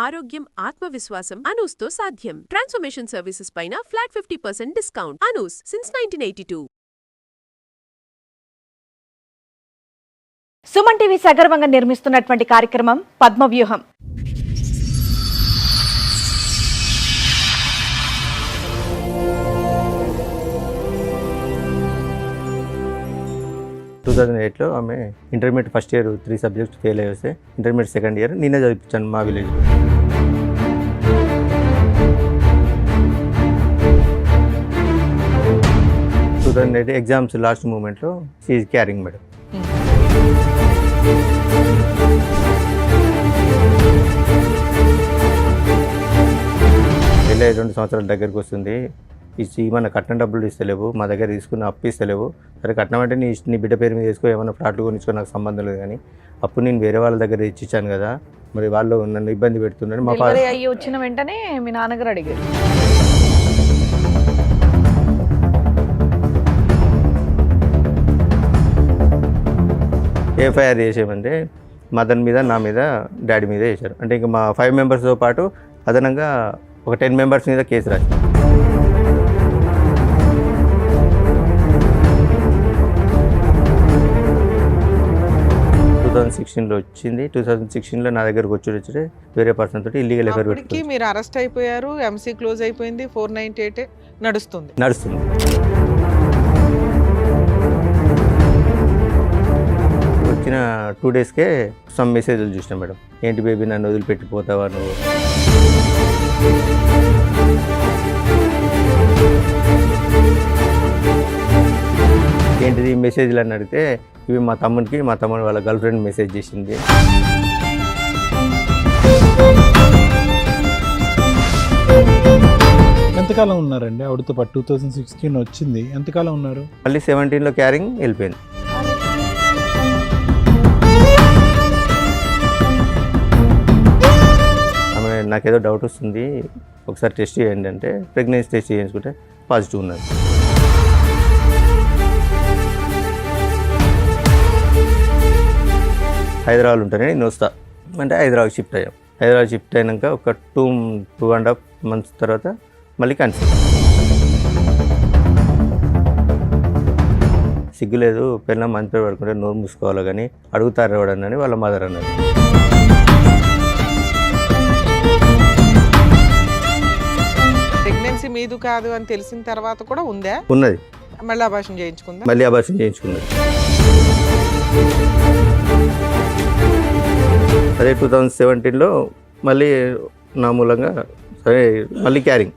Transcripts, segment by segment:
ఆరోగ్యం, ఆత్మవిశ్వాసం అనూస్తో సాధ్యం. ట్రాన్స్ఫర్మేషన్ సర్వీసెస్ పైన flat 50% discount. Anoos since 1982. Suman TV సగర్వంగా నిర్మిస్తున్నటువంటి కార్యక్రమం పద్మవ్యూహం. లో ఆమె intermediate first year 3 subjects fail అయ్యి వస్తే ఇంటర్మీడియట్ సెకండ్ ఇయర్ నేనే చదివించాను మా విలేజ్. ఎగ్జామ్స్ లాస్ట్ మూమెంట్లో షీఈ్ క్యారింగ్ మేడం. వెళ్ళే 2 సంవత్సరాల దగ్గరికి వస్తుంది. మన కట్నం డబ్బులు ఇస్తలేవు, మా దగ్గర తీసుకున్న అప్పు ఇస్తలేవు. సరే కట్నం అంటే నీ బిడ్డ పేరు మీద వేసుకో, ఏమైనా ఫ్లాట్లు కొనిచ్చుకో, నాకు సంబంధం లేదు. కానీ అప్పుడు నేను వేరే వాళ్ళ దగ్గర ఇచ్చాను కదా, మరి వాళ్ళు నన్ను ఇబ్బంది పెడుతున్నారు. మా అయ్యి వచ్చిన వెంటనే మీ నాన్నగారు అడిగారు. ఎఫ్ఐఆర్ చేసేమంటే మదన్ మీద, నా మీద, డాడీ మీద వేశారు. అంటే ఇంకా మా 5 మెంబర్స్తో పాటు అదనంగా ఒక 10 మెంబర్స్ మీద కేసు రాశారు. 2016లో వచ్చింది. 2016లో నా దగ్గరకు వచ్చి వేరే పర్సన్ తోటి ఇల్లీగల్ ఎఫైర్ పెట్టుకుని మీరు అరెస్ట్ అయిపోయారు. ఎంసీ క్లోజ్ అయిపోయింది. 498 నడుస్తుంది. వచ్చిన 2 డేస్కే సమ్ మెసేజ్లు చూసినా మేడం. ఏంటి బేబీ నన్ను వదిలిపెట్టిపోతావా నువ్వు, ఏంటిది మెసేజ్లు అని అడిగితే ఇవి మా తమ్ముడికి, మా తమ్ముడు వాళ్ళ గర్ల్ ఫ్రెండ్ మెసేజ్ చేసింది. ఎంతకాలం ఉన్నారండి ఆవిడతో పాటు? 2016 వచ్చింది, ఎంతకాలం ఉన్నారు? మళ్ళీ 17లో క్యారింగ్ వెళ్ళిపోయింది. ఆమె నాకేదో డౌట్ వస్తుంది, ఒకసారి టెస్ట్ చేయండి అంటే ప్రెగ్నెన్సీ టెస్ట్ చేయించుకుంటే పాజిటివ్ ఉన్నది. హైదరాబాద్ ఉంటానే నేను వస్తా అంటే హైదరాబాద్ షిఫ్ట్ అయ్యాం. హైదరాబాద్ షిఫ్ట్ అయినాక ఒక 2.5 months తర్వాత మళ్ళీ కన్సీవ్. సిగ్గులేదు, పిల్లలు మంచి పేరు పడుకుంటే నోరు మూసుకోవాలి కానీ అడుగుతారు ఎవడని వాళ్ళ మదర్ అన్నది. ప్రెగ్నెన్సీ మీదు కాదు అని తెలిసిన తర్వాత కూడా ఉందా? ఉన్నది. మళ్ళీ అబార్షన్ చేయించుకుందా? మళ్ళీ అబార్షన్ చేయించుకున్నది. అదే 2017లో మళ్ళీ నా మూలంగా సరే మళ్ళీ క్యారింగ్.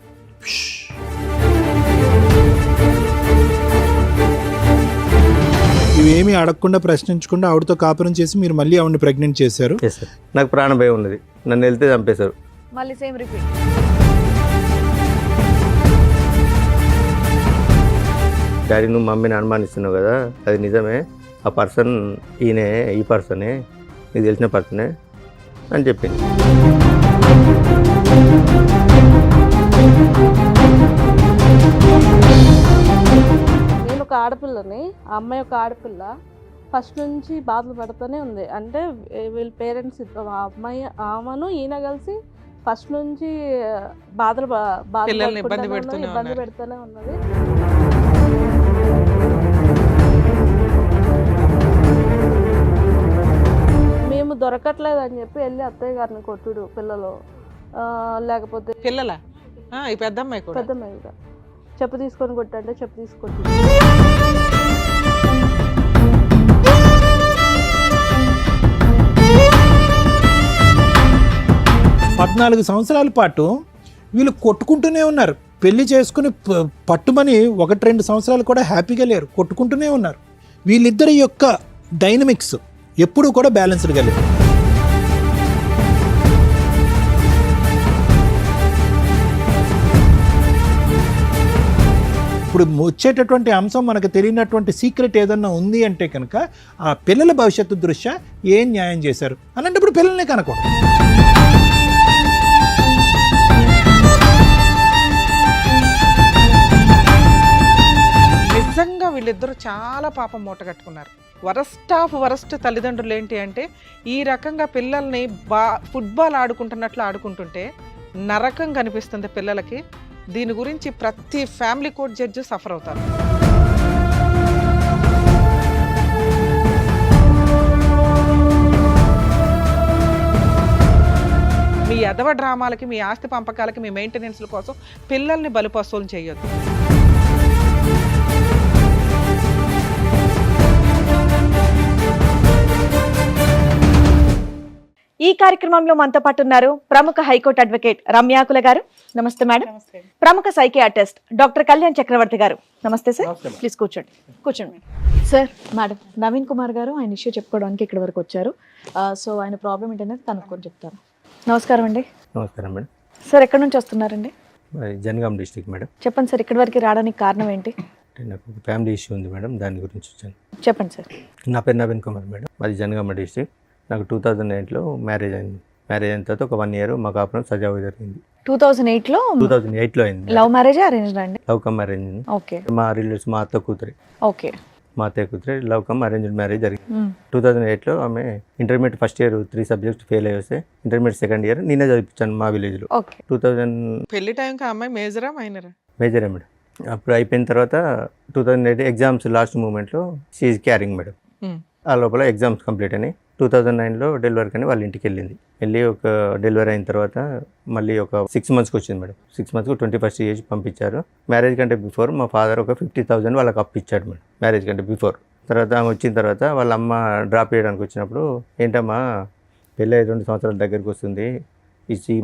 ఇవేమీ అడగకుండా ప్రశ్నించకుండా ఆవిడతో కాపురం చేసి మీరు మళ్ళీ ఆవిడని ప్రెగ్నెంట్ చేశారు. నాకు ప్రాణ భయం ఉన్నది, నన్ను వెళ్తే చంపేశారు. మళ్ళీ సేమ్ రిపీట్. డాడీ నువ్వు మమ్మీని అనుమానిస్తున్నావు కదా, అది నిజమే, ఆ పర్సన్ ఈయనే, ఈ పర్సనే, నీకు తెలిసిన పర్సనే అని చెప్పింది. నేను ఒక ఆడపిల్లని, ఆ అమ్మాయి ఒక ఆడపిల్ల, ఫస్ట్ నుంచి బాధలు పడుతూనే ఉంది. అంటే వీళ్ళ పేరెంట్స్ ఆ అమ్మాయి, ఆమెను ఈయన కలిసి ఫస్ట్ నుంచి ఇబ్బంది పెడుతూనే ఉన్నది. మేము దొరకట్లేదు అని చెప్పి వెళ్ళి అత్తయ్య గారిని కొట్టుడు, పిల్లలు లేకపోతే పిల్లల పెద్దమ్మాయి కూడా చెప్పు తీసుకొని కొట్టంటే చెప్పు తీసుకొట్టి 14 సంవత్సరాల పాటు వీళ్ళు కొట్టుకుంటూనే ఉన్నారు. పెళ్లి చేసుకుని పట్టుమని 1-2 సంవత్సరాలు కూడా హ్యాపీగా లేరు, కొట్టుకుంటూనే ఉన్నారు. వీళ్ళిద్దరి యొక్క డైనమిక్స్ ఎప్పుడూ కూడా బ్యాలెన్స్డ్గా లేదు. ఇప్పుడు వచ్చేటటువంటి అంశం మనకు తెలియనటువంటి సీక్రెట్ ఏదన్నా ఉంది అంటే కనుక ఆ పిల్లల భవిష్యత్తు దృష్ట్యా ఏం న్యాయం చేశారు అలాంటప్పుడు పిల్లల్ని కనుకోండి. నిజంగా వీళ్ళిద్దరూ చాలా పాపం మూటగట్టుకున్నారు. వరస్ట్ ఆఫ్ వరస్ట్ తల్లిదండ్రులు ఏంటి అంటే ఈ రకంగా పిల్లల్ని ఫుట్బాల్ ఆడుకుంటున్నట్లు ఆడుకుంటుంటే నరకం కనిపిస్తుంది పిల్లలకి. దీని గురించి ప్రతి ఫ్యామిలీ కోర్ట్ జడ్జి సఫర్ అవుతారు. మీ ఎదవ డ్రామాలకి, మీ ఆస్తి పంపకాలకి, మీ మెయింటెనెన్స్ల కోసం పిల్లల్ని బలిపశువులు చేయొద్దు. ఈ కార్యక్రమంలో మనతో పాటు ఉన్నారు ప్రముఖ హైకోర్టు అడ్వకేట్ రమ్యాకుల గారు. నమస్తే మేడం. ప్రముఖ సైకియాట్రిస్ట్ డాక్టర్ కళ్యాణ్ చక్రవర్తి గారు. నమస్తే సార్. ప్లీజ్ కూర్చోండి. కూర్చోండి సార్. మేడం నవీన్ కుమార్ గారు ఆయన ఇష్యూ చెప్పుకోవడానికి ఇక్కడ వరకు వచ్చారు. సో ఆయన ప్రాబ్లం ఏంటనేది కనుక్కొని చెప్తారు. నమస్కారం అండి. నమస్కారం మేడం. సార్ ఎక్కడి నుంచి వస్తున్నారండి? Jangaon district madam. చెప్పండి సార్, ఇక్కడి వరకు రావడానికి కారణం ఏంటి? నాకు ఒక ఫ్యామిలీ ఇష్యూ ఉంది మేడం, దాని గురించి వచ్చాను. చెప్పండి సార్. నా పేరు నవీన్ కుమార్ మేడం, మాది జనగామ డిస్ట్రిక్ట్. నాకు 2008లో మ్యారేజ్ అయింది. మ్యారేజ్ అయిన తర్వాత ఒక 1 year మా కాపురం సజావుగా జరిగింది. 2008లో అయింది. లవ్ మ్యారేజ్ అరేంజ్డ్ అండి? Love come arrange. ఓకే. మా రిలేటివ్స్ మా అత్త కూతురి. ఓకే. మా అత్తయ్య కూతురి లవ్ కమ్ అరేంజ్డ్ మ్యారేజ్ జరిగింది. 2008లో ఆమె intermediate first year 3 subjects fail అయ్యి వస్తే ఇంటర్మీడియట్ సెకండ్ ఇయర్ నేనే చదివించాను మా విలేజ్లో. 2000 పెళ్లి టైంకి అమ్మాయి మేజరా మైనరా? మేజరే మేడం. అప్పుడు అయిపోయిన తర్వాత 2008 ఎగ్జామ్స్ లాస్ట్ మూమెంట్లో షీఈ్ క్యారింగ్ మేడం. ఆ లోపల ఎగ్జామ్స్ కంప్లీట్ అయినాయి. 2009లో డెలివరీ కానీ వాళ్ళ ఇంటికి వెళ్ళి ఒక డెలివరీ అయిన తర్వాత మళ్ళీ ఒక 6 monthsకి వచ్చింది మేడం. 6 monthsకు 21st ఏజ్ పంపించారు. మ్యారేజ్ కంటే బిఫోర్ మా ఫాదర్ ఒక 50,000 వాళ్ళకి అప్పు ఇచ్చాడు మేడం, మ్యారేజ్ కంటే బిఫోర్. తర్వాత ఆమె వచ్చిన తర్వాత వాళ్ళ అమ్మ డ్రాప్ చేయడానికి వచ్చినప్పుడు, ఏంటమ్మా పెళ్ళి 2 సంవత్సరాల దగ్గరికి వస్తుంది,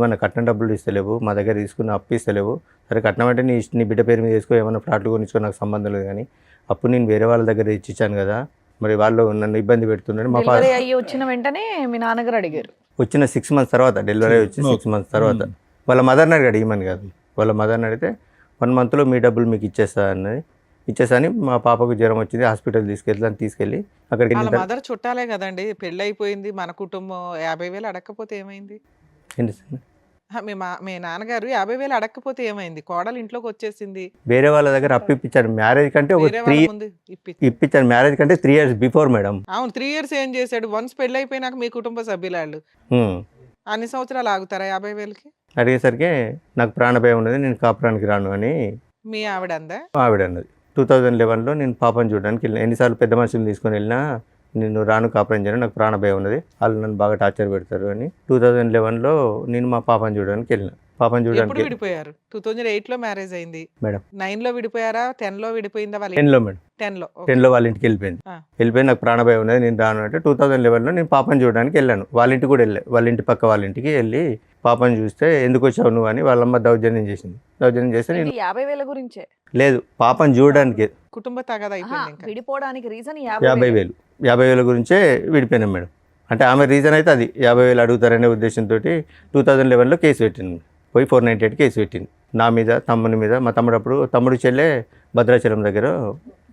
మన కట్నం డబ్బులు ఇస్తలేవు, మా దగ్గర తీసుకున్న అప్పు ఇస్తలేవు. సరే కట్నం అంటే నీ బిడ్డ పేరు మీద వేసుకో, ఏమైనా ఫ్లాట్లు కొనిచ్చుకో, నాకు సంబంధం లేదు. కానీ అప్పుడు నేను వేరే వాళ్ళ దగ్గర ఇచ్చాను కదా, మరి వాళ్ళు నన్ను ఇబ్బంది పెడుతున్నాడు. మా ఫాదర్ వచ్చిన వెంటనే మీ నాన్నగారు అడిగారు. వచ్చిన 6 months తర్వాత, డెలివరీ వచ్చి 6 months తర్వాత వాళ్ళ మదర్ని అడిగాడు. ఏమని కాదు, వాళ్ళ మదర్ని అడిగితే 1 monthలో మీ డబ్బులు మీకు ఇచ్చేస్తా అని మా పాపకు జ్వరం వచ్చింది, హాస్పిటల్ తీసుకెళ్ళి అక్కడికి వాళ్ళ మదర్ చుట్టాలే కదండి, పెళ్ళి అయిపోయింది, మన కుటుంబం 50,000 అడగకపోతే ఏమైంది? ఏంటి సార్, మీ నాన్నగారు 50,000 అడగకపోతే ఏమైంది? కోడలు ఇంట్లోకి వచ్చేసింది, వేరే వాళ్ళ దగ్గర అప్పు ఇప్పించాడు. మ్యారేజ్ కంటే ఒక 3 ఇప్పించాడు, మ్యారేజ్ కంటే 3 years బిఫోర్ మేడం. అవును, 3 years ఏం చేశాడు? వన్స్ పెళ్ళి అయిపోయినాక మీ కుటుంబ సభ్యులాళ్ళు అన్ని సంవత్సరాలు ఆగుతారా 50,000కి? అడిగేసరికి నాకు ప్రాణభయం ఉన్నది, నేను కాపురానికి రాను అని మీ ఆవిడ అందా? ఆవిడ అన్నది. 2011లో నేను పాపను చూడడానికి వెళ్ళిన. ఎన్నిసార్లు పెద్ద మనుషులు తీసుకొని వెళ్ళినా నేను రాను, కాపురం చేయను, నాకు ప్రాణభయం ఉన్నది, వాళ్ళు నన్ను బాగా టార్చర్ పెడతారు అని 2011లో నేను మా పాపను చూడడానికి వెళ్ళిన. పాపను చూడడానికి విడిపోయారు. 2008లో మ్యారేజ్ అయింది మేడం. 9లో విడిపోయారా? 10లో విడిపోయిందా? 10లో మేడం. 10లో వాళ్ళ ఇంటికి వెళ్ళిపోయి నాకు ప్రాణభయం ఉన్నది, నేను రాను అంటే 2011లో నేను పాపను చూడడానికి వెళ్ళాను. వాళ్ళ ఇంటికి కూడా వెళ్ళా. వాళ్ళ ఇంటి పక్క వాళ్ళ ఇంటికి వెళ్ళి పాపను చూస్తే ఎందుకు వచ్చావు నువ్వు అని వాళ్ళమ్మ దౌర్జన్యం చేసింది. దౌర్జన్యం చేస్తే నేను 50,000 గురించే లేదు, పాపను చూడడానికి కుటుంబ తగాదా అయిపోయింది. విడిపోవడానికి రీజన్ 50,000 గురించే విడిపోయినాం మేడం. అంటే ఆమె రీజన్ అయితే అది 50,000 అడుగుతారనే ఉద్దేశంతో 2011లో కేసు పెట్టింది. పోయి 498 కేసు పెట్టింది నా మీద, తమ్ముని మీద. మా తమ్ముడు చెల్లె భద్రాచలం దగ్గర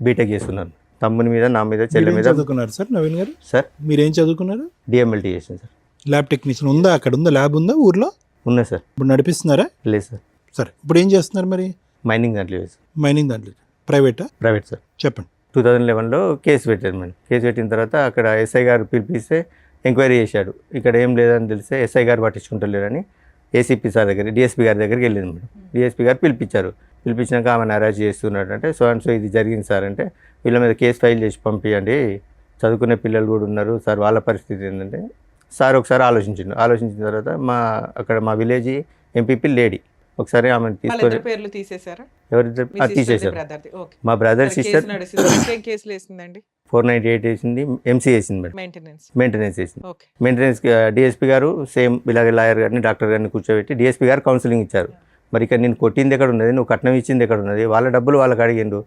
బీటెక్ చేస్తున్నారు. తమ్ముని మీద, నా మీద, చెల్లె మీద. చదువుకున్నారు సార్ నవీన్ గారు? సార్ మీరేం చదువుకున్నారు? DMLT చేసింది సార్. ల్యాబ్ టెక్నీషియన్ ఉందా? అక్కడ ఉందా ల్యాబ్? ఉందా ఊర్లో? ఉన్నాయి సార్. ఇప్పుడు నడిపిస్తున్నారా? లేదు సార్. సరే, ఇప్పుడు ఏం చేస్తున్నారు మరి? మైనింగ్ దాంట్లో. మైనింగ్ దాంట్లో. Private sir? చెప్పండి. 2011లో కేసు పెట్టారు మేడం. కేసు పెట్టిన తర్వాత అక్కడ SI గారు పిలిపిస్తే ఎంక్వైరీ చేశాడు. ఇక్కడ ఏం లేదని తెలిస్తే SI గారు పట్టించుకుంటలేరని ACP సార్ దగ్గర, DSP గారి దగ్గరికి వెళ్ళింది మేడం. DSP గారు పిలిపించాక ఆమెను అరెస్ట్ చేస్తున్నాడు. అంటే సో ఇది జరిగింది సార్ అంటే, వీళ్ళ మీద కేసు ఫైల్ చేసి పంపించండి, చదువుకునే పిల్లలు కూడా ఉన్నారు సార్, వాళ్ళ పరిస్థితి ఏంటంటే సార్ ఒకసారి ఆలోచించిన తర్వాత మా విలేజ్ MPP లేడీ ఒకసారి ఆమెను తీసుకొని ఎవరిద్దరు తీసేశారు. మా బ్రదర్ సిస్టర్ 498 వేసింది, MC వేసింది మేడం, మెయింటెనెన్స్ వేసింది. మెయింటెనెన్స్ DSP గారు సేమ్ ఇలాగే లాయర్ గారిని, డాక్టర్ గారిని కూర్చోబెట్టి DSP గారు కౌన్సిలింగ్ ఇచ్చారు. మరి ఇక్కడ నేను కొట్టింది ఎక్కడ ఉన్నది, నువ్వు కట్నం ఇచ్చింది ఎక్కడ ఉన్నది, వాళ్ళ డబ్బులు వాళ్ళకి అడిగిండు.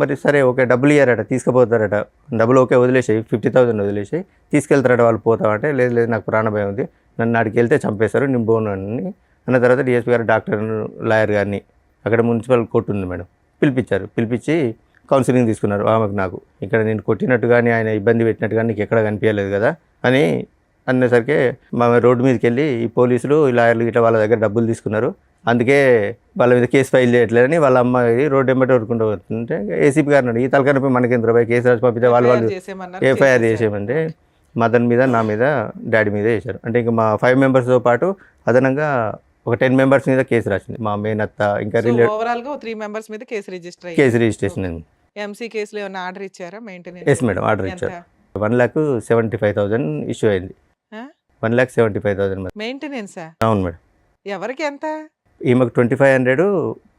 మరి సరే ఓకే, డబ్బులు ఇయ్యారట, తీసుకుపోతారట, డబ్బులు ఓకే వదిలేసాయి, 50,000 వదిలేసాయి, తీసుకెళ్తారట వాళ్ళు. పోతామంటే లేదు నాకు ప్రాణభయం ఉంది, నన్ను అడిగి వెళ్తే చంపేశారు, నేను పోను అని అన్న తర్వాత DSP గారు డాక్టర్ లాయర్ గారిని అక్కడ మున్సిపల్ కోర్టు ఉంది మేడం పిలిపించి కౌన్సిలింగ్ తీసుకున్నారు ఆమెకు. నాకు ఇక్కడ నేను కొట్టినట్టు కానీ ఆయన ఇబ్బంది పెట్టినట్టు కానీ నీకు ఎక్కడ కనిపించలేదు కదా అని అనేసరికి మా రోడ్డు మీదకి వెళ్ళి ఈ పోలీసులు, ఈ లాయర్లు ఇట్లా వాళ్ళ దగ్గర డబ్బులు తీసుకున్నారు, అందుకే వాళ్ళ మీద కేసు ఫైల్ చేయట్లేదని వాళ్ళ అమ్మాయి రోడ్డు వెంబడి ఊరుకుంటూ వస్తుంటే ఏసీపీ గారు అన్నాడు, ఈ తలకనపై మనకి 20 కేసు రాసి పంపితే వాళ్ళు చేసేయమన్నారు, ఎఫ్ఐఆర్ చేసేసారు. చేసేయమంటే మదన్ మీద, నా మీద, డాడీ మీద వేశారు. అంటే ఇంకా మా 5 మెంబర్స్తో పాటు అదనంగా ఒక 10 మెంబర్స్ మీద కేసు రాసింది. మా మేనత్త ఇంకా ఓవరాల్ గా 3 మెంబర్స్ మీద కేసు రిజిస్టర్ అయ్యింది. కేసు రిజిస్ట్రేషన్ అయింది. ఎంసీ కేసులో ఏమైనా ఆర్డర్ ఇచ్చారా మెయింటెనెన్స్? ఎస్ మేడం, ఆర్డర్ ఇచ్చారు. 1,75,000 ఇష్యూ అయింది. 1,75,000 మెయింటెనెన్స్ అవును మేడం. ఎవరికి ఎంత? ఈమెకు 2,500,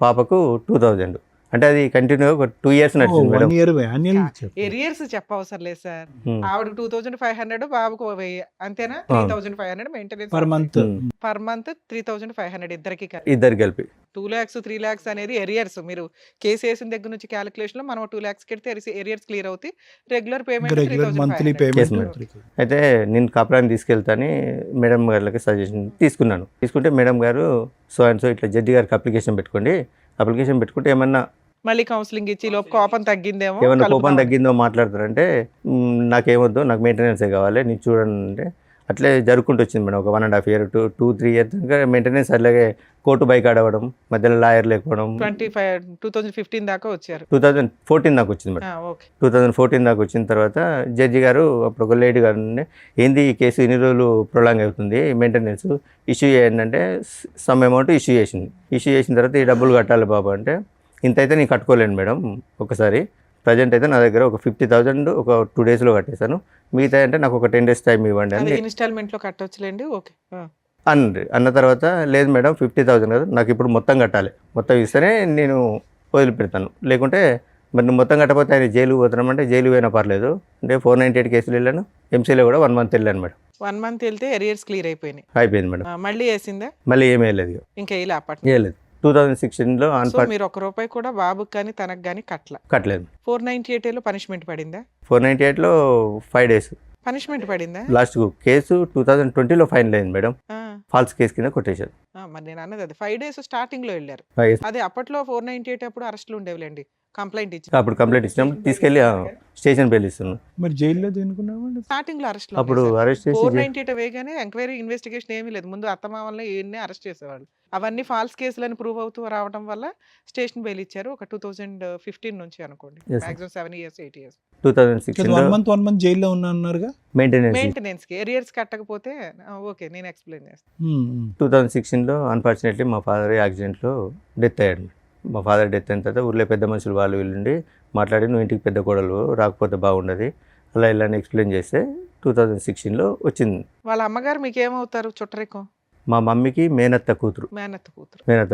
పాపకు 2,000. అంటే అది కంటిన్యూ ఒక 2 years నడిచింది మేడం. 1 year annual ఇచ్చారు. ఎరియర్స్ చెప్పవసరం లేదు సార్. Hmm. ఆవిడ 2,500, బాబుకు 1,000, అంతేనా? ఆ. 3,500 maintenance per month. Per month 3,500 ఇద్దరికి. ఇద్దరు కలిపి 2 lakhs 3 lakhs అనేది ఎరియర్స్. మీరు కేసు వేసిన దగ్గర నుంచి క్యాలిక్యులేషన్ లో మనం 2 lakhs కెడితే ఎరియర్స్ క్లియర్ అవుతాయి. Regular payment regular monthly 3,500. Yes, payment. madam. అయితే నేను కాపురాన్ని తీసుకెళ్తాని మేడం గారికి సజెషన్ తీసుకున్నాను. తీసుకుంటే మేడం గారు సో అండ్ సో ఇట్లా జడ్జి గారికి అప్లికేషన్ పెట్టుకోండి, అప్లికేషన్ పెట్టుకుంటే ఏమన్నా మళ్ళీ కౌన్సిలింగ్ ఇచ్చి లోపు కోపం తగ్గిందేమో, ఏమన్నా కోపం కలుపుదాం. తగ్గిందో మాట్లాడతారంటే నాకేమొద్దు, నాకు మెయింటెనెన్సే కావాలి, నేను చూడండి అంటే అట్లే జరుపుకుంటూ వచ్చింది మేడం. ఒక 1.5 year 2-3 years దాకా మెయింటెనెన్స్. అలాగే కోర్టు బైక్ ఆడవడం, మధ్యలో లాయర్ లేకపోవడం. 2015 దాకా వచ్చారు. 2014 దాకా వచ్చింది మేడం. ఓకే. 2014 దాకా వచ్చిన తర్వాత జడ్జి గారు అప్పుడు ఒక లేడీ గారు ఉండే, ఏంది ఈ కేసు ఇన్ని రోజులు ప్రొలాంగ్ అవుతుంది, మెయింటెనెన్స్ ఇష్యూ చేయండి, సమ్ అమౌంట్ ఇష్యూ చేసింది. ఇష్యూ చేసిన తర్వాత ఈ డబ్బులు కట్టాలి బాబు అంటే, ఇంత అయితే నేను కట్టుకోలేను మేడం ఒకసారి, ప్రజెంట్ అయితే నా దగ్గర ఒక 50,000 ఒక 2 daysలో కట్టేశాను, మిగతా అంటే నాకు ఒక 10 days టైం ఇవ్వండి అని ఇన్స్టాల్మెంట్ లో కట్టొచ్చులేండి. ఓకే. అన్న తర్వాత లేదు మేడం 50,000 కదా, నాకు ఇప్పుడు మొత్తం కట్టాలి, మొత్తం ఇస్తేనే నేను వదిలిపెడతాను, లేకుంటే మరి నువ్వు మొత్తం కట్టకపోతే ఆయన జైలు పోతున్నామంటే జైలు పోయినా పర్లేదు అంటే 498 కేసులు వెళ్ళాను. ఎంసీలో కూడా 1 month వెళ్ళాను మేడం. 1 month వెళ్తే ఎరియర్స్ క్లియర్ అయిపోయినాయి. అయిపోయింది మేడం. మళ్ళీ వేసిందా? మళ్ళీ ఏమీ వెళ్ళలేదు, ఇంకా వేయలే అప్పటి వేయలేదు. 2016లో సో మీరు 1 రూపాయి కూడా బాబుకి కానీ తనకు కానీ కట్టలేదు. 498 లో పనిష్మెంట్ పడిందా? 498లో 5 days పనిష్మెంట్ పడిందా? లాస్ట్ కేసు 2020లో ఫైనల్ అయింది మేడం. ఆ, ఫాల్స్ కేసు కింద కొట్టేశారు. మరి నేను అన్నది అది 5 days స్టార్టింగ్ లో వెళ్ళారు. అదే అప్పట్లో 498 అప్పుడు అరెస్టులు ఉండేవిలేండి. కంప్లైంట్ ఇచ్చి అప్పుడు కంప్లైంట్ ఇచ్చినప్పుడు తీసుకెళ్ళి స్టేషన్ బెయిల్ ఇస్తున్నాను. మరి జైల్లో దేనుకున్నామండి? స్టార్టింగ్ లో అరెస్ట్ అప్పుడు అరెస్ట్ చేసి 498 వేగానే ఎంక్వైరీ ఇన్వెస్టిగేషన్ ఏమీ లేదు. ముందు అత్తమామల్ని ఈయన్ని అరెస్ట్ చేసేవాళ్ళు. అవన్నీ ఫాల్స్ కేసులని ప్రూవ్ అవుతూ రావడం వల్ల స్టేషన్ బెయిల్ ఇచ్చారు. ఒక 2015 నుంచి అనుకోండి, Yes, sir. Maximum 7 years 8 years 2016లో 1 month జైల్లో ఉన్నా అన్నారుగా. మెయింటెనెన్స్. మెయింటెనెన్స్ కి ఎరియర్స్ కట్టకపోతే ఓకే నేను ఎక్స్ప్లెయిన్ చేస్తాను. 2016లో అన్ఫార్చునేట్లీ మా ఫాదర్ యాక్సిడెంట్లో డెత్ అయ్యాడు. మా ఫాదర్ డెత్ అయిన తర్వాత ఊర్లో పెద్ద మనుషులు వాళ్ళు వీళ్ళుండి మాట్లాడి, నువ్వు ఇంటికి పెద్ద కోడలు రాకపోతే బాగుండదు అలా ఇలా ఎక్స్ప్లెయిన్ చేస్తే 2016లో వచ్చింది. వాళ్ళ అమ్మగారు మీకు ఏమవుతారు? చుట్టరికం? మా మమ్మీకి మేనత్త కూతురు. మేనత్త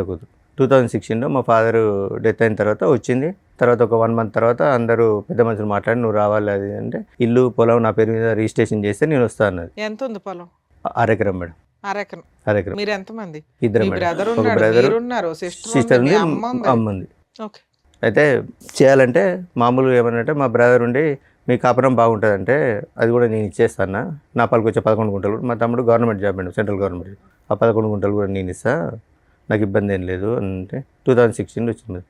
కూతురు. 2016లో మా ఫాదర్ డెత్ అయిన తర్వాత వచ్చింది. తర్వాత ఒక 1 month తర్వాత అందరూ పెద్ద మనుషులు మాట్లాడి నువ్వు రావాలి అది అంటే, ఇల్లు పొలం నా పేరు మీద రిజిస్ట్రేషన్ చేస్తే నేను వస్తా అన్నది. ఎంత ఉంది పొలం? 1/2 ఎకరం మేడం. అరెకరం. 1/2 ఎకరం. మీరు ఎంతమంది? ఇద్దరు మీ మేడం. బ్రదర్ ఒక ఉన్నాడు, బ్రదర్, మీరు ఉన్నారు, సిస్టర్ సిస్టర్ ఉంది, ఉంది, అమ్మ ఉంది. అమ్మ ఉంది. ఓకే. అయితే చేయాలంటే మామూలుగా ఏమన్నంటే మా బ్రదర్ ఉండి మీ కాపురం బాగుంటుందంటే అది కూడా నేను ఇచ్చేస్తాను, నా పలకు వచ్చే 11 గుంటలు, మా తమ్ముడు government job madam, central government, ఆ 11 గుంటలు కూడా నేను ఇస్తా, నాకు ఇబ్బంది ఏం లేదు అంటే 2016లో వచ్చింది.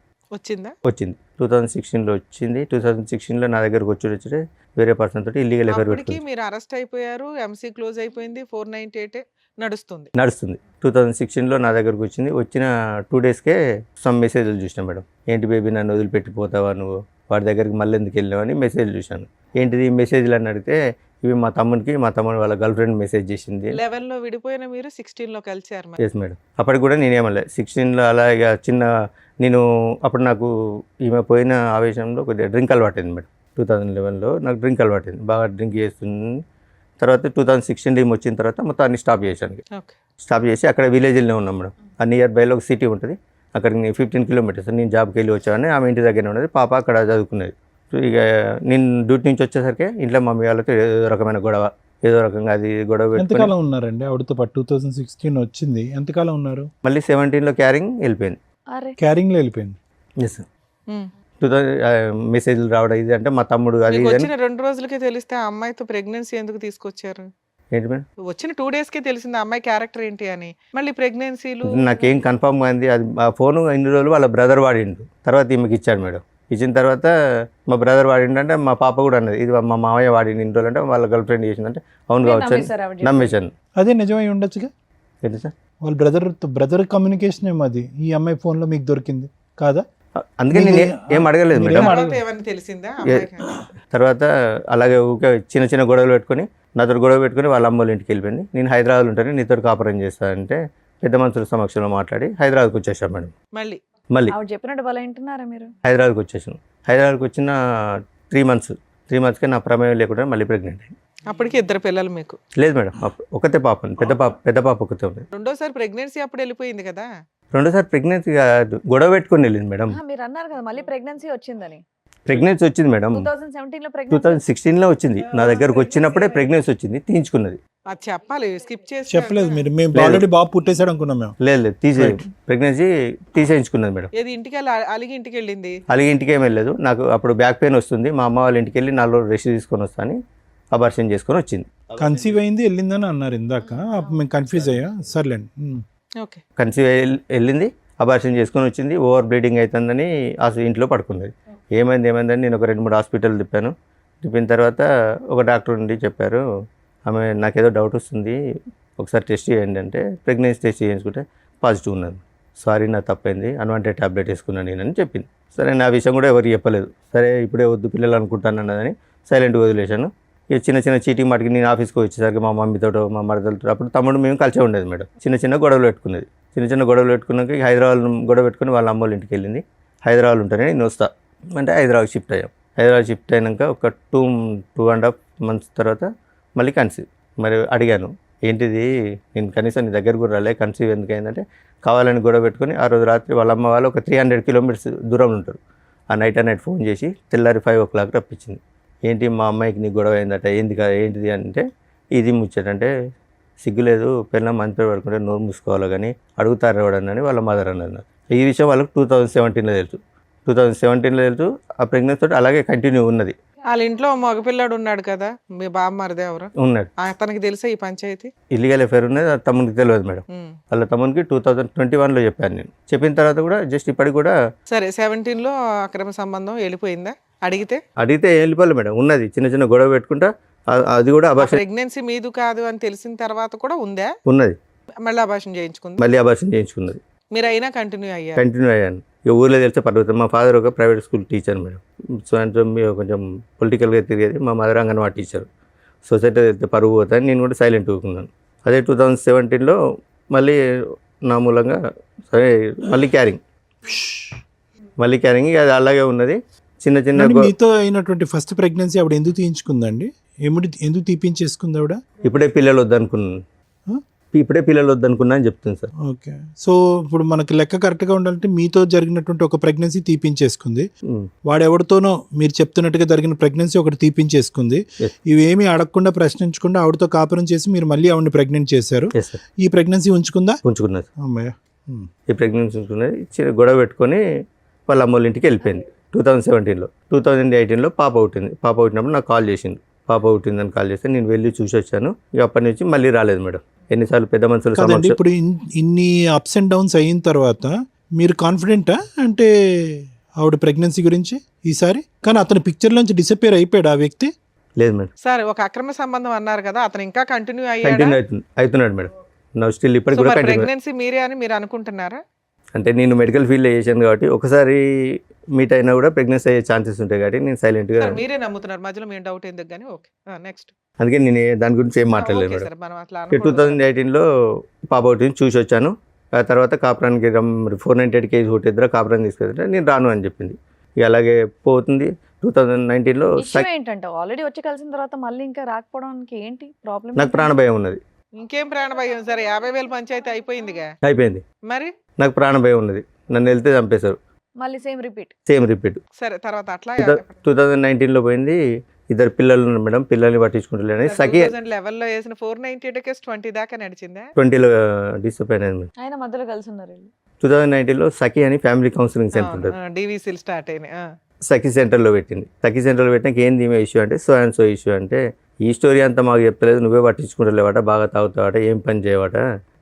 వచ్చింది 2016లో వచ్చింది. 2016లో నా దగ్గరకు వచ్చి వేరే పర్సన్ తోటి ఇల్లీగల్ ఎఫైర్ అప్పటికి పెట్టుకుంది. మీరు అరెస్ట్ అయిపోయారు, ఎంసీ క్లోజ్ అయిపోయింది, 498 నడుస్తుంది. 2016లో నా దగ్గరకు వచ్చింది. వచ్చిన 2 daysకే సమ్ మెసేజ్లు చూసినా మేడం. ఏంటి బేబీ నన్ను వదిలిపెట్టిపోతావా నువ్వు, వాడి దగ్గరికి మళ్ళీ ఎందుకు వెళ్ళావు అని మెసేజ్ చూశాను. ఏంటిది మెసేజ్లు అని అడిగితే ఇవి మా తమ్ముడికి, మా తమ్ముడు వాళ్ళ గర్ల్ ఫ్రెండ్ మెసేజ్ చేసింది. 11లో విడిపోయిన మీరు 16లో కలిసారు మరి. Yes madam. అప్పటికి కూడా నేనేమలే 16లో అలా ఇక చిన్న నేను అప్పుడు నాకు ఈమె పోయిన ఆవేశంలో కొద్దిగా డ్రింక్ అలవాటైంది మేడం. 2011లో నాకు డ్రింక్ అలవాటైంది, బాగా డ్రింక్ చేస్తుంది. తర్వాత 2016 ఈమె వచ్చిన తర్వాత మొత్తం అన్ని స్టాప్ చేశాను. ఓకే. స్టాప్ చేసి అక్కడ విలేజ్లోనే ఉన్నాం మేడం. ఆ నియర్ బైలో ఒక సిటీ ఉంటుంది, అక్కడికి 15 kilometers. నేను జాబ్కి వెళ్ళి వచ్చాను, ఆమె ఇంటి దగ్గరనే ఉన్నది, పాప అక్కడ చదువుకునేది. సో ఇక నేను డ్యూటీ నుంచి వచ్చేసరికి ఇంట్లో మమ్మీ వాళ్ళతో ఏదో రకమైన గొడవ, ఏదో రకంగా అది గొడవ పెట్టుకొని ఎంతకాలం ఉన్నారండి ఆవిడతో పాటు? 2016 వచ్చింది, ఎంతకాలం ఉన్నారు? మళ్ళీ 17లో క్యారింగ్ వెళ్ళిపోయింది. క్యారింగ్లో వెళ్ళిపోయింది. ఎస్. 2000 మెసేజ్లు రావడం ఇది అంటే మా తమ్ముడు అది మీకు ఇది అని. వచ్చిన 2 రోజులకే తెలిస్తే ఆ అమ్మాయితో ప్రెగ్నెన్సీ ఎందుకు తీసుకొచ్చారు? ఏంటి మేడం, వచ్చిన 2 daysకే తెలిసింది ఆ అమ్మాయి క్యారెక్టర్ ఏంటి అని. మళ్ళీ ప్రెగ్నెన్సీలు నాకేం కన్ఫర్మ్ అయింది. అది ఆ ఫోన్ ఇన్ని రోజులు వాళ్ళ బ్రదర్ వాడిండు, తర్వాత ఈమెకి ఇచ్చాడు మేడం. ఇచ్చిన తర్వాత మా బ్రదర్ వాడిండంటే మా పాప కూడా అన్నది ఇది మా మామయ్య వాడింది ఇన్ని రోజులు అంటే వాళ్ళ గర్ల్ ఫ్రెండ్ చేసిందంటే అవును కావచ్చు అని నమ్మేశాను. అదే నిజమై ఉండొచ్చుగా. ఏంటి సార్, వాళ్ళ బ్రదర్ కమ్యూనికేషన్ ఏమో అది, ఈ అమ్మాయి ఫోన్లో మీకు దొరికింది కాదా? అందుకే నేను ఏం అడగలేదు మీరు మేడం. ఏం తర్వాత ఏమని తెలిసిందా అమ్మాయికి? తర్వాత అలాగే ఊకే చిన్న చిన్న గొడవలు పెట్టుకొని నాతో గొడవ పెట్టుకొని వాళ్ళ అమ్మ వాళ్ళ ఇంటికి వెళ్ళిపోయింది. నేను హైదరాబాద్లో ఉంటాను, నీతో కాపురం చేస్తానంటే పెద్ద మనుషుల సమక్షంలో మాట్లాడి హైదరాబాద్కి వచ్చేసాను మేడం. మళ్ళీ ఆవిడ చెప్పినట్టు వాళ్ళు వింటున్నారా మీరు? హైదరాబాద్కి వచ్చేసాను. హైదరాబాద్కి వచ్చిన 3 మంత్స్కే నా ప్రమేయం లేకుండా మళ్ళీ ప్రెగ్నెంట్ అయింది. అప్పటికి 2 పిల్లలు మీకు. లేదు మేడం, ఒకతే పాప, పెద్ద పాప ఒకతే ఉంది. రెండోసారి ప్రెగ్నెన్సీ అప్పుడు వెళ్ళిపోయింది కదా. రెండోసారి ప్రెగ్నెన్సీ కాదు, గొడవ పెట్టుకొని వెళ్ళింది మేడం. మీరు అన్నారు కదా మళ్ళీ ప్రెగ్నెన్సీ వచ్చిందని. ప్రెగ్నెన్సీ వచ్చింది మేడం, 2017 లో ప్రెగ్నెన్సీ 2016లో వచ్చింది. నా దగ్గరకు వచ్చినప్పుడే ప్రెగ్నెన్సీ వచ్చింది, తీయించుకున్నది. అది చెప్పాలి, స్కిప్ చేసి చెప్పలేదు మీరు, మేము ఆల్రెడీ బాబు పుట్టేశాడు అనుకున్నాం మేము. లేదు ప్రెగ్నెన్సీ తీసేయించుకున్నది మేడం. ఏది ఇంటికి వెళ్ళి అలిగి ఇంటికి వెళ్ళింది. అలాగే ఇంటికి ఏం వెళ్ళలేదు. నాకు అప్పుడు బ్యాక్ పెయిన్ వస్తుంది, మా అమ్మ వాళ్ళ ఇంటికి వెళ్ళి 4 రోజులు రెస్ట్ తీసుకొని వస్తాను, అబార్షన్ చేసుకొని వచ్చింది. కన్సీవ్ అయింది వెళ్ళిందని అన్నారు ఇందాక, అప్పుడు మేము కన్ఫ్యూజ్ అయ్యా. సర్లేండి. ఓకే. కన్సీవ్ వెళ్ళింది, అబార్షన్ చేసుకొని వచ్చింది. ఓవర్ బ్లీడింగ్ అవుతుందని ఇంట్లో పడుకున్నది. ఏమైందని నేను ఒక 2-3 హాస్పిటల్ తిప్పిన తర్వాత ఒక డాక్టర్ నుండి చెప్పారు, ఆమె నాకేదో డౌట్ వస్తుంది, ఒకసారి టెస్ట్ చేయండి అంటే ప్రెగ్నెన్సీ టెస్ట్ చేయించుకుంటే పాజిటివ్ ఉన్నది. సారీ, నా తప్పైంది, అన్వాంటెడ్ ట్యాబ్లెట్ వేసుకున్నాను నేనని చెప్పింది. సరే, నా విషయం కూడా ఎవరికి చెప్పలేదు. సరే, ఇప్పుడే వద్దు పిల్లలు అనుకుంటాను అన్నదని సైలెంట్గా వదిలేశాను. ఇక చిన్న చీటింగ్ మాటికి నేను ఆఫీస్కి వచ్చేసరికి మా మమ్మీతో మా మరదలతో, అప్పుడు తమ్ముడు మేము కలిసే ఉండేది మేడం. చిన్న గొడవలు పెట్టుకున్నది. చిన్న గొడవలు పెట్టుకున్నాక హైదరాబాద్ గొడవ పెట్టుకుని వాళ్ళ అమ్మ వాళ్ళ ఇంటికి వెళ్ళింది. హైదరాబాద్ ఉంటానే నేను వస్తా అంటే హైదరాబాద్ షిఫ్ట్ అయ్యాం. హైదరాబాద్ షిఫ్ట్ అయినాక ఒక 2.5 మంత్స్ తర్వాత మళ్ళీ కన్సీవ్. మరి అడిగాను, ఏంటిది, నేను కనీసం నీ దగ్గర కూడా రాలే, కన్సీవ్ ఎందుకు అయిందంటే కావాలని గొడవ పెట్టుకొని ఆ రోజు రాత్రి వాళ్ళ అమ్మ వాళ్ళు ఒక 300 కిలోమీటర్స్ దూరంలో ఉంటారు. ఆ నైట్ ఫోన్ చేసి తెల్లారి 5 o'clock రప్పించింది. ఏంటి మా అమ్మాయికి నీ గొడవ అయిందట, ఏంటిది అంటే ఇది ముచ్చటంటే సిగ్గులేదు, పిల్లలు మంత్రి పడుకుంటే నోరు మూసుకోవాలి కానీ అడుగుతారు ఎవడని వాళ్ళ మదర్ అన్నారు. ఈ విషయం వాళ్ళకి 2017లో తెలుసు. 2017లో తెలుసు. ఆ ప్రెగ్నెన్సీ తోటి అలాగే కంటిన్యూ ఉన్నది. వాళ్ళ ఇంట్లో మగపిల్లాడు ఉన్నాడు కదా, మీ బామ్మరిది ఎవరు ఉన్నాడు. అతనికి తెలుసా ఈ పంచాయతీ? ఇల్లీగల్ అఫేర్ ఉన్నది, ఆ తమ్మునికి తెలియదు మేడం. వాళ్ళ తమ్మునికి 2021లో చెప్పాను నేను. చెప్పిన తర్వాత కూడా జస్ట్ ఇప్పటికి కూడా సరే 17లో అక్రమ సంబంధం వెళ్ళిపోయిందా? అడిగితే వెళ్ళిపోలే మేడం. ఉన్నది చిన్న గొడవ పెట్టుకుంటా, అది కూడా అబార్షన్. ప్రెగ్నెన్సీ మీదు కాదు అని తెలిసిన తర్వాత కూడా ఉందా? ఉన్నది. మళ్ళీ అబార్షన్ చేయించుకుంది. మళ్ళీ అబార్షన్ చేయించుకున్నది. మీరు అయినా కంటిన్యూ అయ్యాను. ఇక ఊర్లో తెలిస్తే పర్వతం. మా ఫాదర్ ఒక ప్రైవేట్ స్కూల్ టీచర్ మేడం. సాయంత్రం కొంచెం పొలిటికల్గా తిరిగేది. మా మదర్ అంగన్వాడీ టీచర్. సొసైటీ వెళ్తే పరువు పోతాను, నేను కూడా సైలెంట్ ఊరుకున్నాను. అదే 2017లో మళ్ళీ నా మూలంగా సరే మళ్ళీ క్యారింగ్ అది అలాగే ఉన్నది. చిన్న మీతో అయినటువంటి ఫస్ట్ ప్రెగ్నెన్సీ ఆవిడ ఎందుకు తీయించుకుందండి? ఎందుకు తీపించేసుకుంది ఆవిడ? ఇప్పుడే పిల్లలు వద్దనుకున్నా అని చెప్తుంది సార్. ఓకే. సో ఇప్పుడు మనకి లెక్క కరెక్ట్గా ఉండాలంటే మీతో జరిగినటువంటి ఒక ప్రెగ్నెన్సీ తీపించేసుకుంది, వాడెవరితోనో మీరు చెప్తున్నట్టుగా జరిగిన ప్రెగ్నెన్సీ ఒకటి తీపించేసుకుంది. ఇవేమీ అడగకుండా ప్రశ్నించకుండా ఆవిడతో కాపురం చేసి మీరు మళ్ళీ ఆవిడని ప్రెగ్నెంట్ చేశారు. ఈ ప్రెగ్నెన్సీ ఉంచుకున్నది. అమ్మయ్య, ఈ ప్రెగ్నెన్సీ ఉంచుకున్నది. గొడవ పెట్టుకొని వాళ్ళ అమ్మ వాళ్ళ ఇంటికి వెళ్ళిపోయింది 2017లో. 2018లో పాప పుట్టినప్పుడు నాకు కాల్ చేసింది. పాప పుట్టిందని కాల్ చేస్తే నేను వెళ్ళి చూసి వచ్చాను. ఇక అప్పటి నుంచి మళ్ళీ రాలేదు మేడం. ఎన్నిసార్లు పెద్ద మనుషులు కాదండి. ఇప్పుడు ఇన్ని అప్స్ అండ్ డౌన్స్ అయిన తర్వాత మీరు కాన్ఫిడెంటా అంటే ఆవిడ ప్రెగ్నెన్సీ గురించి ఈసారి? కానీ అతని పిక్చర్ నుంచి డిసపియర్ అయిపోయాడు ఆ వ్యక్తి? లేదు మేడం. సరే, ఒక అక్రమ సంబంధం అన్నారు కదా, అతను ఇంకా కంటిన్యూ అవుతున్నాడు మేడం. నా స్టిల్ ఇప్పటికి కూడా ప్రెగ్నెన్సీ మీరే అని మీరు అనుకుంటున్నారా? అంటే నేను మెడికల్ ఫీల్డ్లో చేశాను కాబట్టి ఒకసారి మీట్ అయినా కూడా ప్రెగ్నెన్సీ అయ్యే ఛాన్సెస్ ఉంటాయి కాబట్టి నేను సైలెంట్గా. మీరే నమ్ముతున్నారు, మధ్యలో మేము డౌట్ ఎందుకు కానీ. Okay, next. అందుకే నేను దాని గురించి ఏం మాట్లాడలేదు మేడం. 2018లో పాప ఒకటి చూసి వచ్చాను. ఆ తర్వాత కాపురానికి 498 kg కొట్టిద్దరు కాపురాన్ని తీసుకెళ్తే నేను రాను అని చెప్పింది. ఇక అలాగే పోతుంది. 2019లో ఏంటంటే ఆల్రెడీ వచ్చి కలిసిన తర్వాత మళ్ళీ ఇంకా రాకపోవడానికి ఏంటి ప్రాబ్లం? నాకు ప్రాణభయం ఉన్నది. ఇంకేం ప్రాణభయం? సరే 50,000 పంచాయతీ అయిపోయింది. మరి నాకు ప్రాణభయం ఉన్నది. నన్ను వెళ్తే చంపేశారు. మళ్ళీ సేమ్ రిపీట్. సరే, తర్వాత అట్లా 2019లో పోయింది. 2 పిల్లలు ఉన్నారు మేడం. పిల్లల్ని పట్టించుకుంటలేని సఖి 2011లో వేసిన 498 కేసు 20 దాకా నడిచిందా? 20లో డిసప్పాయింట్ అయింది. ఆయన మధ్యలో కలిసి ఉన్నారు. 2019లో సఖి అని ఫ్యామిలీ కౌన్సిలింగ్ సెంటర్ ఉంటుంది. డివిసిల్ స్టార్ట్ అయినాయి. సఖి సెంటర్లో పెట్టింది. సఖి సెంటర్లో పెట్టినాక ఏంది ఈమె ఇష్యూ అంటే సో అండ్ సో ఇష్యూ అంటే ఈ స్టోరీ అంతా మాకు చెప్తలేదు, నువ్వే పట్టించుకుంటలేవాట, బాగా తాగుతావాట, ఏం పని చేయవాట,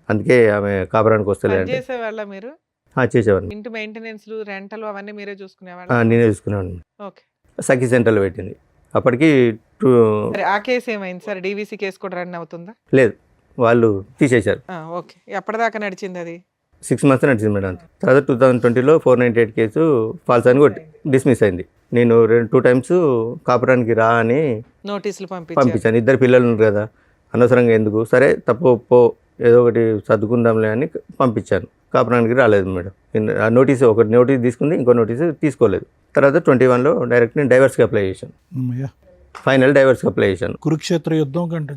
అందుకే ఆమె కాపురానికి వస్తలేదు. చేసేవాళ్ళ మీరు? చేసేవాడిని. ఇంటి మెయింటెనెన్స్, రెంటల్ అవన్నీ మీరే చూసుకునేవాళ్ళ? నేనే చూసుకునేవాడిని. ఓకే. సఖి సెంటర్లో పెట్టింది. అప్పటికి ఆ కేసు ఏమైంది సార్? డివిసి కేసు కూడా రన్ అవుతుందా? లేదు, వాళ్ళు తీసేశారు. ఓకే, ఎప్పటిదాకా నడిచింది అది? 6 months నడిచింది మేడం. అంతే. తర్వాత 2020లో 498 కేసు ఫాల్స్ అని కొట్టి డిస్మిస్ అయింది. నేను 2 times కాపురానికి రా అని నోటీసులు పంపించారు. పంపించాను. 2 పిల్లలు ఉన్నారు కదా, అనవసరంగా ఎందుకు, సరే తప్పు పో ఏదో ఒకటి సర్దుకుందాంలే అని పంపించాను. కాపురానికి రాలేదు మేడం. ఆ నోటీసు ఒక నోటీస్ తీసుకుంది, ఇంకో నోటీసు తీసుకోలేదు. తర్వాత 21లో డైరెక్ట్ నేను డైవర్స్కి అప్లై చేశాను. ఫైనల్ డైవర్స్కి అప్లై చేశాను. కురుక్షేత్ర యుద్ధం కంటే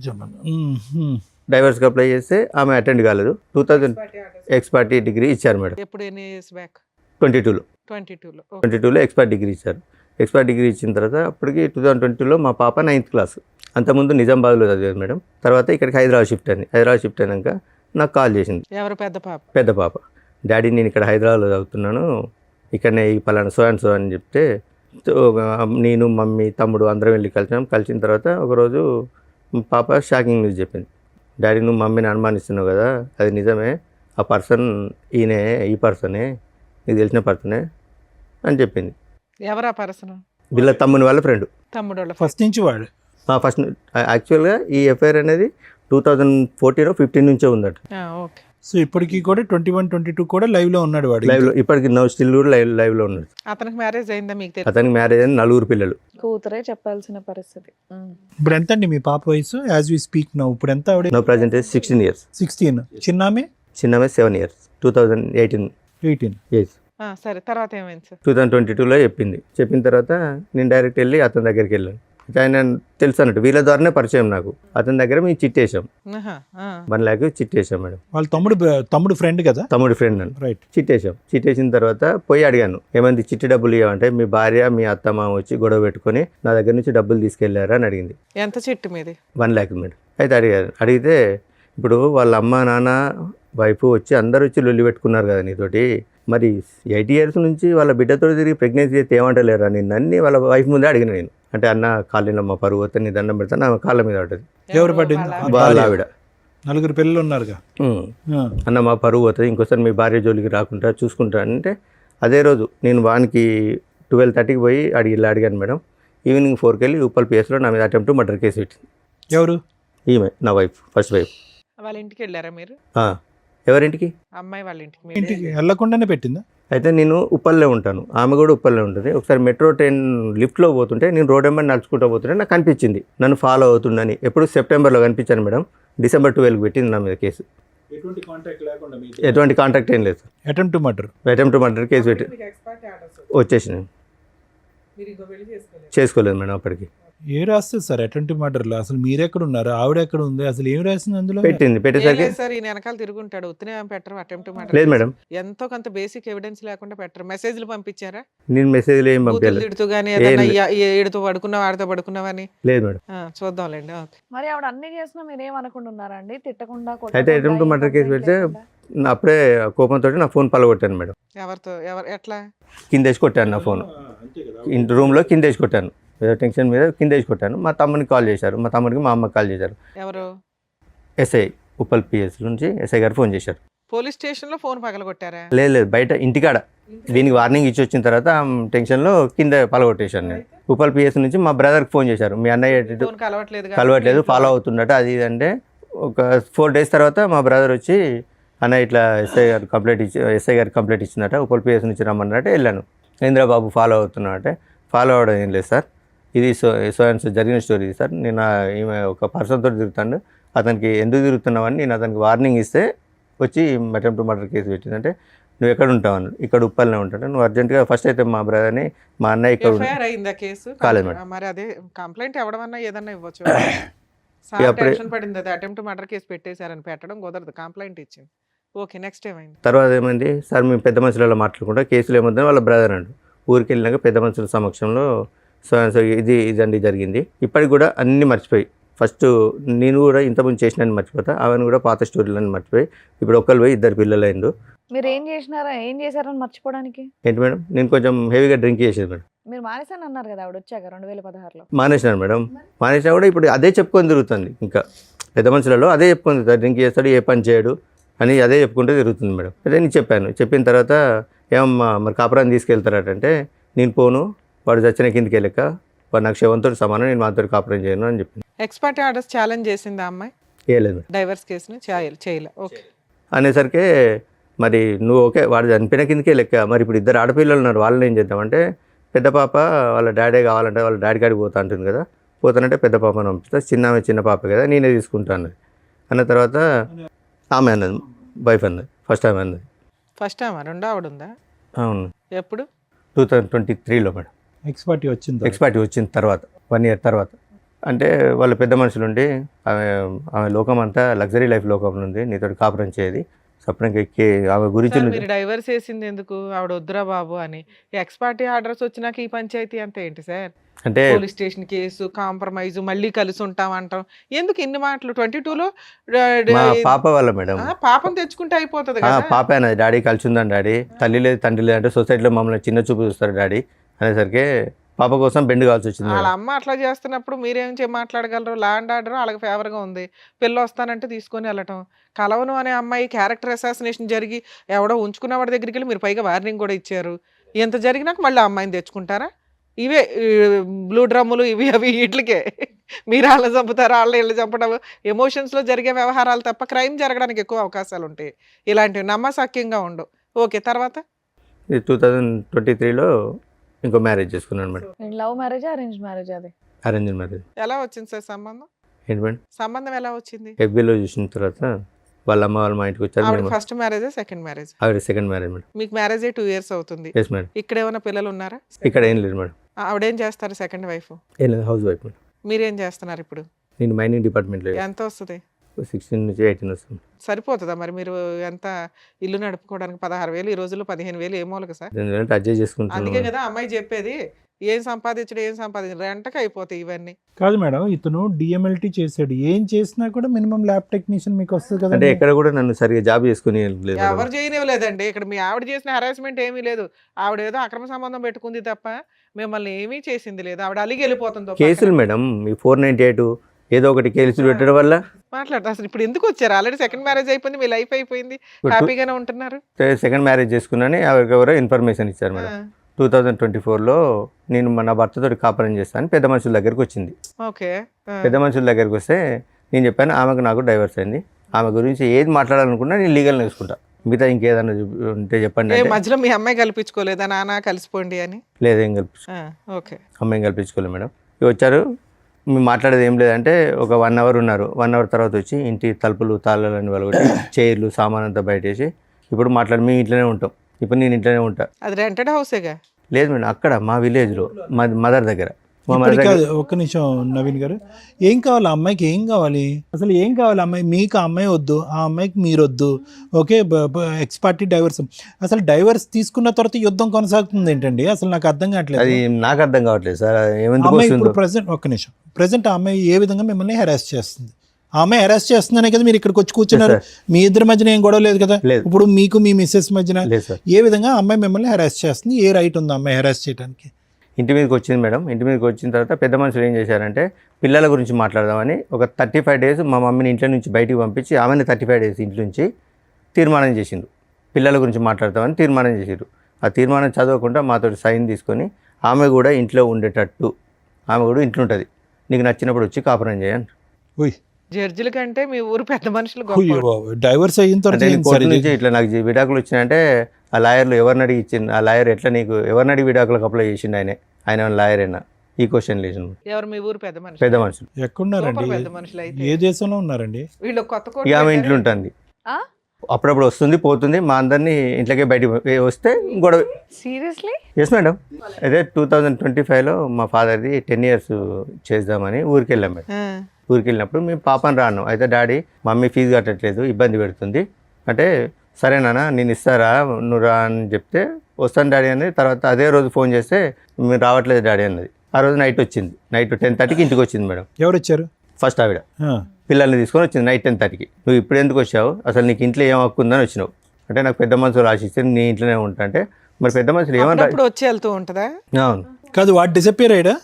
డైవర్స్కి అప్లై చేస్తే ఆమె అటెండ్ కాలేదు. 2000 ఎక్స్పర్టీ డిగ్రీ ఇచ్చారు మేడం. ఎప్పుడు ఎన్ని ఇయర్స్ బ్యాక్? 22లో 22లో ఎక్స్పర్ట్ డిగ్రీ ఇచ్చారు. ఎక్స్పర్ట్ డిగ్రీ ఇచ్చిన తర్వాత అప్పటికి 2022లో మా పాప 9th క్లాస్. అంతకుముందు నిజామాబాద్లో చదివేది మేడం. తర్వాత ఇక్కడికి హైదరాబాద్ షిఫ్ట్ అయింది. హైదరాబాద్ షిఫ్ట్ అయినాక నాకు కాల్ చేసింది. ఎవరు? పెద్ద పాప? పెద్ద పాప. డాడీ నేను ఇక్కడ హైదరాబాద్లో చదువుతున్నాను, ఇక్కడనే ఈ పలానా సో అండ్ సో అని చెప్తే నేను మమ్మీ తమ్ముడు అందరం వెళ్ళి కలిసాం. కలిసిన తర్వాత ఒకరోజు పాప షాకింగ్ న్యూస్ చెప్పింది. డాడీ నువ్వు మమ్మీని అనుమానిస్తున్నావు కదా, అది నిజమే, ఆ పర్సన్ ఈయనే, ఈ పర్సనే, నీకు తెలిసిన పర్సనే అని చెప్పింది. ఎవరా పర్సన్? వీళ్ళ తమ్ముని వాళ్ళ ఫ్రెండ్. తమ్ముడు వాళ్ళ ఫస్ట్ నుంచి వాడు ఫస్ట్ యాక్చువల్గా ఈ ఎఫ్ఐఆర్ అనేది 2014-15 నుంచే ఉందట. ఓకే. సో ఇప్పటికీ కూడా 21, 22 కూడా లైవ్ లో ఉన్నాడు వాడు. లైవ్లో ఇప్పటికి స్టిల్ కూడా లైవ్లో ఉన్నాడు. అతనికి మ్యారేజ్ అయిందా మీకు తెలుసు? అతనికి మ్యారేజ్ అయిన 4 పిల్లలు. కూతురే చెప్పాల్సిన పరిస్థితి. ఇప్పుడు ఎంత అండి మీ పాప వయసు యాజ్ వి స్పీక్ నౌ? ఇప్పుడు ఎంత ఆవిడ? No present 16 years. 16. చిన్నామే? చిన్నమే 7 years. 2018 18. years. సరే, తర్వాత ఏమైంది సార్? 2022లో చెప్పింది. చెప్పిన తర్వాత నేను డైరెక్ట్ వెళ్ళి అతని దగ్గరికి వెళ్ళాను. ఆయన తెలుసు అన్నట్టు, వీళ్ళ ద్వారానే పరిచయం నాకు. అతని దగ్గర మేము చిట్టేసాం, 1 lakh చిట్టేసాం మేడం. వాళ్ళ తమ్ముడు ఫ్రెండ్ కదా? తమ్ముడి ఫ్రెండ్ అని. రైట్. చిట్టేసాం. చిట్టేసిన తర్వాత పోయి అడిగాను, ఏమంది చిట్టి డబ్బులు ఇవ్వమంటే మీ భార్య మీ అత్తమ్మ వచ్చి గొడవ పెట్టుకొని నా దగ్గర నుంచి డబ్బులు తీసుకెళ్లారా అని అడిగింది. ఎంత చిట్టు మీది? 1 lakh మేడం. అయితే అడిగితే ఇప్పుడు వాళ్ళ అమ్మ నాన్న వైఫ్ వచ్చి అందరూ వచ్చి లొల్లి పెట్టుకున్నారు కదా నీతోటి, మరి 8 years నుంచి వాళ్ళ బిడ్డతో తిరిగి ప్రెగ్నెన్సీ అయితే ఏమంటలేరా నిన్ను అన్ని వాళ్ళ వైఫ్ ముందే అడిగిన నేను. అంటే అన్న కాళ్ళలో మా పరువు వస్తే నీ దండం పెడతాను, ఆమె కాళ్ళ మీద పడ్డది. ఎవరు పడ్డింది? వాళ్ళ ఆవిడ. 4 పిల్లలు ఉన్నారుగా. అన్న మా పరువు అవుతుంది, ఇంకోసారి మీ భార్య జోలికి రాకుండా చూసుకుంటా అంటే, అదే రోజు నేను వానికి 12:30కి పోయి అడిగాను మేడం. ఈవినింగ్ 4కి వెళ్ళి ఉప్పల్ పిఎస్లో నా మీద అటెంప్ట్ మర్డర్ కేసు పెట్టింది. ఎవరు? ఈమె నా వైఫ్, ఫస్ట్ వైఫ్. వాళ్ళ ఇంటికి వెళ్ళారా మీరు? ఎవరింటికి? అమ్మాయి వాళ్ళ ఇంటికి. ఇంటికి వెళ్ళకుండానే పెట్టిందా? అయితే నేను ఉప్పల్లో ఉంటాను, ఆమె కూడా ఉప్పల్లో ఉంటుంది. ఒకసారి మెట్రో ట్రైన్ లిఫ్ట్లో పోతుంటే నేను రోడ్ వెంబడి నడుచుకుంటూ పోతుంటే నాకు కనిపించింది, నన్ను ఫాలో అవుతుందని. ఎప్పుడు సెప్టెంబర్లో కనిపించాను మేడం. December 12కి పెట్టింది నా మీద కేసు. ఎటువంటి కాంటాక్ట్ ఏం లేదు. అటెంప్ట్ మర్డర్ కేసు పెట్టి వచ్చేసినాను. చేసుకోలేదు మేడం అప్పటికి. ఏ రాస్తుంది సార్ అటెంప్ట్ మర్డర్లో? అసలు మీరెక్కడ ఉన్నారు, ఆవిడ ఎక్కడ ఉంది, అసలు ఏం రాసింది అందులో? పెట్టేసరికి సార్ ఈయన వెనకాల తిరుగుంటాడు, ఉత్తనే పెట్టరు అటెంప్ట్ లేదు మేడం. ఎంతో కొంత బేసిక్ ఎవిడెన్స్ లేకుండా పెట్టరు. మెసేజ్లు పంపించారా? నేను మెసేజ్లు ఏం పంపించలేదు. తిడుతూ గానీ ఏదైనా ఏడుతూ పడుకున్నావు, ఆడితో పడుకున్నావని? లేదు మేడం. చూద్దాంలేండి. మరి ఆవిడ అన్ని చేసినా మీరు ఏమనుకుంటున్నారండి? తిట్టకుండా అయితే అటెంప్ట్ మర్డర్ కేసు పెడితే అప్పుడే కోపంతో నా ఫోన్ పలగొట్టాను మేడం. ఎవరితో? ఎట్లా? కిందేసి కొట్టాను నా ఫోన్, రూమ్లో కిందేసి కొట్టాను. ఏదో టెన్షన్ మీద కిందేసి కొట్టాను. మా తమ్మునికి కాల్ చేశారు, మా తమ్ముడికి మా అమ్మకి కాల్ చేశారు. ఎవరు? ఎస్ఐ, ఉప్పల్ పిఎస్ నుంచి ఎస్ఐ గారు ఫోన్ చేశారు. పోలీస్ స్టేషన్లో ఫోన్ పగలగొట్టారా? లేదు బయట ఇంటికాడ. దీనికి వార్నింగ్ ఇచ్చి వచ్చిన తర్వాత టెన్షన్లో కింద పలగొట్టేశాను నేను. ఉప్పల్ పిఎస్ నుంచి మా బ్రదర్కి ఫోన్ చేశారు, మీ అన్నయ్య కలవట్లేదు, ఫాలో అవుతుందట అది ఇది అంటే. ఒక 4 days తర్వాత మా బ్రదర్ వచ్చి అన్న ఇట్లా ఎస్ఐ గారికి కంప్లైంట్ ఇచ్చిందట, ఉప్పల్ పిఎస్ నుంచి రమ్మన్నట్టు వెళ్ళాను. ఇంద్రబాబు ఫాలో అవుతున్నాడంటే, ఫాలో అవ్వడం ఏం లేదు సార్, ఇది సో జరిగిన స్టోరీ సార్. నేను ఈమె ఒక పర్సన్తో తిరుగుతాను, అతనికి ఎందుకు తిరుగుతున్నావని నేను అతనికి వార్నింగ్ ఇస్తే వచ్చి అటెంప్ట్ మర్డర్ కేసు పెట్టిందంటే, నువ్వు ఎక్కడ ఉంటావు అన్నాడు. ఇక్కడ ఉప్పల్నే ఉంటాను. నువ్వు అర్జెంట్గా ఫస్ట్ అయితే మా బ్రదర్ని, మా అన్నయ్య ఇక్కడ కాలేదు మేడం. మరి అదే కంప్లైంట్ ఎవడమన్నా ఏదన్నా ఇవ్వచ్చు. టెన్షన్ పడింది, అది అటెంప్ట్ మర్డర్ కేసు పెట్టేశారని పెట్టడం కుదరదు, కంప్లైంట్ ఇచ్చింది. ఓకే, నెక్స్ట్ ఏమైంది? తర్వాత ఏమైంది సార్, మేము పెద్ద మనుషులలో మాట్లాడుకుంటా కేసులు ఏమవుతుందని వాళ్ళ బ్రదర్ అండు ఊరికి వెళ్ళినాక పెద్ద మనుషుల సమక్షంలో సో ఇదండి జరిగింది. ఇప్పటికి కూడా అన్నీ మర్చిపోయి, ఫస్ట్ నేను కూడా ఇంతకుముందు చేసినని మర్చిపోతా, అవన్నీ కూడా పాత స్టోరీలని మర్చిపోయి, ఇప్పుడు ఒక్కరు పోయి 2 పిల్లలు అయిండు. మీరు ఏం చేశారని మర్చిపోవడానికి? ఏంటి మేడం, నేను కొంచెం హెవీగా డ్రింక్ చేసేది మేడం. మీరు మానేసాను అన్నారు కదా ఆవిడ వచ్చాక 2016లో. మానేసినాను మేడం. మానేసినా కూడా ఇప్పుడు అదే చెప్పుకొని తిరుగుతుంది. ఇంకా పెద్ద మనుషులలో అదే చెప్పుకొని తిరుగుతాడు, డ్రింక్ చేస్తాడు, ఏ పని చేయడు అని అదే చెప్పుకుంటూ తిరుగుతుంది మేడం. అదే నేను చెప్పాను. చెప్పిన తర్వాత ఏమమ్మా మరి కాపురాన్ని తీసుకెళ్తారటంటే, నేను పోను, వాడు చచ్చిన కిందికి వెళ్ళక వాడు నాకు శవంతో సమానం, నేను మాతో కాపురం చేయను అని చెప్పింది. ఎక్స్పర్ట్ ఆర్డర్స్ ఛాలెంజ్ చేసిందా అమ్మాయి? వేయలేదు మేడం. డైవర్స్ కేసుని చేయలే. ఓకే. అనేసరికి మరి నువ్వు ఓకే వాడు చనిపోయిన కిందకే లెక్క, మరి ఇప్పుడు ఇద్దరు ఆడపిల్లలు ఉన్నారు, వాళ్ళని ఏం చేద్దామంటే పెద్ద పాప వాళ్ళ డాడీ కావాలంటే వాళ్ళ డాడీ కాడికి పోతా అంటుంది కదా, పోతానంటే పెద్ద పాపను పంపిస్తా, చిన్న పాప కదా నేనే తీసుకుంటాను అన్న తర్వాత ఆమె అన్నది, వైఫ్ అన్నది, ఫస్ట్ ఆమె అన్నది. ఫస్ట్ టైం రెండో ఆవిడ ఉందా? అవును, ఎప్పుడు? 2023లో మేడం. ఎక్స్పర్టీ వచ్చింది. ఎక్స్పర్టీ వచ్చిన తర్వాత 1 year తర్వాత. అంటే వాళ్ళ పెద్ద మనుషులు ఉండి ఆమె లోకం అంతా లగ్జరీ లైఫ్ లోకం ఉంది, నీతో కాపురం చేయది సపరంగా ఎక్కి ఆమె గురించి సార్, మీరు డైవర్స్ చేసింది ఎందుకు? ఆవిడ వద్దురా బాబు అని. ఎక్స్పార్టీ ఆర్డర్స్ వచ్చినాక ఈ పంచాయతీ అంతా ఏంటి సార్? అంటే పోలీస్ స్టేషన్ కేసు, కాంప్రమైజ్, మళ్ళీ కలిసి ఉంటాం అంటాం, ఎందుకు ఇన్ని మాటలు? 22లో మా పాప వల్ల మేడం. పాపం తెచ్చుకుంటే అయిపోతుంది ఆ, కదా. పాప అన్నది డాడీ కలిసి ఉందని డాడీ, తల్లి లేదు తండ్రి లేదు అంటే సొసైటీలో మమ్మల్ని చిన్న చూపు చూస్తారు డాడీ అనేసరికి పాప కోసం బెండ్ కావాల్సి వచ్చింది వాళ్ళ మేడం. అమ్మ అట్లా చేస్తున్నప్పుడు మీరేం మాట్లాడగలరు? ల్యాండ్ ఆర్డర్ వాళ్ళకి ఫేవర్గా ఉంది, పిల్ల వస్తానంటే తీసుకొని వెళ్ళటం. కలవను అనే అమ్మాయి క్యారెక్టర్ అసాసినేషన్ జరిగి ఎవడో ఉంచుకున్న వాడి దగ్గరికి వెళ్ళి మీరు పైగా వార్నింగ్ కూడా ఇచ్చారు. ఎంత జరిగినాక మళ్ళీ ఆ అమ్మాయిని తెచ్చుకుంటారా? ఇవే బ్లూ డ్రమ్ములు ఇవి అవి వీటికే మీరు వాళ్ళని చంపుతారు, వాళ్ళ ఇళ్ళు చంపడం, ఎమోషన్స్లో జరిగే వ్యవహారాలు తప్ప క్రైమ్ జరగడానికి ఎక్కువ అవకాశాలు ఉంటాయి. ఇలాంటివి నమ్మసక్యంగా ఉండవు. ఓకే, తర్వాత 2023లో ఇంకో మ్యారేజ్ చేసుకున్నాను madam. Love marriage arrange marriage? అది అరేంజ్ మ్యారేజ్. ఎలా వచ్చింది సార్ సంబంధం? ఏంటి మేడం? సంబంధం ఎలా వచ్చింది? FBలో చూసిన తర్వాత వాళ్ళ అమ్మ వాళ్ళు మా ఇంటికి వచ్చారు. ఆవిడ మేము ఫస్ట్ మ్యారేజ్, సెకండ్ మ్యారేజ్? ఆవిడ సెకండ్ మ్యారేజ్ మేడం. మీకు మ్యారేజ్ 2 years అవుతుంది. Yes madam. ఇక్కడ ఏమైనా పిల్లలు ఉన్నారా? ఇక్కడ ఏం లేదు మేడం. ఆవిడేం చేస్తారు సెకండ్ వైఫ్? ఏం లేదు, హౌస్ వైఫ్ మేడం. మీరేం చేస్తున్నారు ఇప్పుడు? నేను మైనింగ్ డిపార్ట్మెంట్లో ఎంత వస్తుంది? 16 నుంచి 18 వస్తుంది. సరిపోతుందా మరి? మీరు ఎంత ఇల్లు నడుపుకోవడానికి 16,000 ఈ రోజుల్లో 15,000 ఏ మూలక సార్? ఎందుకంటే అడ్జస్ట్ అందుకే చేసుకుంటున్నాను. కదా అమ్మాయి చెప్పేది, ఏం సంపాదించడం రెంటకి అయిపోతాయి ఇవన్నీ. కాదు మేడం, ఇతను డిఎంఎల్టీ చేశాడు, ఏం చేసినా కూడా మినిమం ల్యాబ్ టెక్నీషియన్ మీకు వస్తుంది కదా. అంటే ఎక్కడ కూడా నన్ను సరిగా జాబ్ చేసుకుని లేదు మేడం. ఎవరు చేయనివ్వలేదండి. ఇక్కడ మీ ఆవిడ చేసిన హరాస్మెంట్ ఏమీ లేదు. ఆవిడ ఏదో అక్రమ సంబంధం పెట్టుకుంది తప్ప మిమ్మల్ని ఏమీ చేసింది లేదు. ఆవిడ అలిగి వెళ్ళిపోతుంది. కేసులు మేడం ఈ 498 ఏదో ఒకటి కేసులు పెట్టడం వల్ల మాట్లాడతా. అసలు ఇప్పుడు ఎందుకు వచ్చారు? ఆల్రెడీ సెకండ్ మ్యారేజ్ అయిపోయింది, మీ లైఫ్ అయిపోయింది, హ్యాపీగానే ఉంటున్నారు. సెకండ్ మ్యారేజ్ చేసుకున్నాను. ఎవరెవరో ఇన్ఫర్మేషన్ ఇచ్చారు మేడం. 2024లో నేను మన భర్తతో కాపురం చేస్తాను, పెద్ద మనుషుల దగ్గరికి వచ్చింది. ఓకే. పెద్ద మనుషుల దగ్గరికి వస్తే నేను చెప్పాను ఆమెకు నాకు డైవర్స్ అయింది, ఆమె గురించి ఏది మాట్లాడాలనుకున్నా నేను లీగల్ నేర్చుకుంటా, మిగతా ఇంకేదన్నా ఉంటే చెప్పండి అంటే, మధ్యలో మీ అమ్మాయి కల్పించుకోలేదా నాన్న కలిసిపోండి అని? లేదేం కల్పించు ఓకే. అమ్మాయిని కల్పించుకోలేదు మేడం. ఇవి వచ్చారు, మేము మాట్లాడేది ఏం లేదంటే ఒక 1 hour ఉన్నారు. 1 hour తర్వాత వచ్చి ఇంటి తలుపులు తాళాలని వాళ్ళకి చైర్లు సామాన్ అంతా బయటేసి ఇప్పుడు మాట్లాడి మేము ఇంట్లోనే ఉంటాం. ఇప్పుడు నేను ఇంట్లోనే ఉంటా. అది రెంటెడ్ హౌసేగా? లేదు మేడం, అక్కడ మా విలేజ్లో మా మదర్ దగ్గర. మా మదర్ ఇప్పుడు దగ్గర కాదు, ఒక్క నిమిషం నవీన్ గారు, ఏం కావాలి ఆ అమ్మాయికి? ఏం కావాలి అసలు? ఏం కావాలి అమ్మాయి? మీకు ఆ అమ్మాయి వద్దు, ఆ అమ్మాయికి మీరు వద్దు. Okay, X party divorce. అసలు డైవర్స్ తీసుకున్న తర్వాత యుద్ధం కొనసాగుతుంది ఏంటండి? అసలు నాకు అర్థం కావట్లేదు. అది నాకు అర్థం కావట్లేదు సార్. ఏమందుకు అమ్మాయి ఇప్పుడు వస్తుందో ప్రెసెంట్, ఒక్క నిమిషం, ప్రెసెంట్ ఆ అమ్మాయి ఏ విధంగా మిమ్మల్ని హెరాస్ చేస్తుంది? ఆ అమ్మాయి హెరాస్ చేస్తుందనే కదా మీరు ఇక్కడికి వచ్చి కూర్చున్నారు. మీ ఇద్దరి మధ్యన ఏం గొడవ లేదు కదా? లేదు. ఇప్పుడు మీకు మీ మిస్సెస్ మధ్యన లేదు సార్. ఏ విధంగా ఆ అమ్మాయి మిమ్మల్ని హెరాస్ చేస్తుంది? ఏ రైట్ ఉంది ఆ అమ్మాయి హెరాస్ చేయడానికి? ఇంటి మీదకి వచ్చింది మేడం. ఇంటి మీదకి వచ్చిన తర్వాత పెద్ద మనుషులు ఏం చేశారంటే పిల్లల గురించి మాట్లాడదామని ఒక 35 days మా మమ్మీని ఇంట్లో నుంచి బయటికి పంపించి ఆమెని 35 days ఇంటి నుంచి తీర్మానం చేసిండు. పిల్లల గురించి మాట్లాడతామని తీర్మానం చేసిండు. ఆ తీర్మానం చదవకుండా మాతో సైన్ తీసుకొని ఆమె కూడా ఇంట్లో ఉండేటట్టు, ఆమె కూడా ఇంట్లో ఉంటుంది, నీకు నచ్చినప్పుడు వచ్చి కాపురం చేయండి. ఉయ్, జడ్జిల కంటే మీ ఊరు పెద్ద మనుషులు గొప్ప. డైవర్స్ అయిన అంటే తర్వాత నేను ఏంటి కోర్టు సార్ ఇది? నుంచి ఇట్లా నాకు విడాకులు వచ్చినాయంటే ఆ లాయర్లు ఎవరిని అడిగి ఇచ్చింది, ఆ లాయర్ ఎట్లా నీకు ఎవరిని అడిగి విడాకులకు అప్లై చేసిండు, ఆయన లాయర్ అయినా ఈ క్వశ్చన్ లేచిండు. ఎవరు మీ ఊరు పెద్ద మనుషులు? పెద్ద మనుషులు ఎక్కడున్నారండి? సూపర్ పెద్ద మనుషులు అయితే. ఏ దేశంలో ఉన్నారండి? వీళ్ళు కొత్త కోట ఇక ఆమె పెట్టారు. ఇంట్లో ఉంటుంది, ఆ? అప్పుడప్పుడు వస్తుంది పోతుంది, మా అందరినీ ఇంట్లోకే బయటికి వస్తే గొడవ. సీరియస్లీ? Yes madam. అదే 2025లో మా ఫాదర్ది 10 years చేద్దామని ఊరికి వెళ్ళాం మేడం. ఆ. ఊరికి వెళ్ళినప్పుడు మేము పాపని రాను, అయితే డాడీ మమ్మీ ఫీజు కట్టట్లేదు ఇబ్బంది పెడుతుంది అంటే, సరేనా నేను ఇస్తారా నువ్వు రా అని చెప్తే వస్తాను డాడీ అని. తర్వాత అదే రోజు ఫోన్ చేస్తే మీరు రావట్లేదు డాడీ అన్నది. ఆ రోజు నైట్ వచ్చింది, నైట్ 10:30కి ఇంటికి వచ్చింది మేడం. ఎవరు వచ్చారు? ఫస్ట్ ఆవిడ ఆ, పిల్లల్ని తీసుకొని వచ్చింది నైట్ 10:30కి. నువ్వు ఇప్పుడు ఎందుకు వచ్చావు, అసలు నీకు ఇంట్లో ఏం హక్కు ఉందని వచ్చినావు అంటే, నాకు పెద్ద మనుషులు రాసిస్తే నీ ఇంట్లోనే ఉంటా అంటే, మరి పెద్ద మనుషులు ఏమన్నా. అప్పుడప్పుడు వచ్చి వెళ్తూ ఉంటుందా? అవును. కాదు, వాడు డిసప్పియర్ అయ్యాడా?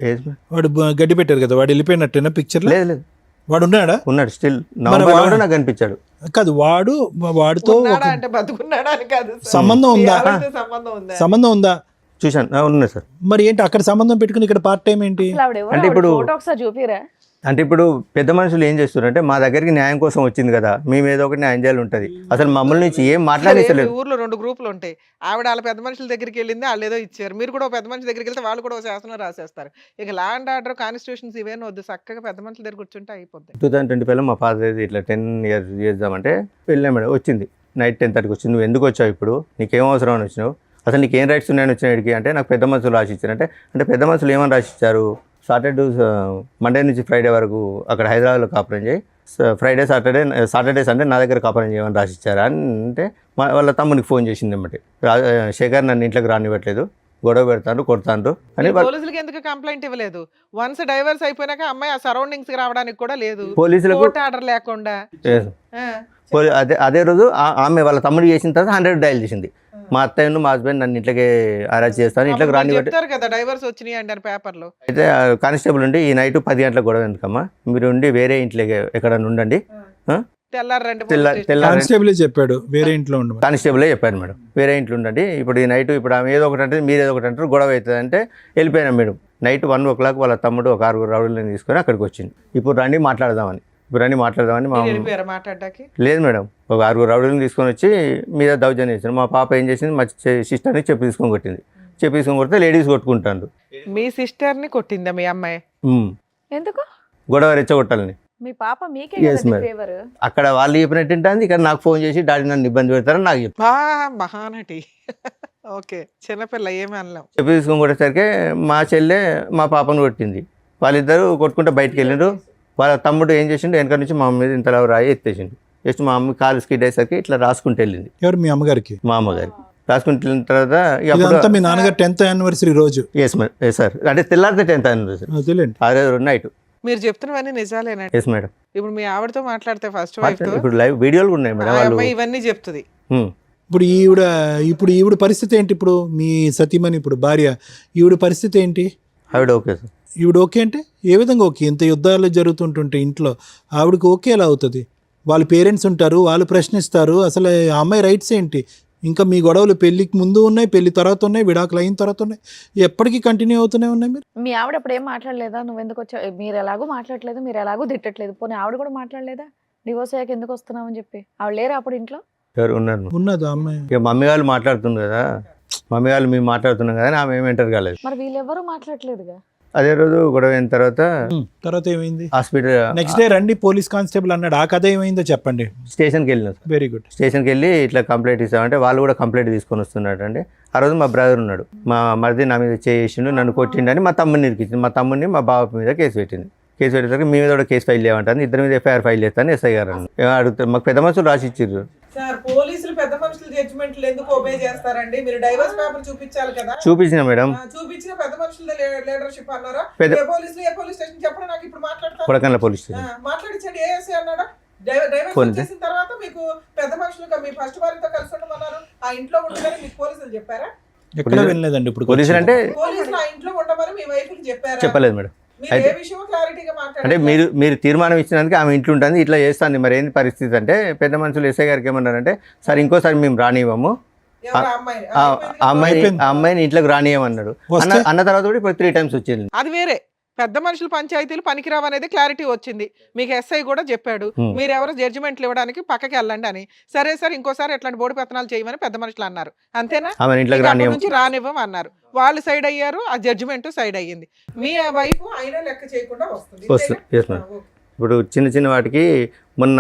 Age madam. వాడు గడ్డి పెట్టారు కదా, వాడు వెళ్ళిపోయినట్టేనా పిక్చర్లో? లేదు లేదు, వాడు ఉన్నాడా? ఉన్నాడు స్టిల్. నవంబర్లో కూడా నాకు కనిపించాడు. కాదు, వాడితో ఉన్నాడా ఒక అంటే బతుకున్నాడా అని కాదు సార్. సంబంధం మీ ఉందా? ఆవిడతో సంబంధం ఉందా? సంబంధం ఉందా? చూశాను, ఉన్నాయి సార్. మరి ఏంటి అక్కడ సంబంధం పెట్టుకుని ఇక్కడ పార్ట్ టైం ఏంటి? అసలు ఆవిడ ఎవరు? అంటే ఇప్పుడు- ఫోటో ఒకసారి చూపిరా. అంటే ఇప్పుడు పెద్ద మనుషులు ఏం చేస్తున్నారంటే మా దగ్గరికి న్యాయం కోసం వచ్చింది కదా, మేము ఏదో ఒకటి న్యాయం చేయాలి ఉంటుంది. అసలు మమ్మల్ని నుంచి ఏం మాట్లాడలేదు. ఊర్లో 2 గ్రూపులు ఉంటాయి. ఆవిడ వాళ్ళ పెద్ద మనుషుల దగ్గరికి వెళ్ళింది, వాళ్ళు ఏదో ఇచ్చారు. మీరు కూడా ఒక పెద్ద మనిషి దగ్గరికి వెళ్తే వాళ్ళు కూడా ఒక శాసనం రాసేస్తారు. ఇక లా అండ్ ఆర్డర్, కాన్స్టిట్యూషన్స్ ఇవేనా వద్దు, చక్కగా పెద్ద మనుషుల దగ్గర కూర్చుంటే అయిపోద్ది. 2025లో మా ఫాదర్ ఇట్లా 10 years చేద్దామంటే వెళ్ళాం మేడం. వచ్చింది నైట్ 10:30కి వచ్చింది. నువ్వు ఎందుకు వచ్చావు, ఇప్పుడు నీకేం అవసరం అని వచ్చినావు, అసలు నీకేం రైట్స్ ఉన్నాయని వచ్చినాడికి అంటే నాకు పెద్ద మనుషులు రాసిచ్చారంటే, అంటే పెద్ద మనుషులు ఏమని రాసిచ్చారు, మండే నుంచి ఫ్రైడే వరకు అక్కడ హైదరాబాద్లో కాపురం చేయి, సాటర్డే సండే నా దగ్గర కాపురం చేయమని రాసిచ్చారా అని అంటే వాళ్ళ తమ్మునికి ఫోన్ చేసింది అన్నమాట. శేఖర్ నన్ను ఇంట్లోకి రానివ్వట్లేదు, గొడవ పెడతాను, కొడతాను అని. పోలీసులకి ఎందుకు కంప్లైంట్ ఇవ్వలేదు? వన్స్ డైవర్స్ అయిపోయినాక అమ్మాయి ఆ సరౌండింగ్స్ కి రావడానికి కూడా లేదు, పోలీసులకు కోర్టు ఆర్డర్ లేకుండా. అదే రోజు ఆమె వాళ్ళ తమ్ముడు చేసిన తర్వాత 100 డైల్ చేసింది. మా అత్తయ్యను మా హస్బెండ్ నన్ను ఇంట్లోకి అరెస్ట్ చేస్తాను, ఇంట్లోకి రానివ్వట్లేదు చెప్తారు కదా డైవర్స్ వచ్చినాయి అంటారు పేపర్లో. అయితే కానిస్టేబుల్ ఉండి ఈ నైట్ 10 గంటలకు గొడవ ఎందుకమ్మా, మీరు ఉండి వేరే ఇంట్లోకి ఎక్కడన్నా ఉండండి, కానిస్టేబుల్ చెప్పాడు వేరే ఇంట్లో ఉండు. కానిస్టేబులే చెప్పాను మేడం, వేరే ఇంట్లో ఉండండి. ఇప్పుడు ఈ నైట్ ఇప్పుడు ఆమె ఏదో ఒకటి అంటే మీరు ఏదో ఒకటి అంటారు, గొడవ అవుతుంది అంటే వెళ్ళిపోయినాం మేడం. నైట్ 1 o'clock వాళ్ళ తమ్ముడు ఒక 6 రౌడీలను తీసుకొని అక్కడికి వచ్చింది. ఇప్పుడు రండి మాట్లాడదామని మా మాట్లాడడానికి లేదు మేడం, ఒక 6 రౌడీలను తీసుకొని వచ్చి మీద దౌర్జన్యం చేశారు. మా పాప ఏం చేసింది, మా సిస్టర్ని చెప్పి తీసుకొని కొట్టింది. చెప్పి తీసుకొని కొడితే లేడీస్ కొట్టుకుంటారు. మీ సిస్టర్ ని కొట్టిందా మీ అమ్మాయి? ఎందుకు గొడవ రెచ్చగొట్టాలని. మీ పాప మీకే ఫేవర్. అక్కడ వాళ్ళు చెప్పినట్టు ఉంటుంది, ఇక్కడ నాకు ఫోన్ చేసి డాడీ నన్ను ఇబ్బంది పెడతారని నాకు చెప్పి మహానటి. ఓకే, చిన్నపిల్ల ఏమి అనలేం. చెప్పి తీసుకొని కొట్టేసరికి మా చెల్లె మా పాపను కొట్టింది. వాళ్ళిద్దరూ కొట్టుకుంటే బయటకు వెళ్ళిండ్రు. వాళ్ళ తమ్ముడు ఏం చేసిండు, వెనక నుంచి మా అమ్మ మీద ఇంతలా రాయి ఎత్తేసిండు. జస్ట్ మా అమ్మ కాలు స్కిడ్ అయ్యేసరికి ఇట్లా రాసుకుంటూ వెళ్ళింది. ఎవరు మీ అమ్మగారికి? మా అమ్మగారికి రాసుకుంటూ వెళ్ళిన తర్వాత మీ నాన్నగారు 10th anniversary రోజు. ఎస్ సార్, అంటే తెల్లారితే 10th anniversary అదే నైట్. మీరు చెప్తున్నవన్నీ నిజాలేనా? Yes madam. ఇప్పుడు మీ ఆవిడతో మాట్లాడితే ఫస్ట్ వైఫ్ తో ఇప్పుడు లైవ్ వీడియోలు ఉన్నాయి మేడం, వాళ్ళు ఇవన్నీ చెప్తుంది. ఇప్పుడు ఈవిడ పరిస్థితి ఏంటి? ఇప్పుడు మీ సతీమణి, ఇప్పుడు భార్య, ఈవిడ పరిస్థితి ఏంటి? ఆవిడ ఓకే సార్. ఈవిడ ఓకే అంటే ఏ విధంగా ఓకే? ఇంత యుద్ధాలు జరుగుతుంటుంటే ఇంట్లో ఆవిడకి ఓకే ఎలా అవుతుంది? వాళ్ళ పేరెంట్స్ ఉంటారు, వాళ్ళు ప్రశ్నిస్తారు. అసలు ఆ అమ్మాయి రైట్స్ ఏంటి? ఇంకా మీ గొడవలు పెళ్లికి ముందు ఉన్నాయి, పెళ్లి తర్వాత ఉన్నాయి, విడాకులు అయిన తర్వాత ఉన్నాయి, ఎప్పటికీ కంటిన్యూ అవుతూనే ఉన్నాయి. మీరు మీ ఆవిడ అప్పుడు ఏం మాట్లాడలేదా? నువ్వు ఎందుకు వచ్చావు, మీరు ఎలాగో మాట్లాడలేదు, మీరు ఎలాగో తిట్టట్లేదు, పోనీ ఆవిడ కూడా మాట్లాడలేదా డివోర్స్ అయ్యాక ఎందుకు వస్తున్నావు అని చెప్పి? ఆవిడ లేరా అప్పుడు ఇంట్లో? ఎవరు ఉన్నారు? ఉన్నదా అమ్మాయి? ఇక మమ్మీ వాళ్ళు మాట్లాడుతుంది కదా, మమ్మీ వాళ్ళు మేము మాట్లాడుతున్నాం కదా, ఆమె ఏమి ఎంటర్ కాలేదు. మరి వీళ్ళెవరూ మాట్లాడలేదుగా. అదే రోజు గొడవ అయిన తర్వాత ఏమైంది? హాస్పిటల్ నెక్స్ట్ డే రండి పోలీస్ కానిస్టేబుల్ అన్నాడు, ఆ కథ ఏమైందో చెప్పండి. స్టేషన్కి వెళ్ళినాం. Very good. స్టేషన్కి వెళ్ళి ఇట్లా కంప్లైంట్ ఇస్తామంటే వాళ్ళు కూడా కంప్లైంట్ తీసుకొని వస్తున్నాడు అండి. ఆ రోజు మా బ్రదర్ ఉన్నాడు, మా మరిది నా మీద చేసిండు, నన్ను కొట్టిండని మా తమ్ముడిని ఇరికించింది. మా తమ్ముడిని మా బాబు మీద కేసు పెట్టింది. కేసు పెట్టేసరికి మీ మీద కూడా కేసు ఫైల్ చేయమంటాను, ఇద్దరి మీద FIR ఫైల్ చేస్తాను ఎస్ఐ గారు అడుగుతారు. మాకు పెద్ద మనుషులు రాసి ఇచ్చారు సార్. పోలీసులు పెద్ద మనుషుల జడ్జిమెంట్లు ఎందుకు ఒబే చేస్తారండి? మీరు డైవర్స్ పేపర్ చూపించాలి కదా. చూపించిన మేడం, చూపించిన పెద్ద మనుషుల లీడర్షిప్ అన్నారా? ఏ పోలీస్ స్టేషన్ చెప్పండి నాకు, ఇప్పుడు మాట్లాడతాను. కొడకన్ల పోలీస్ స్టేషన్ మాట్లాడించండి. ఏఎస్ఐ అన్నాడా? డైవర్స్ చేసిన తర్వాత మీకు పెద్ద మనుషులు మీ ఫస్ట్ వారితో కలిసి ఉండమన్నారు, ఆ ఇంట్లో ఉండమని మీకు పోలీసులు చెప్పారా? ఎక్కడ వెళ్ళలేదండి. ఇప్పుడు పోలీసులు అంటే పోలీసులు ఆ ఇంట్లో ఉండమని మీ వైఫ్ చెప్పారా? చెప్పలేదు మేడం. అంటే మీరు తీర్మానం ఇచ్చినందుకు ఆమె ఇంట్లో ఉంటుంది, ఇట్లా చేస్తాను. మరి ఏంది పరిస్థితి అంటే పెద్ద మనుషులు ఎస్ఐ గారికి ఏమన్నారంటే, సార్ ఇంకోసారి మేము రానివ్వము, అమ్మాయిని ఇంట్లోకి రానియమన్నాడు. అన్న తర్వాత కూడా ఇప్పుడు 3 times వచ్చింది. అది వేరే పెద్ద మనుషులు పంచాయతీలు పనికిరావు అనేది క్లారిటీ వచ్చింది. మీకు ఎస్ఐ కూడా చెప్పాడు, మీరు ఎవరు జడ్జిమెంట్లు ఇవ్వడానికి పక్కకి వెళ్ళండి అని. సరే సార్ ఇంకోసారి ఎట్లాంటి బోడి పెత్తనాలు చేయమని పెద్ద మనుషులు అన్నారు, అంతేనా? నుంచి రానివ్వం అన్నారు, వాళ్ళు సైడ్ అయ్యారు, ఆ జడ్జిమెంట్ సైడ్ అయ్యింది. మీ వైఫ్ అయినా లెక్క చేయకుండా వస్తుంది. ఇప్పుడు చిన్న చిన్న వాటికి మొన్న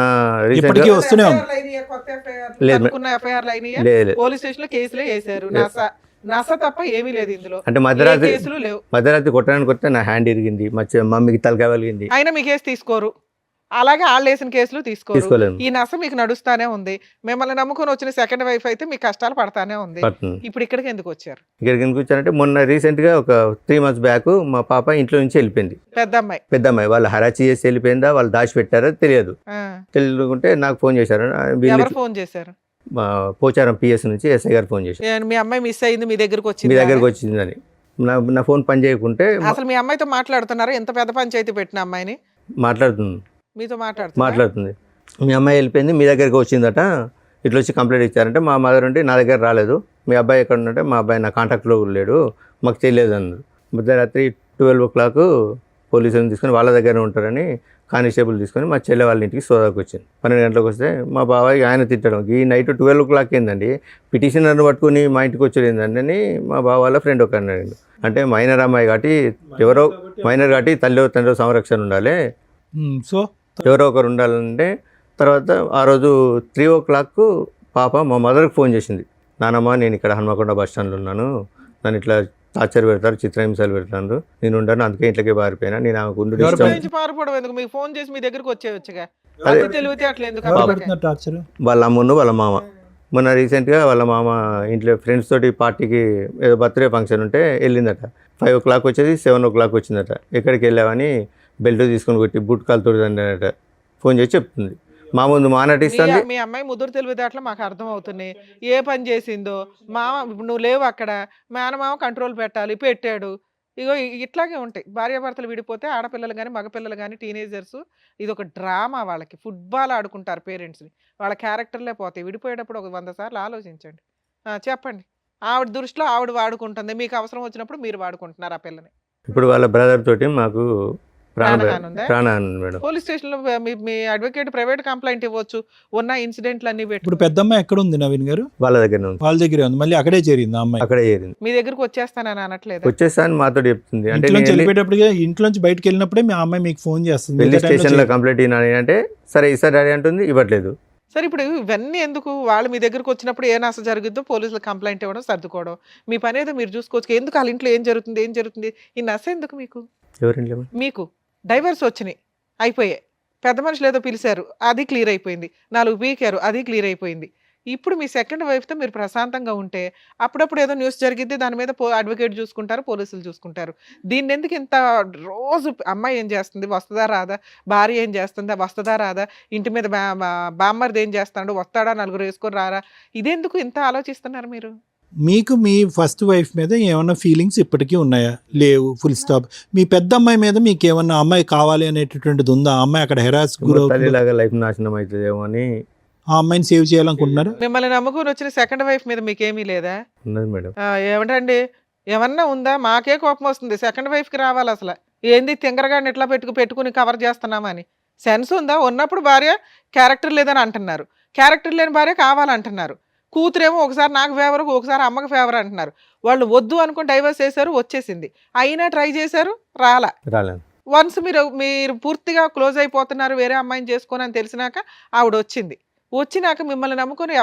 పోలీస్ స్టేషన్ లో కేసులే వేసారు. నస తప్ప ఏమీ లేదు ఇందులో. అంటే మధ్యరాత్రి కొట్టడానికి వస్తే నా హ్యాండ్ ఇరిగింది, మా మమ్మీకి తలకాయ కలిగింది. అయినా మీ కేసు తీసుకోరు, అలాగే వాళ్ళు వేసిన కేసులు తీసుకోరు. ఈ నస మీకు నడుస్తానే ఉంది. మిమ్మల్ని నమ్ముకొని వచ్చిన సెకండ్ వైఫ్ అయితే మీకు కష్టాలు పడతానే ఉంది. ఇప్పుడు ఇక్కడికి ఎందుకు వచ్చారు? ఇక్కడికి ఎందుకు వచ్చారంటే మొన్న రీసెంట్ గా ఒక 3 months బ్యాక్ మా పాప ఇంట్లో నుంచి వెళ్ళిపోయింది. పెద్ద అమ్మాయి వాళ్ళు హరాచి చేసి వెళ్ళిపోయిందా, వాళ్ళు దాచిపెట్టారో తెలియదు. తెలియకుంటే నాకు ఫోన్ చేశారు. ఫోన్ చేశారు పోచారం PS నుంచి ఎస్ఐ గారు ఫోన్ చేశారు, మీ అమ్మాయి మిస్ అయింది, మీ దగ్గరకు వచ్చిందని. నా ఫోన్ పని చేయకుంటే అసలు మీ అమ్మాయితో మాట్లాడుతున్నారు? ఎంత పెద్ద పంచాయతీ పెట్టిన అమ్మాయిని మాట్లాడుతుంది, మీతో మాట్లాడుతుంది. మీ అమ్మాయి వెళ్ళిపోయింది, మీ దగ్గరికి వచ్చిందట, ఇట్లా వచ్చి కంప్లైంట్ ఇచ్చారంటే మా మదర్ ఉంటే నా దగ్గర రాలేదు, మీ అబ్బాయి ఎక్కడ ఉంటే మా అబ్బాయి నా కాంటాక్ట్లో లేడు, మాకు తెలియదు అన్నారు. మధ్యరాత్రి 12 o'clock పోలీసులను తీసుకొని వాళ్ళ దగ్గర ఉంటారని కానిస్టేబుల్ తీసుకొని మా చెల్లె వాళ్ళ ఇంటికి సోదాకు వచ్చింది. 12 గంటలకు వస్తే మా బాబాయ్ ఆయన తిట్టడం, ఈ నైట్ 12 o'clock ఏందండి పిటిషనర్ని పట్టుకుని మా ఇంటికి వచ్చేది ఏందండి అని మా బావ వాళ్ళ ఫ్రెండ్ ఒక అన్నాడు. అంటే మైనర్ అమ్మాయి కాబట్టి ఎవరో మైనర్ కాబట్టి తండ్రి సంరక్షణ ఉండాలి, సో ఎవరో ఒకరు ఉండాలంటే తర్వాత ఆ రోజు 3 o'clock పాప మా మదర్కి ఫోన్ చేసింది. నానమ్మ నేను ఇక్కడ హన్మకొండ బస్ స్టాండ్లో ఉన్నాను, నన్ను ఇట్లా టార్చర్ పెడతారు, చిత్రహింసలు పెడతారు, నేను ఉండను, అందుకే ఇంట్లోకి పారిపోయినా, నేను ఆమెకు ఉండు ఇష్టం. నుంచి పారిపోవడం ఎందుకు? మీకు ఫోన్ చేసి మీ దగ్గరకు వచ్చేవచ్చుగా. అదే. అంత తెలివితే అట్లా ఎందుకు ఎవరు అమ్మాయిలకి? పెడుతున్నారు టార్చర్? వాళ్ళ అమ్మును వాళ్ళ మామ మొన్న రీసెంట్గా వాళ్ళ మామ ఇంట్లో ఫ్రెండ్స్ తోటి పార్టీకి ఏదో బర్త్డే ఫంక్షన్ ఉంటే వెళ్ళిందట. 5 o'clock వచ్చేది, 7 o'clock వచ్చిందట. ఎక్కడికి వెళ్ళావని బెల్ట్ తీసుకొని కొట్టి బూట్ కాలుతో అన్నట ఫోన్ చేసి చెప్తుంది. మా ముందు మా నటిస్తుంది. మీ అమ్మాయి ముదురు తెలివితేటలు మాకు అర్థం అవుతున్నాయి. ఏ పని చేసిందో మామ, ఇప్పుడు నువ్వు లేవు అక్కడ, మేనమామ కంట్రోల్ పెట్టాలి, పెట్టాడు. ఇగో ఇట్లాగే ఉంటాయి భార్యాభర్తలు విడిపోతే. ఆడపిల్లలు కానీ మగపిల్లలు కానీ టీనేజర్స్ ఇది ఒక డ్రామా. వాళ్ళకి ఫుట్బాల్ ఆడుకుంటారు పేరెంట్స్ని, వాళ్ళ క్యారెక్టర్లే పోతాయి. విడిపోయేటప్పుడు ఒక 100 సార్లు ఆలోచించండి. చెప్పండి. ఆవిడ దృష్టిలో ఆవిడ వాడుకుంటుంది, మీకు అవసరం వచ్చినప్పుడు మీరు వాడుకుంటున్నారు ఆ పిల్లని. ఇప్పుడు వాళ్ళ బ్రదర్ తోటి మాకు ప్రాణహాని ఉందా? ప్రాణహాని ఉంది మేడం. పోలీస్ స్టేషన్లో మీ అడ్వకేట్ ప్రైవేట్ కంప్లైంట్ ఇవ్వచ్చు, ఉన్న ఇన్సిడెంట్లు అన్ని పెట్టి. ఇప్పుడు పెద్దమ్మాయి ఎక్కడ ఉంది నవీన్ గారు? వాళ్ళ దగ్గర ఉంది, వాళ్ళ దగ్గరే ఉంది. మళ్ళీ అక్కడే చేరింది ఆ అమ్మాయి? అక్కడే చేరింది. మీ దగ్గరకు వచ్చేస్తానని అనట్లేదు? వచ్చేస్తా అని మాతో చెప్తుంది. అంటే ఇంట్లో వెళ్ళిపోయేటప్పుడే, ఇంట్లోంచి బయటకు వెళ్ళినప్పుడే మీ అమ్మాయి మీకు ఫోన్ చేస్తుంది, పెళ్లి స్టేషన్లో కంప్లైంట్ అయినా అంటే సరే ఇస్తారు డాడీ అంటుంది, ఇవ్వట్లేదు. సరే ఇప్పుడు ఇవన్నీ ఎందుకు? వాళ్ళు మీ దగ్గరకు వచ్చినప్పుడు ఏ నష్టం జరుగుద్దో పోలీసులు కంప్లైంట్ ఇవ్వడం, సర్దుకోవడం, మీ పని ఏదో మీరు చూసుకోవచ్చు. ఎందుకు వాళ్ళ ఇంట్లో ఏం జరుగుతుంది ఈ నష్టం ఎందుకు మీకు? ఎవరింట్లో? మీకు డైవర్స్ వచ్చినాయి, అయిపోయాయి. పెద్ద మనుషులు ఏదో పిలిచారు, అది క్లియర్ అయిపోయింది. 4 పీకారు, అది క్లియర్ అయిపోయింది. ఇప్పుడు మీ సెకండ్ వైఫ్తో మీరు ప్రశాంతంగా ఉంటే అప్పుడప్పుడు ఏదో న్యూస్ జరిగిద్ది, దాని మీద అడ్వకేట్ చూసుకుంటారు, పోలీసులు చూసుకుంటారు. దీన్ని ఎందుకు ఇంత రోజు అమ్మాయి ఏం చేస్తుంది, వస్తుందా రాదా, భార్య ఏం చేస్తుందా, వస్తుందా రాదా, ఇంటి మీద బామ్మర్ది ఏం చేస్తాడు, వస్తాడా, 4 వేసుకొని రారా, ఇదెందుకు ఇంత ఆలోచిస్తున్నారు మీరు? మీకు మీ ఫస్ట్ వైఫ్ మీద ఏమన్నా ఫీలింగ్స్ ఇప్పటికీ ఉన్నాయా? లేవు, ఫుల్ స్టాప్. మీ పెద్ద అమ్మాయి మీద మీకు ఏమన్నా అమ్మాయి కావాలి అనేటటువంటిది ఉందా? అమ్మాయి అక్కడ హెరాస్ గురవుతుంది, తల్లిలాగా లైఫ్ నాశనం అవుతుందేమో అని ఆ అమ్మాయిని సేవ్ చేయాలనుకుంటున్నారా? మిమ్మల్ని నమ్ముకుని వచ్చిన సెకండ్ వైఫ్ మీద మీకేమీ లేదా? ఉన్నది మేడం. ఏమంటండి, ఏమన్నా ఉందా? మాకే కోపం వస్తుంది. సెకండ్ వైఫ్కి రావాలి అసలు. ఏంది తింగరగాడిని ఎట్లా పెట్టుకుని కవర్ చేస్తున్నామని సెన్స్ ఉందా? ఉన్నప్పుడు భార్య క్యారెక్టర్ లేదని అంటున్నారు, క్యారెక్టర్ లేని భార్య కావాలంటున్నారు. కూతురేమో ఒకసారి నాకు ఫేవర్, ఒకసారి అమ్మకి ఫేవర్ అంటున్నారు. వాళ్ళు వద్దు అనుకుని డైవర్స్ చేశారు, వచ్చేసింది. అయినా ట్రై చేశారు, రాలేదు. వన్స్ మీరు పూర్తిగా క్లోజ్ అయిపోతున్నారు, వేరే అమ్మాయిని చేసుకొని అని తెలిసినాక ఆవిడ వచ్చినాక మిమ్మల్ని నమ్ముకొని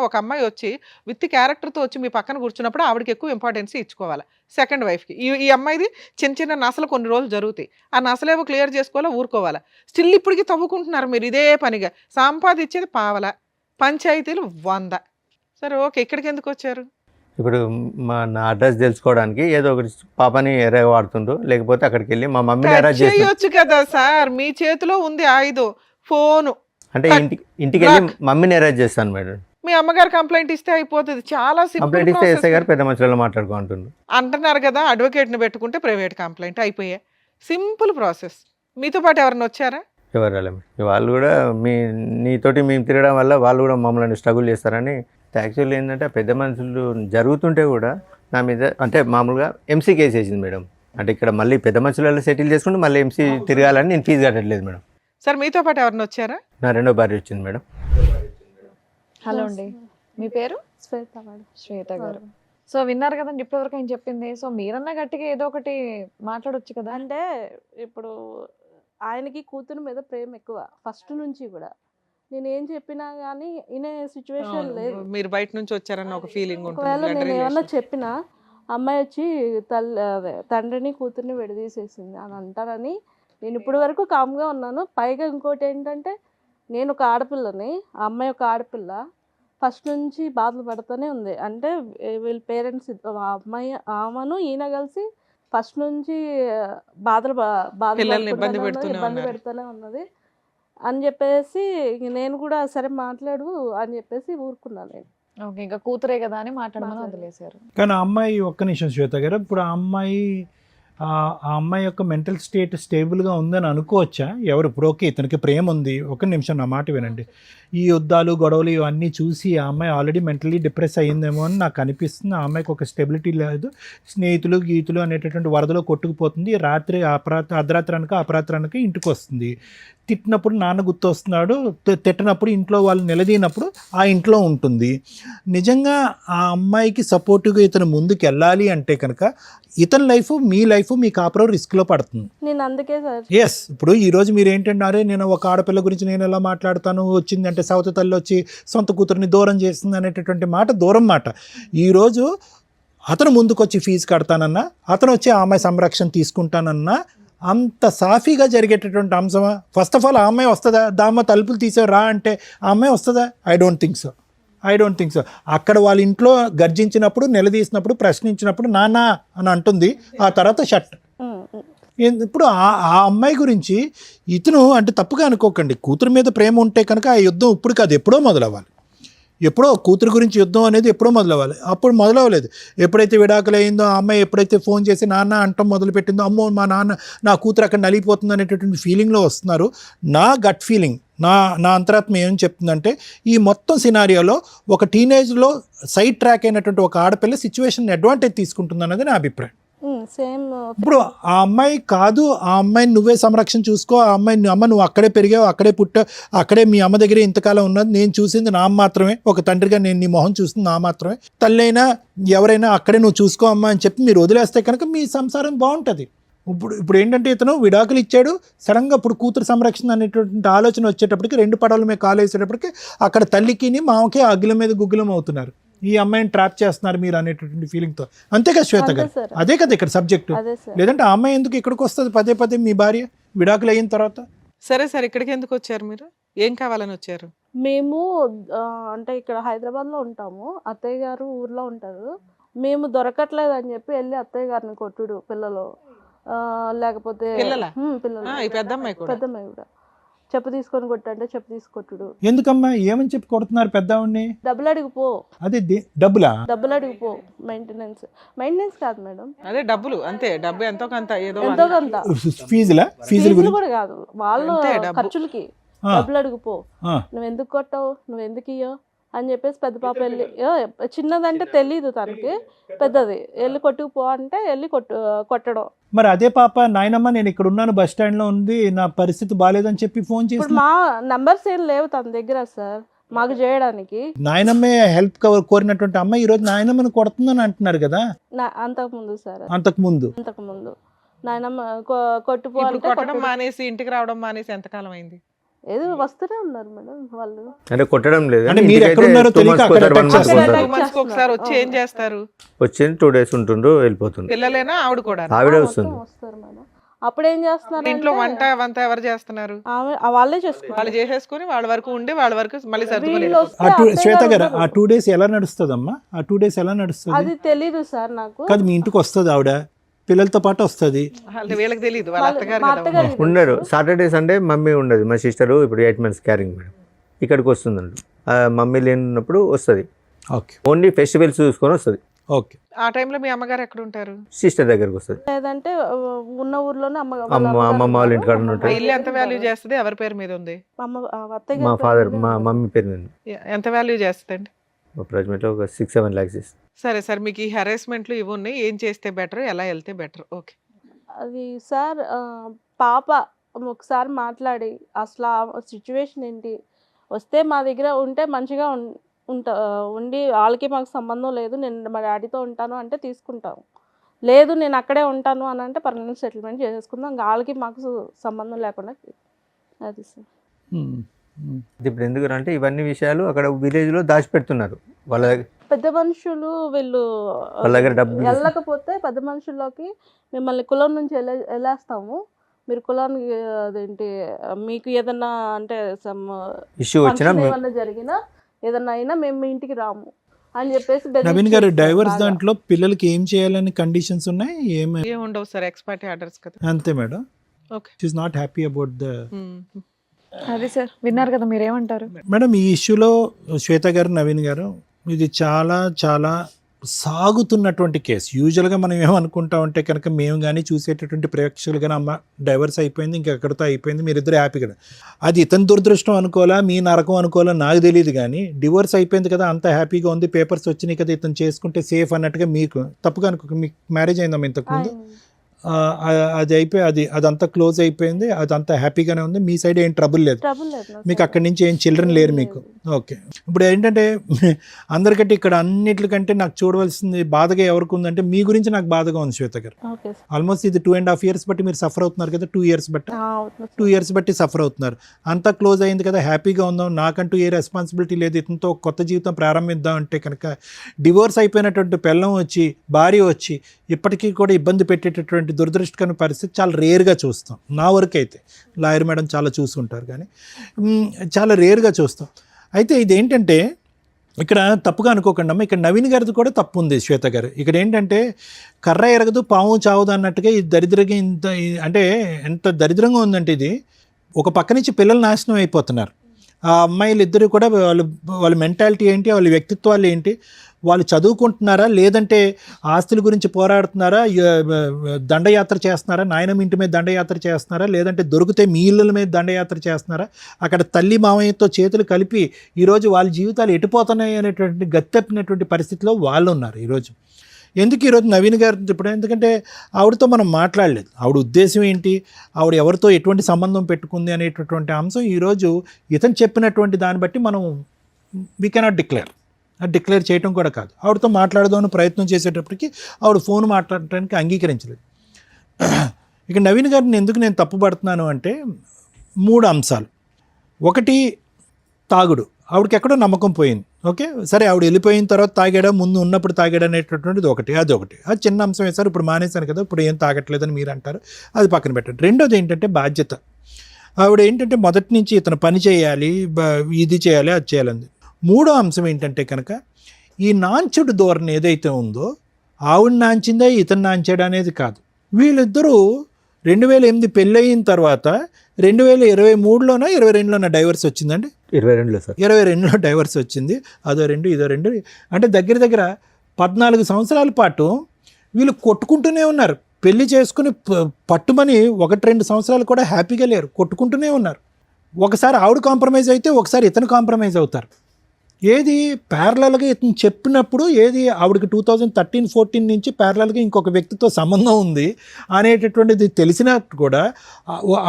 ఒక అమ్మాయి వచ్చి విత్ క్యారెక్టర్తో వచ్చి మీ పక్కన కూర్చున్నప్పుడు ఆవిడకి ఎక్కువ ఇంపార్టెన్స్ ఇచ్చుకోవాలి సెకండ్ వైఫ్కి. ఈ అమ్మాయిది చిన్న నసలు కొన్ని రోజులు జరుగుతాయి, ఆ నసలేవో క్లియర్ చేసుకోవాలా, ఊరుకోవాలా. స్టిల్ ఇప్పటికీ తవ్వుకుంటున్నారు మీరు ఇదే పనిగా. సంపాదించేది పావల, పంచాయతీలు 100. సరే ఓకే, ఇక్కడికి ఎందుకు వచ్చారు? ఇప్పుడు నా అడ్రస్ తెలుసుకోవడానికి ఏదో ఒకటి పాపని ఎర్ర వాడుతుండ్రు, లేకపోతే అక్కడికి వెళ్ళి మా మమ్మీని అరెస్ట్ చేసి చేయొచ్చు కదా సార్, మీ చేతిలో ఉంది ఆయుధం, ఫోను. అంటే ఇంటికి వెళ్ళి మమ్మీని అరెస్ట్ చేస్తాను మేడం. మీ అమ్మగారు కంప్లైంట్ ఇస్తే అయిపోతుంది, చాలా కంప్లైంట్ ఇస్తే ఎస్ఐ గారు సింపుల్ పెద్ద మనుషులలో మాట్లాడుకుంటున్నారు అంటున్నారు కదా. అడ్వకేట్ని పెట్టుకుంటే ప్రైవేట్ కంప్లైంట్ అయిపోయాయి, సింపుల్ ప్రాసెస్. మీతో పాటు ఎవరైనా వచ్చారా? ఎవరు రాలేదు. వాళ్ళు కూడా నీతోటి మేము తిరగడం వల్ల వాళ్ళు కూడా మమ్మల్ని స్ట్రగుల్ చేస్తారని. యాక్చువల్లీ ఏంటంటే పెద్ద మనుషులు జరుగుతుంటే కూడా నా మీద అంటే మామూలుగా ఎంసీ కేసు వేసింది మేడం. అంటే ఇక్కడ మళ్ళీ పెద్ద మనుషులలో సెటిల్ చేసుకుంటే మళ్ళీ ఎంసీ తిరగాలని నేను ఫీజు కట్టట్లేదు మేడం. సార్ మీతో పాటు ఎవరైనా వచ్చారా? నా రెండో భార్య వచ్చింది మేడం. హలో అండి, మీ పేరు? శ్వేత మేడం. శ్వేత గారు. సో విన్నారు కదండి ఇప్పటివరకు ఆయన చెప్పింది. సో మీరన్నా గట్టిగా ఏదో ఒకటి మాట్లాడొచ్చు కదా. అంటే ఇప్పుడు ఆయనకి కూతురు మీద ప్రేమ ఎక్కువ ఫస్ట్ నుంచి కూడా. నేను ఏం చెప్పినా కానీ వినే సిచ్యువేషన్ లేదు. మీరు బయట నుంచి వచ్చారన్న ఒక ఫీలింగ్ ఒకవేళ నేను ఏమన్నా చెప్పినా అమ్మాయి వచ్చి తండ్రిని కూతుర్ని విడదీసేసింది అని అంటారని నేను ఇప్పటి వరకు కామ్గా ఉన్నాను. పైగా ఇంకోటి ఏంటంటే నేను ఒక ఆడపిల్లని, ఆ అమ్మాయి ఒక ఆడపిల్ల, ఫస్ట్ నుంచి బాధలు పడుతూనే ఉంది. అంటే వీళ్ళ పేరెంట్స్ ఆమెను ఈయన కలిసి ఫస్ట్ నుంచి ఇబ్బంది పెడుతూనే ఉన్నది అని చెప్పేసి నేను కూడా సరే మాట్లాడు అని చెప్పేసి ఊరుకున్నాను నేను. ఓకే, ఇంకా కూతురే కదా అని మాట్లాడమని వదిలేశారు. కానీ ఆ అమ్మాయి ఒక్క నిమిషం శ్వేత గారు, ఇప్పుడు ఆ అమ్మాయి ఆ అమ్మాయి యొక్క మెంటల్ స్టేట్ స్టేబుల్గా ఉందని అనుకోవచ్చా? ఎవరు ఇప్పుడు ఓకే ఇతనికి ప్రేమ ఉంది, ఒక నిమిషం నా మాట వినండి, ఈ యుద్ధాలు గొడవలు ఇవన్నీ చూసి ఆ అమ్మాయి ఆల్రెడీ మెంటలీ డిప్రెస్ అయ్యిందేమో అని నాకు అనిపిస్తుంది. ఆ అమ్మాయికి ఒక స్టెబిలిటీ లేదు, స్నేహితులు గీతులు అనేటటువంటి వరదలో కొట్టుకుపోతుంది. రాత్రి అర్ధరాత్రి అనక అపరాత్రి అనక ఇంటికి వస్తుంది. తిట్టినప్పుడు నాన్న గుర్తు వస్తున్నాడు, తిట్టినప్పుడు ఇంట్లో వాళ్ళు నిలదీనప్పుడు ఆ ఇంట్లో ఉంటుంది. నిజంగా ఆ అమ్మాయికి సపోర్టివ్గా ఇతను ముందుకు వెళ్ళాలి అంటే కనుక ఇతని లైఫ్ మీ లైఫ్ మీ కాపురం రిస్క్లో పడుతుంది. నేను అందుకే సార్ ఎస్, ఇప్పుడు ఈరోజు మీరు ఏంటంటే నేను ఒక ఆడపిల్ల గురించి నేను ఎలా మాట్లాడతాను, వచ్చిందంటే సవతి తల్లి వచ్చి సొంత కూతురిని దూరం చేస్తుంది అనేటటువంటి మాట దూరం మాట. ఈరోజు అతను ముందుకు వచ్చి ఫీజు కడతానన్నా, అతను వచ్చి ఆ అమ్మాయి సంరక్షణ తీసుకుంటానన్నా అంత సాఫీగా జరిగేటటువంటి అంశమా? ఫస్ట్ ఆఫ్ ఆల్ ఆ అమ్మాయి వస్తుందా? దామ్మ తలుపులు తీసావు రా అంటే ఆ అమ్మాయి వస్తుందా? I don't think so. అక్కడ వాళ్ళ ఇంట్లో గర్జించినప్పుడు, నిలదీసినప్పుడు, ప్రశ్నించినప్పుడు నాన్న అని అంటుంది, ఆ తర్వాత షట్. ఇప్పుడు ఆ అమ్మాయి గురించి ఇతను అంటే తప్పుగా అనుకోకండి, కూతురు మీద ప్రేమ ఉంటే కనుక ఆ యుద్ధం ఇప్పుడు కాదు ఎప్పుడో మొదలవ్వాలి. ఎప్పుడో కూతురు గురించి యుద్ధం అనేది ఎప్పుడో మొదలవ్వాలి, అప్పుడు మొదలవ్వలేదు. ఎప్పుడైతే విడాకులు అయిందో ఆ అమ్మాయి ఎప్పుడైతే ఫోన్ చేసి నాన్న అంటం మొదలుపెట్టిందో, అమ్మో మా నాన్న నా కూతురు అక్కడ నలిగిపోతుంది అనేటటువంటి ఫీలింగ్లో వస్తున్నారు. నా గట్ ఫీలింగ్, నా అంతరాత్మ ఏం చెప్తుందంటే ఈ మొత్తం సినారియోలో ఒక టీనేజ్లో సైడ్ ట్రాక్ అయినటువంటి ఒక ఆడపిల్ల సిచ్యువేషన్ అడ్వాంటేజ్ తీసుకుంటుంది అన్నది నా అభిప్రాయం. సేమ్ ఇప్పుడు ఆ అమ్మాయి కాదు, ఆ అమ్మాయిని నువ్వే సంరక్షణ చూసుకో, ఆ అమ్మాయిని అమ్మ నువ్వు అక్కడే పెరిగావు, అక్కడే పుట్టావు, అక్కడే మీ అమ్మ దగ్గరే ఇంతకాలం ఉన్నది, నేను చూసింది నా మాత్రమే, ఒక తండ్రిగా నేను నీ మొహం చూసింది నా మాత్రమే, తల్లి అయినా ఎవరైనా అక్కడే నువ్వు చూసుకో అమ్మా అని చెప్పి మీరు వదిలేస్తే కనుక మీ సంసారం బాగుంటుంది. ఇప్పుడు ఏంటంటే ఇతను విడాకులు ఇచ్చాడు, సడన్గా ఇప్పుడు కూతురు సంరక్షణ అనేటువంటి ఆలోచన వచ్చేటప్పటికి 2 పడవల మీద కాలు వేసేటప్పటికి అక్కడ తల్లికి మామకి అగ్గుల మీద గుగ్గులం అవుతున్నారు, ఈ అమ్మాయిని ట్రాప్ చేస్తున్నారు మీరు అనేటటువంటి ఫీలింగ్తో. అంతే కదా శ్వేత గారు? అదే కదా ఇక్కడ సబ్జెక్టు. లేదంటే ఆ అమ్మాయి ఎందుకు ఇక్కడికి వస్తుంది పదే పదే మీ భార్య విడాకులు అయిన తర్వాత? సరే ఇక్కడికి ఎందుకు వచ్చారు మీరు? ఏం కావాలని వచ్చారు? మేము అంటే ఇక్కడ హైదరాబాద్లో ఉంటాము, అత్తయ్య గారు ఊర్లో ఉంటారు. మేము దొరకట్లేదు అని చెప్పి వెళ్ళి అత్తయ్య గారిని కొట్టుడు, పిల్లలు లేకపోతే పిల్లలా? పిల్లలు, ఈ పెద్దమ్మాయి కూడా చెప్పు తీసుకొని కొట్టంటే చెప్పు తీసుకొట్టుడు. ఎందుకమ్మా ఏమని చెప్పి కొడుతున్నారు పెద్దవాడిని? డబ్బులు అడిగిపో. అదే డబ్బులా? డబ్బులు అడిగిపో. మెయింటెనెన్స్ కాదు మేడం, అదే డబ్బులు అంతే. డబ్బు ఎంతో కొంత ఫీజులు కూడా కాదు, వాళ్ళు ఖర్చులకి డబ్బులు అడిగిపో. నువ్వు ఎందుకు కొట్టావు, నువ్వు ఎందుకు ఇయ్యో అని చెప్పేసి పెద్ద పాప వెళ్ళి, చిన్నదంటే తెలీదు తనకి, పెద్దది వెళ్ళి కొట్టుకుపో అంటే వెళ్ళి కొట్టడం. మరి అదే పాప నాయనమ్మ నేను ఇక్కడ ఉన్నాను, బస్ స్టాండ్ లో ఉంది, నా పరిస్థితి బాగాలేదని చెప్పి ఫోన్ చేసి, ఇప్పుడు మా నంబర్స్ ఏం లేవు తన దగ్గర సార్ మాకు చేయడానికి. నాయనమ్మే హెల్ప్ కోరినటువంటి అమ్మాయి ఈ రోజు నాయనమ్మని కొడుతుందని అంటున్నారు కదా? అంతకుముందు సార్, అంతకుముందు నాయనమ్మ కొట్టుపో అంటే కొట్టడం మానేసి ఇంటికి రావడం మానేసి ఎంతకాలం అయింది? ఏదో వస్తూనే ఉన్నారు మేడం వాళ్ళు. అంటే కొట్టడం లేదు, అంటే మీరు ఎక్కడ ఉన్నారో తెలియక అక్కడ attack చేస్తారు. ఒకసారి వచ్చి ఏం చేస్తారు? వచ్చింది 2 days ఉంటుండ్రు వెళ్ళిపోతుంది. పిల్లలేనా ఆవిడ కూడా? ఆవిడే వస్తుంది. వస్తారు మేడం. అప్పుడు ఏం చేస్తున్నారు ఇంట్లో వంట ఎవరు చేస్తున్నారు? వాళ్ళే చేసుకుంటారు. వాళ్ళు చేసేసుకుని వాళ్ళ వరకు ఉండి వాళ్ళ వరకు మళ్ళీ సర్దుకుని వీళ్ళు వస్తే శ్వేత గారు ఆ 2 days ఎలా నడుస్తుందమ్మా? ఆ 2 days ఎలా నడుస్తుంది? అది తెలీదు సార్ నాకు. కాదు మీ ఇంటికి వస్తుంది ఆవిడ, పిల్లలతో పాటు వస్తుంది, వీళ్ళకి తెలియదు, వాళ్ళ అత్తగారు మా కదా. అత్తగారు ఉండరు. సాటర్డే సండే మమ్మీ ఉండదు. మా సిస్టరు ఇప్పుడు 8 months క్యారింగ్ మేడం, ఇక్కడికి వస్తుందండి. మమ్మీ లేనప్పుడు వస్తుంది, ఓకే ఓన్లీ ఫెస్టివల్స్ చూసుకొని వస్తుంది. ఓకే, ఆ టైంలో మీ అమ్మగారు ఎక్కడ ఉంటారు? సిస్టర్ దగ్గరకు వస్తుంది. లేదంటే ఉన్న ఊర్లోనే అమ్మమ్మ వాళ్ళ ఇంటికాడ ఆ ఉంటాయి. ఇల్లు ఎంత వాల్యూ చేస్తుంది? ఎవరి పేరు మీద ఉంది? అత్తయ్య మా ఫాదర్ మా మమ్మీ పేరు మీద ఎంత వాల్యూ చేస్తుందండి? అప్రాక్సిమేట్లీ ఒక 6-7 lakhs ఇస్తుంది. సరే మీకు ఈ హెరాస్మెంట్లు ఇవి ఉన్నాయి, ఏం చేస్తే బెటర్, ఎలా వెళ్తే బెటర్? ఓకే అది సార్ పాప ఒకసారి మాట్లాడి అసలు ఆ సిచ్యువేషన్ ఏంటి, వస్తే మా దగ్గర ఉంటే మంచిగా ఉండి వాళ్ళకి మాకు సంబంధం లేదు, నేను మా డాడీతో ఉంటాను అంటే తీసుకుంటాం, లేదు నేను అక్కడే ఉంటాను అని అంటే పర్మనెంట్ సెటిల్మెంట్ చేసేసుకుందాం, వాళ్ళకి మాకు సంబంధం లేకుండా. అది సార్ ఇప్పుడు ఎందుకు అంటే ఇవన్నీ విషయాలు అక్కడ విలేజ్లో దాచిపెడుతున్నారు. వాళ్ళ పెద్ద మనుషులు వీళ్ళు వాళ్ళ దగ్గర డబ్బు వెళ్ళకపోతే పెద్ద మనుషుల్లోకి మిమ్మల్ని కులం నుంచి వెళ్ళేస్తాము, మీరు కులానికి అదేంటి మీకు ఏదన్నా అంటే ఇష్యూ వచ్చినా ఏమన్నా జరిగినా ఏదన్నా అయినా మేము మీ ఇంటికి రాము అని చెప్పేసి. నవీన్ గారు డైవర్స్ దాంట్లో పిల్లలకి ఏం చేయాలని కండిషన్స్ ఉన్నాయి? ఏం ఉండవు సార్, ఎక్స్పర్టీ ఆర్డర్స్ కదా. అంతే madam. Okay, she is not happy about the. అదే సార్ విన్నారు కదా, మీరేమంటారు మేడం ఈ ఇష్యూలో శ్వేత గారు, నవీన్ గారు, ఇది చాలా చాలా సాగుతున్నటువంటి కేసు. యూజువల్గా మనం ఏమనుకుంటా ఉంటే కనుక మేము కానీ చూసేటటువంటి ప్రేక్షకులు కానీ అమ్మ డైవర్స్ అయిపోయింది ఇంకా ఎక్కడితో అయిపోయింది మీరిద్దరు హ్యాపీగా, అది ఇతని దురదృష్టం అనుకోవాలా మీ నరకం అనుకోవాలా నాకు తెలియదు, కానీ డివోర్స్ అయిపోయింది కదా అంత హ్యాపీగా ఉంది పేపర్స్ వచ్చినాయి కదా ఇతను చేసుకుంటే సేఫ్ అన్నట్టుగా మీకు తప్పుగా అనుకో. మీకు మ్యారేజ్ అయిందమ్మా ఇంతకుముందు? అది అయిపోయి అదంతా క్లోజ్ అయిపోయింది, అదంతా హ్యాపీగానే ఉంది, మీ సైడ్ ఏం ట్రబుల్ లేదు, మీకు అక్కడి నుంచి ఏం చిల్డ్రన్ లేరు మీకు. ఓకే, ఇప్పుడు ఏంటంటే అందరికంటే ఇక్కడ అన్నిటికంటే నాకు చూడవలసింది బాధగా ఎవరికి ఉందంటే మీ గురించి నాకు బాధగా ఉంది శ్వేత గారు. ఆల్మోస్ట్ ఇది 2.5 years బట్టి మీరు సఫర్ అవుతున్నారు కదా, 2 years బట్టి 2 years బట్టి సఫర్ అవుతున్నారు. అంతా క్లోజ్ అయింది కదా హ్యాపీగా ఉందాం, నాకంటూ ఏ రెస్పాన్సిబిలిటీ లేదు, ఇతనితో కొత్త జీవితం ప్రారంభిద్దాం అంటే కనుక డివోర్స్ అయిపోయినటువంటి పెళ్ళం వచ్చి భార్య వచ్చి ఇప్పటికీ కూడా ఇబ్బంది పెట్టేటటువంటి దురదృష్టకరమైన పరిస్థితి చాలా రేర్గా చూస్తాం. నా వరకు అయితే లాయర్ మేడం చాలా చూసుకుంటారు కానీ చాలా రేర్గా చూస్తాం. అయితే ఇదేంటంటే ఇక్కడ తప్పుగా అనుకోకండి అమ్మ, ఇక్కడ నవీన్ గారిది కూడా తప్పు ఉంది శ్వేత గారు. ఇక్కడ ఏంటంటే కర్ర ఎరగదు పాము చావదు అన్నట్టుగా ఈ దరిద్రంగా ఇంత అంటే ఎంత దరిద్రంగా ఉందంటే ఇది ఒక పక్క నుంచి పిల్లలు నాశనం అయిపోతున్నారు. ఆ అమ్మాయిలు ఇద్దరు కూడా వాళ్ళ మెంటాలిటీ ఏంటి, వాళ్ళ వ్యక్తిత్వాలు ఏంటి, వాళ్ళు చదువుకుంటున్నారా లేదంటే ఆస్తుల గురించి పోరాడుతున్నారా, దండయాత్ర చేస్తున్నారా, నాయనమ్మ ఇంటి మీద దండయాత్ర చేస్తున్నారా, లేదంటే దొరికితే మీ ఇళ్ళ మీద దండయాత్ర చేస్తున్నారా, అక్కడ తల్లి మామయ్యతో చేతులు కలిపి ఈరోజు వాళ్ళ జీవితాలు ఎటుపోతున్నాయి అనేటువంటి గత్తెప్పినటువంటి పరిస్థితిలో వాళ్ళు ఉన్నారు ఈరోజు. ఎందుకు ఈరోజు నవీన్ గారు ఇప్పుడు ఎందుకంటే ఆవిడతో మనం మాట్లాడలేదు, ఆవిడ ఉద్దేశం ఏంటి, ఆవిడ ఎవరితో ఎటువంటి సంబంధం పెట్టుకుంది అనేటటువంటి అంశం ఈరోజు ఇతను చెప్పినటువంటి దాన్ని బట్టి మనం వీ కెనాట్ డిక్లేర్ చేయటం కూడా కాదు. ఆవిడతో మాట్లాడదామని ప్రయత్నం చేసేటప్పటికి ఆవిడ ఫోన్ మాట్లాడటానికి అంగీకరించలేదు. ఇక నవీన్ గారిని ఎందుకు నేను తప్పుపడుతున్నాను అంటే 3 అంశాలు. ఒకటి తాగుడు, ఆవిడకి ఎక్కడో నమ్మకం పోయింది. ఓకే సరే, ఆవిడ వెళ్ళిపోయిన తర్వాత తాగాడా ముందు ఉన్నప్పుడు తాగాడా అనేటటువంటిది ఒకటి, అది చిన్న అంశం వేశారు. ఇప్పుడు మానేశాను కదా ఇప్పుడు ఏం తాగట్లేదని మీరు అంటారు, అది పక్కన పెట్టండి. రెండోది ఏంటంటే బాధ్యత. ఆవిడ ఏంటంటే మొదటి నుంచి ఇతను పని చేయాలి, ఇది చేయాలి, అది చేయాలంది. మూడో అంశం ఏంటంటే కనుక ఈ నాంచుడు ధోరణి ఏదైతే ఉందో ఆవిడ నాంచిందా ఇతను నాంచాడు అనేది కాదు. వీళ్ళిద్దరూ 2008 పెళ్ళయిన తర్వాత 2023లోనో 22లోనో డైవర్స్ వచ్చిందండి. 22లో సార్, 22లో డైవర్స్ వచ్చింది. అదో 2 ఇదో 2 అంటే దగ్గర 14 సంవత్సరాల పాటు వీళ్ళు కొట్టుకుంటూనే ఉన్నారు. పెళ్లి చేసుకుని పట్టుమని 1-2 సంవత్సరాలు కూడా హ్యాపీగా లేరు, కొట్టుకుంటూనే ఉన్నారు. ఒకసారి ఆవిడ కాంప్రమైజ్ అయితే ఒకసారి ఇతను కాంప్రమైజ్ అవుతారు. ఏది ప్యారలల్గా ఇతను చెప్పినప్పుడు ఏది ఆవిడకి 2013-14 నుంచి ప్యారలల్గా ఇంకొక వ్యక్తితో సంబంధం ఉంది అనేటటువంటిది తెలిసినట్టు కూడా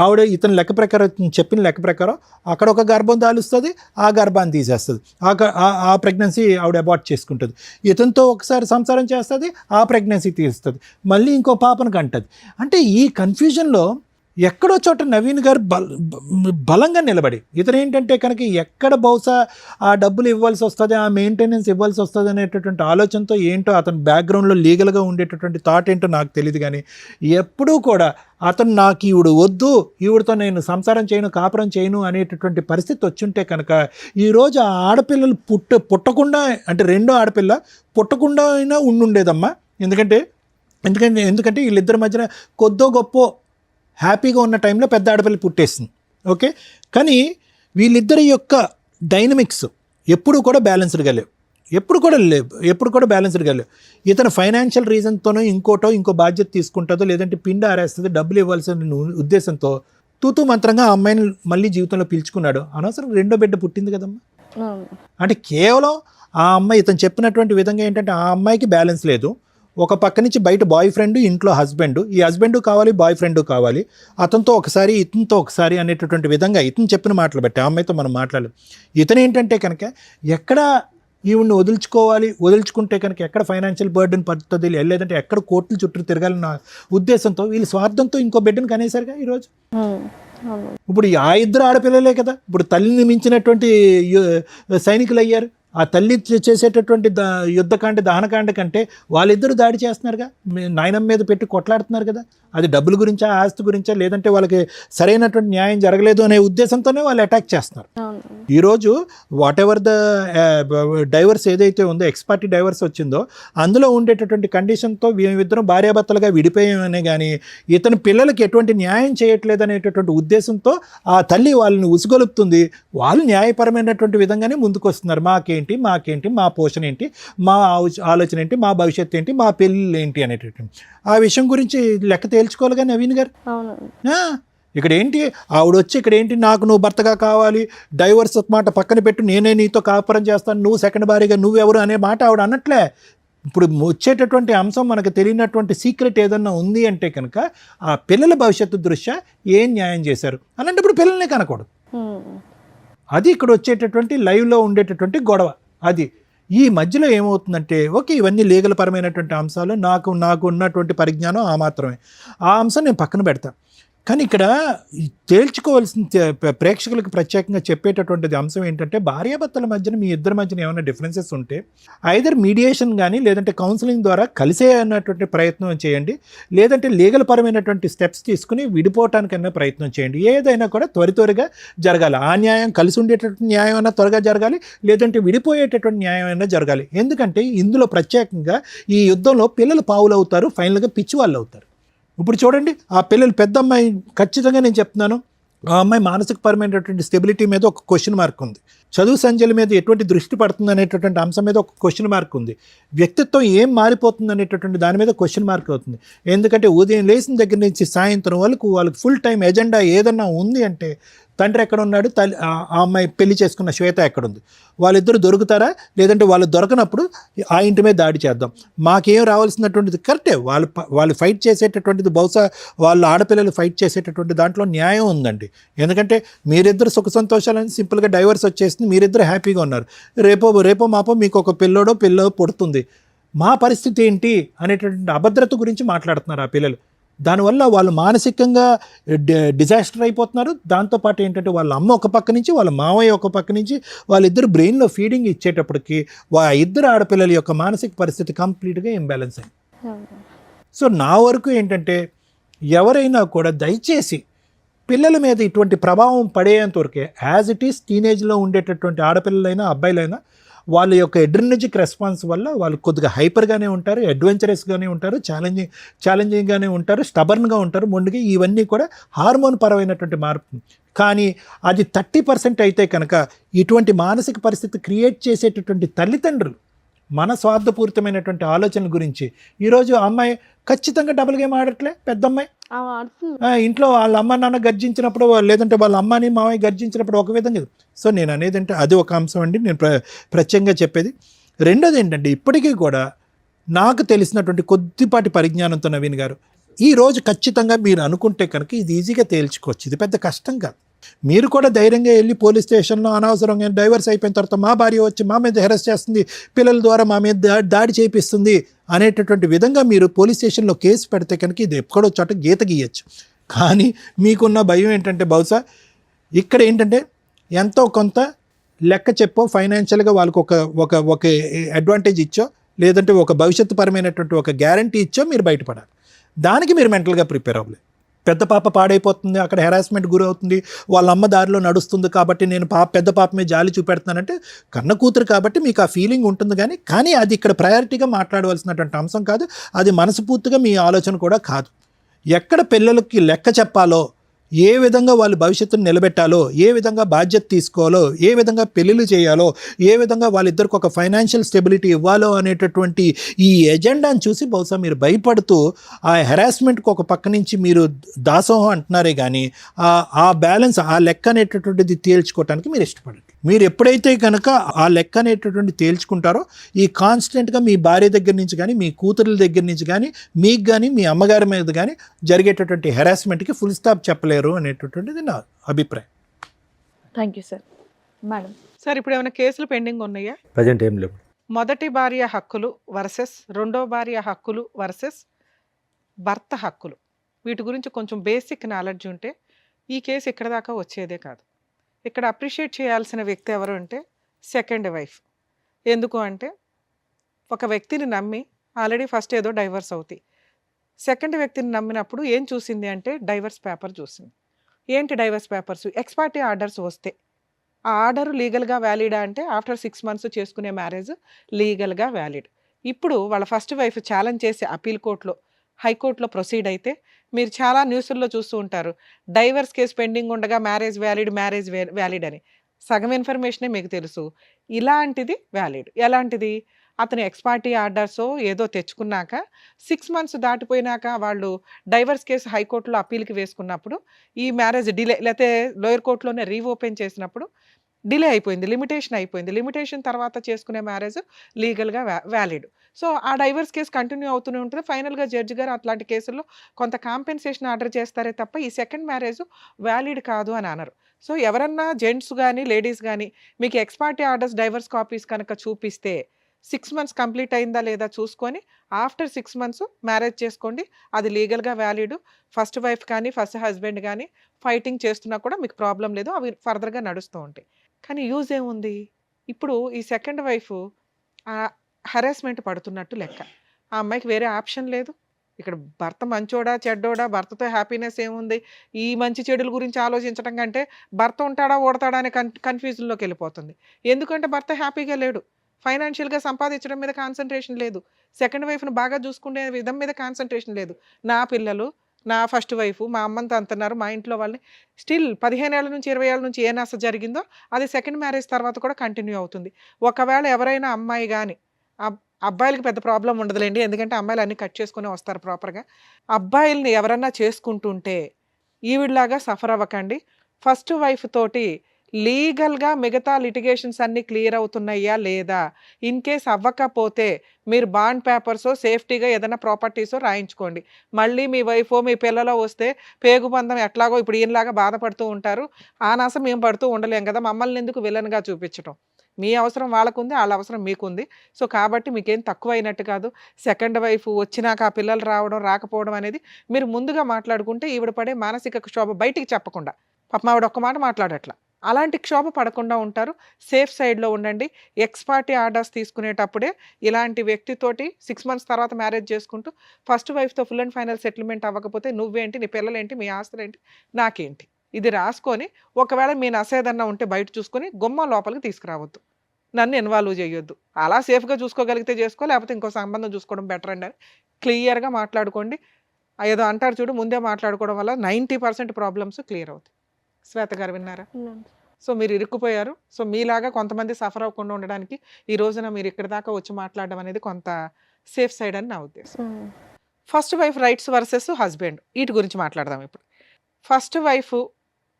ఆవిడ ఇతని లెక్క ప్రకారం చెప్పిన లెక్క ప్రకారం అక్కడ ఒక గర్భం దాలుస్తుంది, ఆ గర్భాన్ని తీసేస్తుంది, ఆ ప్రెగ్నెన్సీ ఆవిడ అబార్ట్ చేసుకుంటుంది. ఇతనితో ఒకసారి సంసారం చేస్తుంది, ఆ ప్రెగ్నెన్సీ తీస్తుంది, మళ్ళీ ఇంకో పాపను కంటది. అంటే ఈ కన్ఫ్యూజన్లో ఎక్కడో చోట నవీన్ గారు బలంగా నిలబడి ఇతను ఏంటంటే కనుక ఎక్కడ బహుశా ఆ డబ్బులు ఇవ్వాల్సి వస్తుంది, ఆ మెయింటెనెన్స్ ఇవ్వాల్సి వస్తుంది అనేటటువంటి ఆలోచనతో ఏంటో అతని బ్యాక్గ్రౌండ్లో లీగల్గా ఉండేటటువంటి థాట్ ఏంటో నాకు తెలియదు, కానీ ఎప్పుడూ కూడా అతను నాకు ఈవిడ వద్దు, ఈవిడతో నేను సంసారం చేయను, కాపురం చేయను అనేటటువంటి పరిస్థితి వచ్చుంటే కనుక ఈరోజు ఆ ఆడపిల్లలు పుట్టకుండా అంటే రెండో ఆడపిల్ల పుట్టకుండా అయినా ఉండుండేదమ్మా. ఎందుకంటే వీళ్ళిద్దరి మధ్యన కొద్దో గొప్ప హ్యాపీగా ఉన్న టైంలో పెద్ద ఆడపిల్ల పుట్టేస్తుంది. ఓకే, కానీ వీళ్ళిద్దరి యొక్క డైనమిక్స్ ఎప్పుడు కూడా బ్యాలెన్స్డ్గా లేవు, ఎప్పుడు కూడా బ్యాలెన్స్డ్గా లేవు. ఇతను ఫైనాన్షియల్ రీజన్తోనో ఇంకో బాధ్యత తీసుకుంటుందో లేదంటే పిండి ఆరేస్తుందో డబ్బులు ఇవ్వాల్సిన ఉద్దేశంతో తూతూ మంత్రంగా ఆ అమ్మాయిని మళ్ళీ జీవితంలో పిలుచుకున్నాడు. అనవసరం రెండో బిడ్డ పుట్టింది కదమ్మా. అంటే కేవలం ఆ అమ్మాయి ఇతను చెప్పినటువంటి విధంగా ఏంటంటే ఆ అమ్మాయికి బ్యాలెన్స్ లేదు. ఒక పక్క నుంచి బయట బాయ్ ఫ్రెండ్, ఇంట్లో హస్బెండ్, ఈ హస్బెండ్ కావాలి, బాయ్ ఫ్రెండ్ కావాలి, అతనితో ఒకసారి ఇతనితో ఒకసారి అనేటటువంటి విధంగా ఇతను చెప్పిన మాటలు బట్టి ఆ అమ్మాయితో మనం మాట్లాడలేదు. ఇతను ఏంటంటే కనుక ఎక్కడ ఈవిడ్ని వదులుచుకుంటే కనుక ఎక్కడ ఫైనాన్షియల్ బర్డెన్ పడుతుంది, లేదంటే ఎక్కడ కోర్టుల చుట్టూ తిరగాలన్న ఉద్దేశంతో వీళ్ళు స్వార్థంతో ఇంకో బిడ్డను కనేసరిగా ఈరోజు. ఇప్పుడు ఆ ఇద్దరు ఆడపిల్లలే కదా ఇప్పుడు తల్లిని మించినటువంటి సైనికులు అయ్యారు. ఆ తల్లి చేసేటటువంటి యుద్ధకాండ దహనకాండ కంటే వాళ్ళిద్దరూ దాడి చేస్తున్నారుగా, నాయనమ్మ మీద పెట్టి కొట్లాడుతున్నారు కదా. అది డబ్బుల గురించా, ఆస్తి గురించా, లేదంటే వాళ్ళకి సరైనటువంటి న్యాయం జరగలేదు అనే ఉద్దేశంతోనే వాళ్ళు అటాక్ చేస్తున్నారు. ఈరోజు వాట్ ఎవర్ ద డైవర్స్ ఏదైతే ఉందో, ఎక్స్పార్టీ డైవర్స్ వచ్చిందో అందులో ఉండేటటువంటి కండిషన్తో మేమిద్దరం భార్యాభర్తలుగా విడిపోయామనే కానీ ఇతని పిల్లలకి ఎటువంటి న్యాయం చేయట్లేదు అనేటటువంటి ఉద్దేశంతో ఆ తల్లి వాళ్ళని ఉసుగొలుపుతుంది. వాళ్ళు న్యాయపరమైనటువంటి విధంగానే ముందుకు వస్తున్నారు. మాకేంటి ఏంటి, మాకేంటి, మా పోషణ ఏంటి, మా ఆలోచన ఏంటి, మా భవిష్యత్తు ఏంటి, మా పెళ్ళిళ్ళు ఏంటి అనేటటువంటి ఆ విషయం గురించి లెక్క తేల్చుకోవాలి కానీ నవీన్ గారు. అవునండి. ఇక్కడ ఏంటి ఆవిడ వచ్చి ఇక్కడ ఏంటి నాకు నువ్వు భర్తగా కావాలి, డైవర్స్ మాట పక్కన పెట్టు, నేనే నీతో కాపురం చేస్తాను, నువ్వు సెకండ్ భారీగా నువ్వెవరు అనే మాట ఆవిడ అన్నట్లే. ఇప్పుడు వచ్చేటటువంటి అంశం మనకు తెలియనటువంటి సీక్రెట్ ఏదన్నా ఉంది అంటే కనుక ఆ పిల్లల భవిష్యత్తు దృష్ట్యా ఏం న్యాయం చేశారు అలాంటప్పుడు పిల్లల్ని కనకూడదు. అది ఇక్కడ వచ్చేటటువంటి లైవ్లో ఉండేటటువంటి గొడవ. అది ఈ మధ్యలో ఏమవుతుందంటే ఓకే ఇవన్నీ లీగల్ పరమైనటువంటి అంశాలు, నాకు ఉన్నటువంటి పరిజ్ఞానం ఆ మాత్రమే, ఆ అంశం నేను పక్కన పెడతాను. కానీ ఇక్కడ తేల్చుకోవాల్సిన ప్రేక్షకులకు ప్రత్యేకంగా చెప్పేటటువంటిది అంశం ఏంటంటే భార్యాభర్తల మధ్యన మీ ఇద్దరి మధ్యన ఏమైనా డిఫరెన్సెస్ ఉంటే ఐదర్ మీడియేషన్ కానీ లేదంటే కౌన్సిలింగ్ ద్వారా కలిసే అన్నటువంటి ప్రయత్నం చేయండి, లేదంటే లీగల్ పరమైనటువంటి స్టెప్స్ తీసుకుని విడిపోవటానికైనా ప్రయత్నం చేయండి. ఏదైనా కూడా త్వరగా జరగాలి. ఆ న్యాయం కలిసి ఉండేటటువంటి న్యాయం అయినా త్వరగా జరగాలి, లేదంటే విడిపోయేటటువంటి న్యాయం అయినా జరగాలి. ఎందుకంటే ఇందులో ప్రత్యేకంగా ఈ యుద్ధంలో పిల్లలు పావులు అవుతారు, ఫైనల్గా పిచ్చి వాళ్ళు అవుతారు. ఇప్పుడు చూడండి ఆ పిల్లలు పెద్ద అమ్మాయి ఖచ్చితంగా నేను చెప్తున్నాను, ఆ అమ్మాయి మానసికపరమైనటువంటి స్టెబిలిటీ మీద ఒక క్వశ్చన్ మార్క్ ఉంది, చదువు సంధ్యల మీద ఎటువంటి దృష్టి పడుతుంది అనేటటువంటి అంశం మీద ఒక క్వశ్చన్ మార్క్ ఉంది, వ్యక్తిత్వం ఏం మారిపోతుంది అనేటటువంటి దాని మీద క్వశ్చన్ మార్క్ అవుతుంది. ఎందుకంటే ఉదయం లేచిన దగ్గర నుంచి సాయంత్రం వాళ్ళకి ఫుల్ టైం ఎజెండా ఏదన్నా ఉంది అంటే తండ్రి ఎక్కడ ఉన్నాడు, ఆ అమ్మాయి పెళ్లి చేసుకున్న శ్వేత ఎక్కడుంది, వాళ్ళిద్దరు దొరుకుతారా, లేదంటే వాళ్ళు దొరకనప్పుడు ఆ ఇంటి మీద దాడి చేద్దాం. మాకేం రావాల్సినటువంటిది కరెక్టే, వాళ్ళు ఫైట్ చేసేటటువంటిది బహుశా వాళ్ళు ఆడపిల్లలు ఫైట్ చేసేటటువంటి దాంట్లో న్యాయం ఉందండి. ఎందుకంటే మీరిద్దరు సుఖ సంతోషాలని సింపుల్గా డైవర్స్ వచ్చేసింది, మీరిద్దరు హ్యాపీగా ఉన్నారు, రేపో మాపో మీకు ఒక పిల్లో పుడుతుంది, మా పరిస్థితి ఏంటి అనేటటువంటి అభద్రత గురించి మాట్లాడుతున్నారు ఆ పిల్లలు. దానివల్ల వాళ్ళు మానసికంగా డిజాస్టర్ అయిపోతున్నారు. దాంతోపాటు ఏంటంటే వాళ్ళ అమ్మ ఒక పక్క నుంచి వాళ్ళ మావయ్య ఒక పక్క నుంచి వాళ్ళిద్దరు బ్రెయిన్లో ఫీడింగ్ ఇచ్చేటప్పటికి ఇద్దరు ఆడపిల్లల యొక్క మానసిక పరిస్థితి కంప్లీట్గా ఇంబ్యాలెన్స్ అయింది. సో నా వరకు ఏంటంటే ఎవరైనా కూడా దయచేసి పిల్లల మీద ఇటువంటి ప్రభావం పడేంతవరకే యాజ్ ఇట్ ఈస్ టీనేజ్లో ఉండేటటువంటి ఆడపిల్లలైనా అబ్బాయిలైనా వాళ్ళ యొక్క ఎడ్రినర్జిక్ రెస్పాన్స్ వల్ల వాళ్ళు కొద్దిగా హైపర్గానే ఉంటారు, అడ్వెంచరస్గానే ఉంటారు, ఛాలెంజింగ్గానే ఉంటారు, స్టబర్న్గా ఉంటారు, మొండిగా. ఇవన్నీ కూడా హార్మోన్ పరమైనటువంటి మార్పు. కానీ అది 30% అయితే కనుక ఇటువంటి మానసిక పరిస్థితి క్రియేట్ చేసేటటువంటి తల్లిదండ్రులు మన స్వార్థపూరితమైనటువంటి ఆలోచనల గురించి ఈరోజు అమ్మాయి ఖచ్చితంగా డబుల్ గేమ్ ఆడట్లే. పెద్ద అమ్మాయి ఇంట్లో వాళ్ళ అమ్మ నాన్న గర్జించినప్పుడు లేదంటే వాళ్ళ అమ్మని మామయ్య గర్జించినప్పుడు ఒక విధంగా. సో నేను అనేది అంటే అది ఒక అంశం అండి నేను ప్రత్యేకంగా చెప్పేది. రెండోది ఏంటంటే ఇప్పటికీ కూడా నాకు తెలిసినటువంటి కొద్దిపాటి పరిజ్ఞానంతో నవీన్ గారు ఈరోజు ఖచ్చితంగా మీరు అనుకుంటే కనుక ఇది ఈజీగా తేల్చుకోవచ్చు, ఇది పెద్ద కష్టం కాదు. మీరు కూడా ధైర్యంగా వెళ్ళి పోలీస్ స్టేషన్లో అనవసరంగా డైవర్స్ అయిపోయిన తర్వాత మా భార్య వచ్చి మా మీద హెరాస్ చేస్తుంది, పిల్లల ద్వారా మా మీద దాడి చేపిస్తుంది అనేటటువంటి విధంగా మీరు పోలీస్ స్టేషన్లో కేసు పెడితే కనుక ఇది ఎక్కడో చోట గీత గీయచ్చు. కానీ మీకున్న భయం ఏంటంటే బహుశా ఇక్కడ ఏంటంటే ఎంతో కొంత లెక్క చెప్పో ఫైనాన్షియల్గా వాళ్ళకి ఒక అడ్వాంటేజ్ ఇచ్చో లేదంటే ఒక భవిష్యత్తు పరమైనటువంటి ఒక గ్యారంటీ ఇచ్చో మీరు బయటపడాలి. దానికి మీరు మెంటల్గా ప్రిపేర్ అవ్వలేదు. పెద్ద పాప పాడైపోతుంది, అక్కడ హెరాస్మెంట్ గురవుతుంది, వాళ్ళ అమ్మ దారిలో నడుస్తుంది కాబట్టి నేను పెద్ద పాప మీద జాలి చూపెడుతున్నానంటే కన్న కూతురు కాబట్టి మీకు ఆ ఫీలింగ్ ఉంటుంది. కానీ అది ఇక్కడ ప్రయారిటీగా మాట్లాడవలసినటువంటి అంశం కాదు, అది మనస్ఫూర్తిగా మీ ఆలోచన కూడా కాదు. ఎక్కడ పిల్లలకి లెక్క చెప్పాలో, ఏ విధంగా వాళ్ళు భవిష్యత్తును నిలబెట్టాలో, ఏ విధంగా బాధ్యత తీసుకోవాలో, ఏ విధంగా పెళ్ళిళ్ళు చేయాలో, ఏ విధంగా వాళ్ళిద్దరికి ఒక ఫైనాన్షియల్ స్టెబిలిటీ ఇవ్వాలో అనేటటువంటి ఈ ఎజెండాను చూసి బహుశా మీరు భయపడుతూ ఆ హెరాస్మెంట్కి ఒక పక్క నుంచి మీరు దాసోహం అంటున్నారే కానీ ఆ బ్యాలెన్స్ ఆ లెక్క అనేటటువంటిది తేల్చుకోవటానికి మీరు ఇష్టపడండి. మీరు ఎప్పుడైతే కనుక ఆ లెక్క అనేటటువంటి తేల్చుకుంటారో ఈ కాన్స్టెంట్గా మీ భార్య దగ్గర నుంచి కానీ మీ కూతురుల దగ్గర నుంచి కానీ మీకు కానీ మీ అమ్మగారి మీద కానీ జరిగేటటువంటి హెరాస్మెంట్కి ఫుల్ స్టాప్ చెప్పలేరు అనేటటువంటిది నా అభిప్రాయం. Thank you sir. Madam sir ఇప్పుడు ఏమైనా కేసులు పెండింగ్ ఉన్నాయా? ప్రజెంట్ ఏం లేవు. మొదటి భార్య హక్కులు వర్సెస్ రెండో భార్య హక్కులు వర్సెస్ భర్త హక్కులు, వీటి గురించి కొంచెం బేసిక్ నాలెడ్జ్ ఉంటే ఈ కేసు ఇక్కడ దాకా వచ్చేదే కాదు. ఇక్కడ అప్రిషియేట్ చేయాల్సిన వ్యక్తి ఎవరు అంటే సెకండ్ వైఫ్. ఎందుకు అంటే ఒక వ్యక్తిని నమ్మి ఆల్రెడీ ఫస్ట్ ఏదో డైవర్స్ అవుతాయి, సెకండ్ వ్యక్తిని నమ్మినప్పుడు ఏం చూసింది అంటే డైవర్స్ పేపర్ చూసింది. ఏంటి డైవర్స్ పేపర్స్? ఎక్స్పార్టీ ఆర్డర్స్ వస్తే ఆ ఆర్డర్ లీగల్గా వ్యాలిడా అంటే ఆఫ్టర్ 6 months చేసుకునే మ్యారేజ్ లీగల్గా వ్యాలిడ్. ఇప్పుడు వాళ్ళ ఫస్ట్ వైఫ్ ఛాలెంజ్ చేసి అపీల్ కోర్టులో హైకోర్టులో ప్రొసీడ్ అయితే మీరు చాలా న్యూస్ల్లో చూస్తూ ఉంటారు, డైవర్స్ కేసు పెండింగ్ ఉండగా మ్యారేజ్ వ్యాలిడ్ అని. సగం ఇన్ఫర్మేషనే మీకు తెలుసు. ఇలాంటిది వ్యాలిడ్. ఎలాంటిది? అతను ఎక్స్ పార్టీ ఆర్డర్సో ఏదో తెచ్చుకున్నాక 6 మంత్స్ దాటిపోయినాక వాళ్ళు డైవర్స్ కేసు హైకోర్టులో అప్పీల్‌కి వేసుకున్నప్పుడు, ఈ మ్యారేజ్ డిలే లేతే లోయర్ కోర్ట్‌లోనే రీఓపెన్ చేసినప్పుడు డిలే అయిపోయింది. లిమిటేషన్ అయిపోయింది. లిమిటేషన్ తర్వాత చేసుకునే మ్యారేజ్ లీగల్‌గా వ్యాలిడ్. సో, ఆ డైవర్స్ కేస్ కంటిన్యూ అవుతూనే ఉంటది. ఫైనల్‌గా జడ్జి గారు అట్లాంటి కేసుల్లో కొంత కాంపెన్సేషన్ ఆర్డర్ చేస్తారే తప్ప, ఈ సెకండ్ మ్యారేజ్ వ్యాలిడ్ కాదు అని అనరు. సో, ఎవరన్నా జెంట్స్ గాని, లేడీస్ గాని మీకు X party orders, divorce copies కనుక చూపిస్తే 6 మంత్స్ కంప్లీట్ అయిందా లేదా చూసుకొని ఆఫ్టర్ 6 మంత్స్ మ్యారేజ్ చేసుకోండి. అది లీగల్‌గా వ్యాలిడ్. ఫస్ట్ వైఫ్ కానీ, ఫస్ట్ హస్బెండ్ గానీ ఫైటింగ్ చేస్తున్నా కూడా మీకు ప్రాబ్లమ్ లేదు. అవి ఫర్దర్‌గా నడుస్తూ ఉంటాయి. కానీ యూజ్ ఏముంది? ఇప్పుడు ఈ సెకండ్ వైఫ్ హరాస్మెంట్ పడుతున్నట్టు లెక్క. ఆ అమ్మాయికి వేరే ఆప్షన్ లేదు. ఇక్కడ భర్త మంచోడా, చెడ్డోడా, భర్తతో హ్యాపీనెస్ ఏముంది? ఈ మంచి చెడుల గురించి ఆలోచించడం కంటే భర్త ఉంటాడా, ఓడతాడా అనే కన్‌ఫ్యూజన్‌లోకి వెళ్ళిపోతుంది. ఎందుకంటే భర్త హ్యాపీగా లేడు. ఫైనాన్షియల్‌గా సంపాదించడం మీద కాన్సంట్రేషన్ లేదు. సెకండ్ వైఫ్‌ని బాగా చూసుకునే విధం మీద కాన్సంట్రేషన్ లేదు. నా పిల్లలు, నా ఫస్ట్ వైఫ్, మా అమ్మని తంతున్నారు, మా ఇంట్లో వాళ్ళని స్టిల్ 15 ఏళ్ల నుంచి, 20 ఏళ్ల నుంచి ఏ నస జరిగిందో అది సెకండ్ మ్యారేజ్ తర్వాత కూడా కంటిన్యూ అవుతుంది. ఒకవేళ ఎవరైనా అమ్మాయి గాని అబ్బాయిలకి పెద్ద ప్రాబ్లమ్ ఉండదులెండి. ఎందుకంటే అమ్మాయిలు అన్నీ కట్ చేసుకునే వస్తారు ప్రాపర్‌గా. అబ్బాయిల్ని ఎవరన్నా చేసుకుంటుంటే ఈవిడలాగా సఫర్ అవ్వకండి. ఫస్ట్ వైఫ్ తోటి లీగల్‌గా మిగతా లిటిగేషన్స్ అన్నీ క్లియర్ అవుతున్నాయా లేదా? ఇన్ కేస్ అవ్వకపోతే మీరు బాండ్ పేపర్సో, సేఫ్టీగా ఏదైనా ప్రాపర్టీసో రాయించుకోండి. మళ్ళీ మీ వైఫో, మీ పిల్లలో వస్తే పేగుబంధం ఎట్లాగో ఇప్పుడు ఈయనలాగా బాధపడుతూ ఉంటారు. ఆ నస మేము పడుతూ ఉండలేం కదా! మమ్మల్ని ఎందుకు విలన్‌గా చూపించటం. మీ అవసరం వాళ్ళకుంది, ఆళ్ళ అవసరం మీకుంది. సో, కాబట్టి మీకేం తక్కువైనట్టు కాదు. సెకండ్ వైఫ్ వచ్చినాక ఆ పిల్లలు రావడం, రాకపోవడం అనేది మీరు ముందుగా మాట్లాడుకుంటే ఈవిడ పడే మానసిక క్షోభ బయటికి చెప్పకుండా. పాపం ఆవిడ ఒక్క మాట మాట్లాడట్ల. అలాంటి క్షోభ పడకుండా ఉంటారు. సేఫ్ సైడ్‌లో ఉండండి. ఎక్స్ పార్టీ ఆర్డర్స్ తీసుకునేటప్పుడే ఇలాంటి వ్యక్తితోటి 6 మంత్స్ తర్వాత మ్యారేజ్ చేసుకుంటూ ఫస్ట్ వైఫ్‌తో ఫుల్ అండ్ ఫైనల్ సెటిల్మెంట్ అవ్వకపోతే నువ్వేంటి, నీ పిల్లలేంటి, మీ ఆస్తులేంటి, నాకేంటి. ఇది రాసుకొని ఒకవేళ మీ నసేదన్నా ఉంటే బయట చూసుకొని గుమ్మం లోపలికి తీసుకురావద్దు. నన్ను ఇన్వాల్వ్ చేయొద్దు. అలా సేఫ్‌గా చూసుకోగలిగితే చేసుకో, లేకపోతే ఇంకో సంబంధం చూసుకోవడం బెటర్ అండి అని క్లియర్‌గా మాట్లాడుకోండి. ఏదో అంటారు చూడు, ముందే మాట్లాడుకోవడం వల్ల 90% ప్రాబ్లమ్స్ క్లియర్ అవుతాయి. శ్వేత గారు విన్నారా? సో, మీరు ఇరుక్కుపోయారు. సో, మీలాగా కొంతమంది సఫర్ అవ్వకుండా ఉండడానికి ఈ రోజున మీరు ఇక్కడి దాకా వచ్చి మాట్లాడడం అనేది కొంత సేఫ్ సైడ్ అని నా ఉద్దేశం. First wife rights versus husband వీటి గురించి మాట్లాడదాం ఇప్పుడు. ఫస్ట్ వైఫ్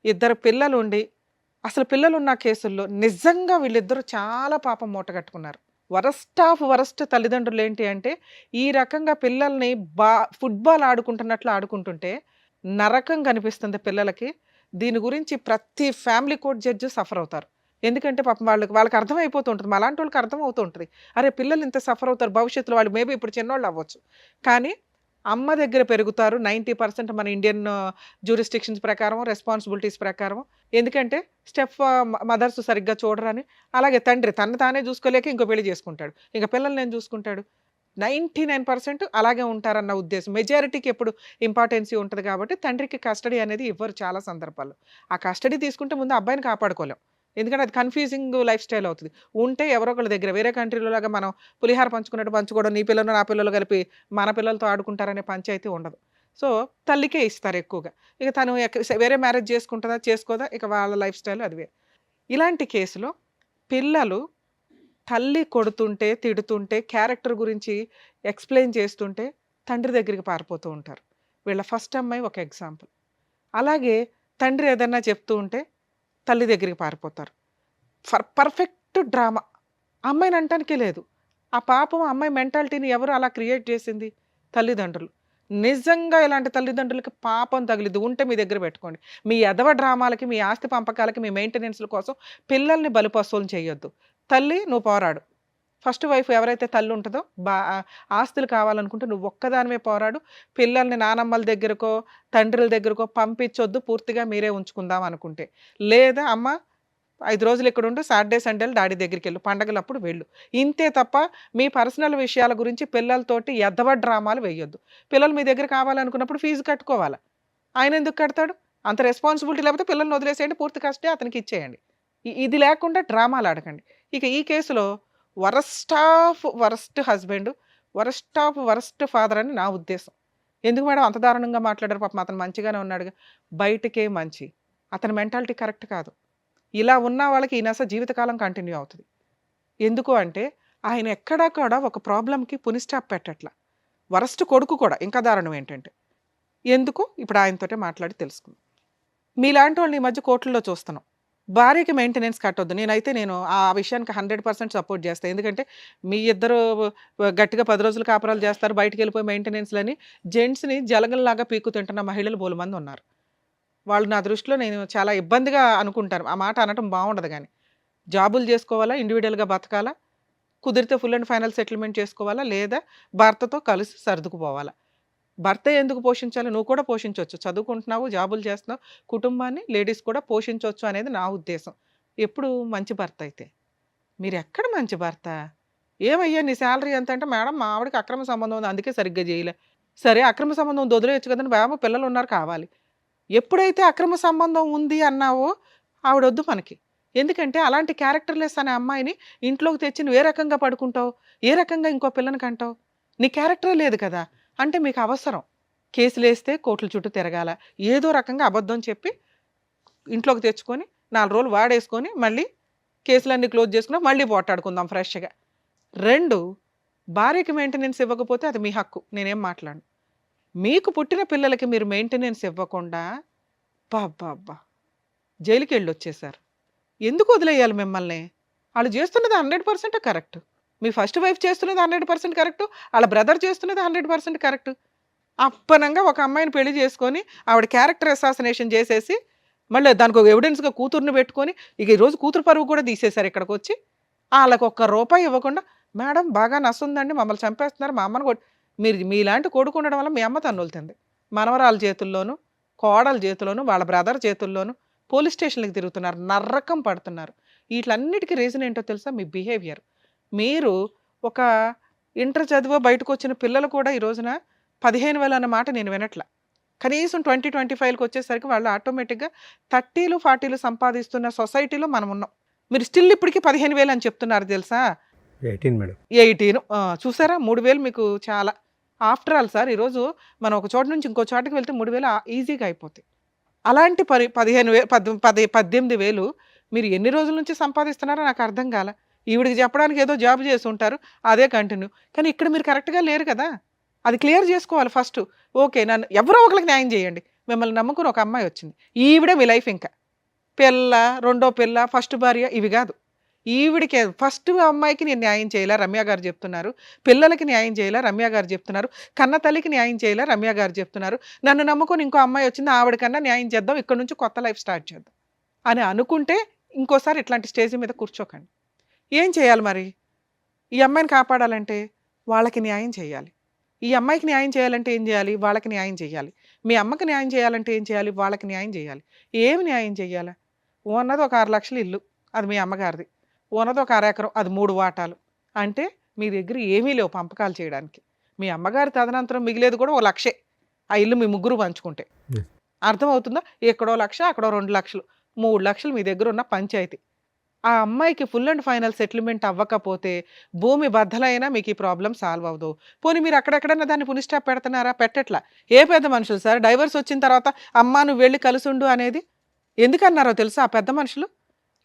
ఇద్దరు పిల్లలుండి అసలు పిల్లలున్న కేసుల్లో నిజంగా వీళ్ళిద్దరూ చాలా పాపం మూటగట్టుకున్నారు. వరస్ట్ ఆఫ్ వరస్ట్ తల్లిదండ్రులు ఏంటి అంటే ఈ రకంగా పిల్లల్ని ఫుట్బాల్ ఆడుకుంటున్నట్లు ఆడుకుంటుంటే నరకం కనిపిస్తుంది పిల్లలకి. దీని గురించి ప్రతి ఫ్యామిలీ కోర్ట్ జడ్జి సఫర్ అవుతారు. ఎందుకంటే పాపం వాళ్ళకి అర్థమైపోతూ ఉంటుంది. అలాంటి వాళ్ళకి అర్థమవుతూ ఉంటుంది. అరే పిల్లలు ఇంత సఫర్ అవుతారు భవిష్యత్తులో, వాళ్ళు మేబీ ఇప్పుడు చిన్నోళ్ళు అవ్వచ్చు. కానీ అమ్మ దగ్గర పెరుగుతారు 90% మన ఇండియన్ జ్యూరిస్డిక్షన్స్ ప్రకారం, రెస్పాన్సిబిలిటీస్ ప్రకారం. ఎందుకంటే మదర్స్ సరిగ్గా చూడరని. అలాగే తండ్రి తను తానే చూసుకోలేక ఇంకో పెళ్లి చేసుకుంటాడు. ఇంక పిల్లల్ని ఏం చూసుకుంటాడు? 99% అలాగే ఉంటారన్న ఉద్దేశం. మెజారిటీకి ఎప్పుడు ఇంపార్టెన్సీ ఉంటుంది కాబట్టి తండ్రికి కస్టడీ అనేది ఇవ్వరు చాలా సందర్భాల్లో. ఆ కస్టడీ తీసుకుంటే ముందు అబ్బాయిని కాపాడుకోలేం. ఎందుకంటే అది కన్‌ఫ్యూజింగ్ లైఫ్ స్టైల్ అవుతది. ఉంటే ఎవరో ఒకళ్ళ దగ్గర వేరే కంట్రీలో లాగా మనం పులిహార పంచుకున్నట్టు పంచుకోవడం, నీ పిల్లలు నా పిల్లలు కలిపి మన పిల్లలతో ఆడుకుంటారనే పంచాయతీ ఉండదు. సో, తల్లికే ఇస్తారు ఎక్కువగా. ఇక తను వేరే మ్యారేజ్ చేసుకుంటదా, చేసుకోదా ఇక వాళ్ళ లైఫ్ స్టైల్ అది వేరు. ఇలాంటి కేసులో పిల్లలు తల్లి కొడుతుంటే, తిడుతుంటే, క్యారెక్టర్ గురించి ఎక్స్‌ప్లెయిన్ చేస్తుంటే తండ్రి దగ్గరికి పారిపోతూ ఉంటారు. వీళ్ళ ఫస్ట్ అమ్మాయి ఒక ఎగ్జాంపుల్. అలాగే తండ్రి ఏదన్నా చెప్తూ ఉంటే తల్లి దగ్గరికి పారిపోతారు. Perfect drama. అమ్మాయిని అనటానికే లేదు. ఆ పాపం అమ్మాయి మెంటాలిటీని ఎవరు అలా క్రియేట్ చేసింది? తల్లిదండ్రులు. నిజంగా ఇలాంటి తల్లిదండ్రులకి పాపం తగిలిద్ది. ఉంటే మీ దగ్గర పెట్టుకోండి. మీ ఎదవ డ్రామాలకి, మీ ఆస్తి పంపకాలకి, మీ మెయింటెనెన్స్‌ల కోసం పిల్లల్ని బలిపశువులను చేయొద్దు. తల్లి నువ్వు పోరాడు. ఫస్ట్ వైఫ్ ఎవరైతే తల్లి ఉంటుందో ఆస్తులు కావాలనుకుంటే నువ్వు ఒక్కదానివే పోరాడు. పిల్లల్ని నానమ్మల దగ్గరకో, తండ్రుల దగ్గరకో పంపించొద్దు. పూర్తిగా మీరే ఉంచుకుందాం అనుకుంటే. లేదా అమ్మ 5 రోజులు ఇక్కడుండు, సాటర్‌డే, సండేలు డాడీ దగ్గరికెళ్ళు, పండగలప్పుడు వెళ్ళు. ఇంతే తప్ప మీ పర్సనల్ విషయాల గురించి పిల్లలతోటి ఎద్దవ డ్రామాలు వేయొద్దు. పిల్లలు మీ దగ్గర కావాలనుకున్నప్పుడు ఫీజు కట్టుకోవాలా. ఆయన ఎందుకు కడతాడు? అంత రెస్పాన్సిబిలిటీ లేకపోతే పిల్లల్ని వదిలేసేయండి, పూర్తి కస్టడీ అతనికి ఇచ్చేయండి. ఇది లేకుండా డ్రామాలు ఆడకండి. ఇక ఈ కేసులో worst of worst husband, worst of worst father అని నా ఉద్దేశం. ఎందుకు మేడం అంత దారుణంగా మాట్లాడారు? పాపం అతను మంచిగానే ఉన్నాడుగా. బయటకే మంచి. అతని మెంటాలిటీ కరెక్ట్ కాదు. ఇలా ఉన్న వాళ్ళకి ఈ నస జీవితకాలం కంటిన్యూ అవుతుంది. ఎందుకు అంటే ఆయన ఎక్కడా కూడా ఒక ప్రాబ్లంకి పుని స్టాప్ పెట్టట్లా. వరస్ట్ కొడుకు కూడా ఇంకా దారుణం ఏంటంటే ఎందుకు ఇప్పుడు ఆయనతోటే మాట్లాడి తెలుసుకుందాం. మీలాంటి వాళ్ళని ఈ మధ్య కోర్టుల్లో చూస్తున్నాం. భార్యకి మెయింటెనెన్స్ కట్టొద్దు. నేను ఆ విషయానికి 100% సపోర్ట్ చేస్తాను. ఎందుకంటే మీ ఇద్దరు గట్టిగా 10 రోజులు కాపురాలు చేస్తారు, బయటికి వెళ్ళిపోయి మెయింటెనెన్స్లని జెంట్స్ని జలగల్లాగా పీక్కు తింటున్న మహిళలు బోలమంది ఉన్నారు. వాళ్ళు నా దృష్టిలో నేను చాలా ఇబ్బందిగా అనుకుంటాను. ఆ మాట అనటం బాగుండదు. కానీ జాబులు చేసుకోవాలా, ఇండివిజువల్గా బతకాలా, కుదిరితే ఫుల్ అండ్ ఫైనల్ సెటిల్మెంట్ చేసుకోవాలా, లేదా భర్తతో కలిసి సర్దుకుపోవాలా. భర్త ఎందుకు పోషించాలి? నువ్వు కూడా పోషించవచ్చు. చదువుకుంటున్నావు, జాబులు చేస్తున్నావు, కుటుంబాన్ని లేడీస్ కూడా పోషించవచ్చు అనేది నా ఉద్దేశం. ఎప్పుడు మంచి భర్త అయితే. మీరు ఎక్కడ మంచి భర్త? ఏమయ్యా నీ శాలరీ ఎంత అంటే, మేడం మా ఆవిడకి అక్రమ సంబంధం ఉంది అందుకే సరిగ్గా చేయలే. సరే అక్రమ సంబంధం వదిలేయచ్చు కదండి, బాబు పిల్లలు ఉన్నారు కావాలి. ఎప్పుడైతే అక్రమ సంబంధం ఉంది అన్నావో ఆవిడొద్దు మనకి. ఎందుకంటే అలాంటి క్యారెక్టర్లెస్ అనే అమ్మాయిని ఇంట్లోకి తెచ్చి నువ్వు ఏ రకంగా పడుకుంటావు, ఏ రకంగా ఇంకో పిల్లని కంటావు? నీ క్యారెక్టరే లేదు కదా. అంటే మీకు అవసరం కేసులు వేస్తే కోర్టుల చుట్టూ తిరగాల, ఏదో రకంగా అబద్ధం చెప్పి ఇంట్లోకి తెచ్చుకొని 4 రోజులు వాడేసుకొని మళ్ళీ కేసులన్నీ క్లోజ్ చేసుకుని మళ్ళీ పోటాడుకుందాం ఫ్రెష్గా. 2, భార్యకి మెయింటెనెన్స్ ఇవ్వకపోతే అది మీ హక్కు, నేనేం మాట్లాడను. మీకు పుట్టిన పిల్లలకి మీరు మెయింటెనెన్స్ ఇవ్వకుండా బాబ్బా జైలుకి వెళ్ళి వచ్చేసారు. ఎందుకు వదిలేయాలి మిమ్మల్ని? వాళ్ళు చేస్తున్నది 100% కరెక్ట్. మీ ఫస్ట్ వైఫ్ చేస్తున్నది 100% కరెక్ట్, వాళ్ళ బ్రదర్ చేస్తున్నది 100% కరెక్ట్. అప్పనంగా ఒక అమ్మాయిని పెళ్లి చేసుకొని ఆవిడ క్యారెక్టర్ అసాసినేషన్ చేసేసి మళ్ళీ దానికి ఒక ఎవిడెన్స్గా కూతుర్ని పెట్టుకొని ఇక ఈరోజు కూతురు పరువు కూడా తీసేశారు. ఇక్కడికి వచ్చి వాళ్ళకి ₹1 ఇవ్వకుండా, మేడం బాగా నస్తుందండి, మమ్మల్ని చంపేస్తున్నారు, మా అమ్మని మీరు మీలాంటి కొడుకు ఉండడం వల్ల మీ అమ్మ తన్నులుతుంది. మనవరాల చేతుల్లోనూ, కోడల చేతుల్లోనూ, వాళ్ళ బ్రదర్ చేతుల్లోనూ పోలీస్ స్టేషన్లకు తిరుగుతున్నారు, నర్రకం పడుతున్నారు. వీటన్నిటికీ రీజన్ ఏంటో తెలుసా? మీ బిహేవియర్. మీరు ఒక ఇంటర్ చదివో బయటకు వచ్చిన పిల్లలు కూడా ఈ రోజున 15,000 అన్న మాట నేను వినట్లా. కనీసం 2025కి వచ్చేసరికి వాళ్ళు ఆటోమేటిక్గా 30లు 40లు సంపాదిస్తున్న సొసైటీలో మనం ఉన్నాం. మీరు స్టిల్ ఇప్పటికీ 15,000 అని చెప్తున్నారు తెలుసా? 18 మేడం. 18 చూసారా? 3,000 మీకు చాలా. ఆఫ్టర్ ఆల్ సార్ ఈరోజు మనం ఒక చోట నుంచి ఇంకో చోటకి వెళ్తే 3,000 ఈజీగా అయిపోతాయి. అలాంటి 18,000 మీరు ఎన్ని రోజుల నుంచి సంపాదిస్తున్నారో నాకు అర్థం కాల. ఈవిడికి చెప్పడానికి ఏదో జాబ్ చేసి ఉంటారు, అదే కంటిన్యూ. కానీ ఇక్కడ మీరు కరెక్ట్గా లేరు కదా, అది క్లియర్ చేసుకోవాలి ఫస్ట్. ఓకే, నన్ను ఎవరో ఒకరికి న్యాయం చేయండి. మిమ్మల్ని నమ్ముకుని ఒక అమ్మాయి వచ్చింది, ఈవిడే మీ లైఫ్. ఇంకా పిల్ల, రెండో పిల్ల, ఫస్ట్ భార్య ఇవి కాదు. ఈవిడికి ఫస్ట్ అమ్మాయికి నేను న్యాయం చేయాలా, రమ్య గారు చెప్తున్నారు. పిల్లలకి న్యాయం చేయాలా, రమ్య గారు చెప్తున్నారు. కన్న తల్లికి న్యాయం చేయాలా, రమ్య గారు చెప్తున్నారు. నన్ను నమ్ముకొని ఇంకో అమ్మాయి వచ్చింది, ఆవిడకన్నా న్యాయం చేద్దాం, ఇక్కడ నుంచి కొత్త లైఫ్ స్టార్ట్ చేద్దాం అని అనుకుంటే ఇంకోసారి ఇట్లాంటి స్టేజ్ మీద కూర్చోకండి. ఏం చేయాలి మరి? ఈ అమ్మాయిని కాపాడాలంటే వాళ్ళకి న్యాయం చేయాలి. ఈ అమ్మాయికి న్యాయం చేయాలంటే ఏం చేయాలి? వాళ్ళకి న్యాయం చేయాలి. మీ అమ్మకి న్యాయం చేయాలంటే ఏం చేయాలి? వాళ్ళకి న్యాయం చేయాలి. ఏమి న్యాయం చేయాలా? ఉన్నది ఒక 6 లక్షలు ఇల్లు, అది మీ అమ్మగారిది. ఉన్నది ఒక 1/2 ఎకరం, అది 3 వాటాలు. అంటే మీ దగ్గర ఏమీ లేవు పంపకాలు చేయడానికి. మీ అమ్మగారి తదనంతరం మిగిలేదు కూడా 1 లక్షే. ఆ ఇల్లు మీ ముగ్గురు పంచుకుంటే. అర్థమవుతుందా? ఎక్కడో 1 లక్ష, అక్కడో 2 లక్షలు, 3 లక్షలు మీ దగ్గర ఉన్న పంచాయతీ. ఆ అమ్మాయికి ఫుల్ అండ్ ఫైనల్ సెటిల్మెంట్ అవ్వకపోతే భూమి బద్దలైనా మీకు ఈ ప్రాబ్లం సాల్వ్ అవ్వదు. పోనీ మీరు అక్కడెక్కడన్నా దాన్ని పుని స్టాప్ పెడుతున్నారా? పెట్టట్లా. ఏ పెద్ద మనుషులు సార్ డైవర్స్ వచ్చిన తర్వాత అమ్మా నువ్వు వెళ్ళి కలుసుండు అనేది ఎందుకన్నారో తెలుసా? ఆ పెద్ద మనుషులు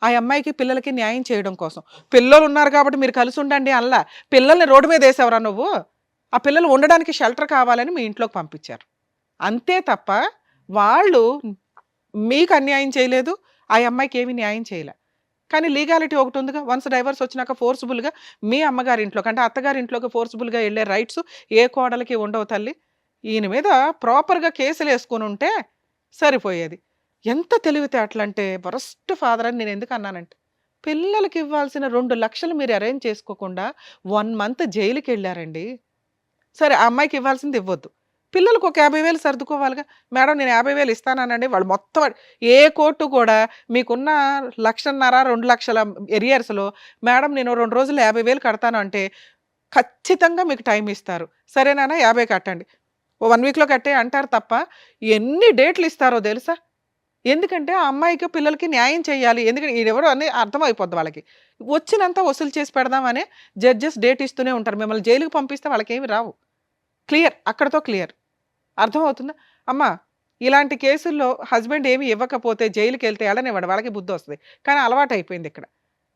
ఆ అమ్మాయికి పిల్లలకి న్యాయం చేయడం కోసం. పిల్లలు ఉన్నారు కాబట్టి మీరు కలిసి ఉండండి అల్లా. పిల్లల్ని రోడ్డు మీద వేసేవరా నువ్వు? ఆ పిల్లలు ఉండడానికి షెల్టర్ కావాలని మీ ఇంట్లోకి పంపించారు అంతే తప్ప వాళ్ళు మీకు అన్యాయం చేయలేదు, ఆ అమ్మాయికి ఏమీ న్యాయం చేయలే. కానీ లీగాలిటీ ఒకటి ఉందిగా. వన్స్ డైవర్స్ వచ్చినాక ఫోర్స్ఫుల్గా మీ అమ్మగారి ఇంట్లోకి అంటే అత్తగారి ఇంట్లోకి ఫోర్స్ఫుల్గా వెళ్ళే రైట్స్ ఏ కోడలికి ఉండవు తల్లి. ఈయన మీద ప్రాపర్గా కేసులు వేసుకుని ఉంటే సరిపోయేది. ఎంత తెలివితేటలంటే వరస్ట్ ఫాదర్ అని నేను ఎందుకు అన్నానంటే, పిల్లలకి ఇవ్వాల్సిన 2 లక్షలు మీరు అరేంజ్ చేసుకోకుండా 1 మంత్ జైలుకి వెళ్ళారండి. సరే ఆ అమ్మాయికి ఇవ్వాల్సింది ఇవ్వద్దు, పిల్లలకు ఒక 50,000 సర్దుకోవాలిగా. మేడం నేను 50,000 ఇస్తానండి. వాళ్ళు మొత్తం ఏ కోర్టు కూడా మీకున్న 1,50,000 2 లక్షల ఎరియర్స్లో మేడం నేను 2 రోజులు 50,000 కడతాను అంటే ఖచ్చితంగా మీకు టైం ఇస్తారు. సరేనా 50 కట్టండి, 1 వీక్లో కట్టే అంటారు తప్ప ఎన్ని డేట్లు ఇస్తారో తెలుసా? ఎందుకంటే ఆ అమ్మాయికి పిల్లలకి న్యాయం చేయాలి. ఎందుకంటే ఎవరో అని అర్థమైపోద్ది వాళ్ళకి. వచ్చినంత వసూలు చేసి పెడదామనే జడ్జెస్ డేట్ ఇస్తూనే ఉంటారు. మిమ్మల్ని జైలుకి పంపిస్తే వాళ్ళకి ఏమి రావు. క్లియర్, అక్కడతో క్లియర్. అర్థమవుతుందా? అమ్మ ఇలాంటి కేసుల్లో హస్బెండ్ ఏమి ఇవ్వకపోతే జైలుకి వెళ్తే వెళ్ళనివ్వడు, వాళ్ళకి బుద్ధి వస్తుంది. కానీ అలవాటు అయిపోయింది ఇక్కడ.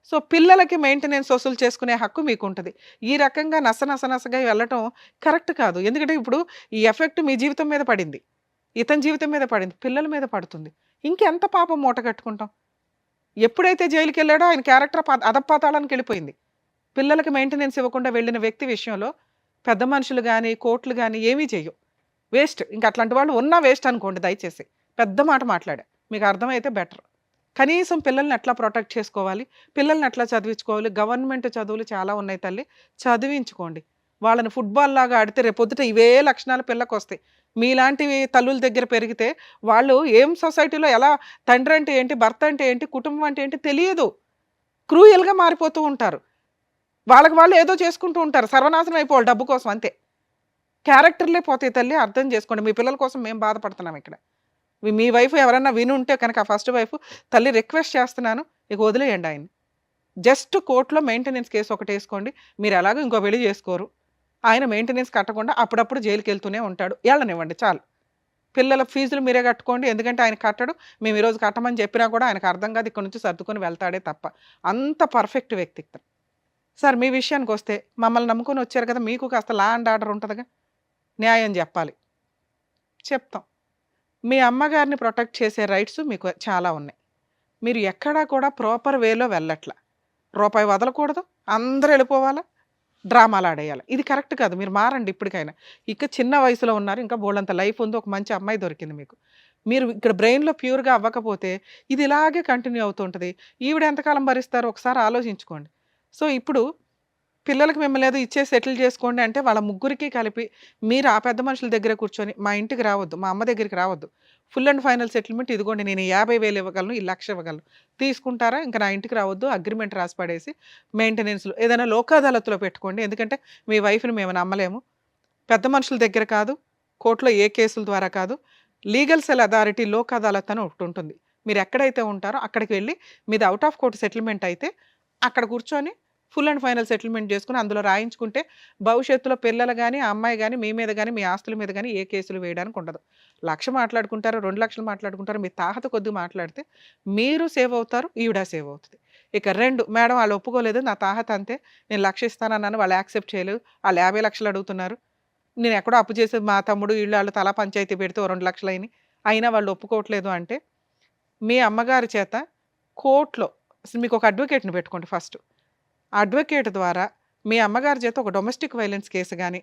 సో పిల్లలకి మెయింటెనెన్స్ వసూలు చేసుకునే హక్కు మీకు ఉంటుంది. ఈ రకంగా నసగా వెళ్ళటం కరెక్ట్ కాదు. ఎందుకంటే ఇప్పుడు ఈ ఎఫెక్ట్ మీ జీవితం మీద పడింది, ఇతని జీవితం మీద పడింది, పిల్లల మీద పడుతుంది. ఇంకెంత పాపం మూట కట్టుకుంటాం? ఎప్పుడైతే జైలుకి వెళ్ళాడో ఆయన క్యారెక్టర్ అధపాతాళానికి వెళ్ళిపోయింది. పిల్లలకి మెయింటెనెన్స్ ఇవ్వకుండా వెళ్ళిన వ్యక్తి విషయంలో పెద్ద మనుషులు కానీ కోర్టులు కానీ ఏమీ చెయ్యవు. వేస్ట్. ఇంకా అట్లాంటి వాళ్ళు ఉన్నా వేస్ట్ అనుకోండి. దయచేసి పెద్ద మాట మాట్లాడా, మీకు అర్థమైతే బెటర్. కనీసం పిల్లల్ని ఎట్లా ప్రొటెక్ట్ చేసుకోవాలి, పిల్లల్ని ఎట్లా చదివించుకోవాలి. గవర్నమెంట్ చదువులు చాలా ఉన్నాయి తల్లి, చదివించుకోండి. వాళ్ళని ఫుట్బాల్ లాగా ఆడితే రేపొద్దుట ఇవే లక్షణాలు పిల్లకి వస్తాయి. మీలాంటివి తల్లుల దగ్గర పెరిగితే వాళ్ళు ఏం సొసైటీలో ఎలా తండ్రి అంటే ఏంటి, భర్త అంటే ఏంటి, కుటుంబం అంటే ఏంటి తెలియదు. క్రూయల్గా మారిపోతూ ఉంటారు. వాళ్ళకి వాళ్ళు ఏదో చేసుకుంటూ ఉంటారు, సర్వనాశనం అయిపోవాలి డబ్బు కోసం, అంతే. క్యారెక్టర్లే పోతాయి తల్లి, అర్థం చేసుకోండి. మీ పిల్లల కోసం మేము బాధపడుతున్నాం ఇక్కడ. మీ వైఫ్ ఎవరన్నా విని ఉంటే కనుక, ఫస్ట్ వైఫ్ తల్లి రిక్వెస్ట్ చేస్తున్నాను, ఇక వదిలేయండి ఆయన. జస్ట్ కోర్టులో మెయింటెనెన్స్ కేసు ఒకటి వేసుకోండి. మీరు ఎలాగో ఇంకో పెళ్లి చేసుకోరు, ఆయన మెయింటెనెన్స్ కట్టకుండా అప్పుడప్పుడు జైలుకి వెళ్తూనే ఉంటాడు, వెళ్ళనివ్వండి చాలు. పిల్లల ఫీజులు మీరే కట్టుకోండి, ఎందుకంటే ఆయన కట్టడు. మేము ఈరోజు కట్టమని చెప్పినా కూడా ఆయనకు అర్థం కాదు, ఇక్కడ నుంచి సర్దుకొని వెళ్తాడే తప్ప. అంత పర్ఫెక్ట్ వ్యక్తి. సార్ మీ విషయానికి వస్తే, మమ్మల్ని నమ్ముకొని వచ్చారు కదా, మీకు కాస్త లా అండ్ ఆర్డర్ ఉంటుందిగా, న్యాయం చెప్పాలి, చెప్తాం. మీ అమ్మగారిని ప్రొటెక్ట్ చేసే రైట్స్ మీకు చాలా ఉన్నాయి. మీరు ఎక్కడా కూడా ప్రాపర్ వేలో వెళ్ళట్లా. రూపాయి వదలకూడదు, అందరూ వెళ్ళిపోవాలా, డ్రామాలు ఆడేయాలి. ఇది కరెక్ట్ కాదు. మీరు మారండి ఇప్పటికైనా. ఇక చిన్న వయసులో ఉన్నారు, ఇంకా బోల్డంత లైఫ్ ఉంది, ఒక మంచి అమ్మాయి దొరికింది మీకు. మీరు ఇక్కడ బ్రెయిన్లో ప్యూర్గా అవ్వకపోతే ఇది ఇలాగే కంటిన్యూ అవుతుంటుంది. ఈవిడ ఎంతకాలం భరిస్తారో ఒకసారి ఆలోచించుకోండి. సో ఇప్పుడు పిల్లలకి మిమ్మల్ని ఏదో ఇచ్చే సెటిల్ చేసుకోండి అంటే వాళ్ళ ముగ్గురికి కలిపి మీరు ఆ పెద్ద మనుషుల దగ్గర కూర్చొని, మా ఇంటికి రావద్దు, మా అమ్మ దగ్గరికి రావద్దు, ఫుల్ అండ్ ఫైనల్ సెటిల్మెంట్ ఇదిగోండి, నేను 50,000 ఇవ్వగలను, ఈ 1,00,000 ఇవ్వగలను, తీసుకుంటారా, ఇంకా నా ఇంటికి రావద్దు, అగ్రిమెంట్ రాసి పడేసి మెయింటెనెన్స్లో ఏదైనా లోక్ అదాలత్లో పెట్టుకోండి. ఎందుకంటే మీ వైఫ్ని మేము నమ్మలేము. పెద్ద మనుషుల దగ్గర కాదు, కోర్టులో ఏ కేసుల ద్వారా కాదు, legal cell authority Lok Adalat అని ఒకటి ఉంటుంది. మీరు ఎక్కడైతే ఉంటారో అక్కడికి వెళ్ళి మీది అవుట్ ఆఫ్ కోర్టు సెటిల్మెంట్ అయితే అక్కడ కూర్చొని ఫుల్ అండ్ ఫైనల్ సెటిల్మెంట్ చేసుకుని అందులో రాయించుకుంటే భవిష్యత్తులో పిల్లలు కానీ, ఆ అమ్మాయి కానీ, మీ మీద కానీ, మీ ఆస్తుల మీద కానీ ఏ కేసులు వేయడానికి ఉండదు. 1,00,000 మాట్లాడుకుంటారు, 2,00,000 మాట్లాడుకుంటారు, మీ తాహత కొద్దిగా మాట్లాడితే మీరు సేవ్ అవుతారు, ఈవిడ సేవ్ అవుతుంది. ఇక 2, మేడం వాళ్ళు ఒప్పుకోలేదు, నా తాహత అంతే, నేను 1,00,000 ఇస్తానన్నాను, వాళ్ళు యాక్సెప్ట్ చేయలేదు, వాళ్ళు 50,00,000 అడుగుతున్నారు, నేను ఎక్కడో అప్పు చేసి మా తమ్ముడు వీళ్ళు వాళ్ళు తలా పంచాయతీ పెడితే 2,00,000 అయినాయి, అయినా వాళ్ళు ఒప్పుకోవట్లేదు అంటే మీ అమ్మగారి చేత కోర్టులో మీకు ఒక అడ్వకేట్ని పెట్టుకోండి. ఫస్ట్ అడ్వకేట్ ద్వారా మీ అమ్మగారి చేత ఒక డొమెస్టిక్ వైలెన్స్ కేసు కానీ,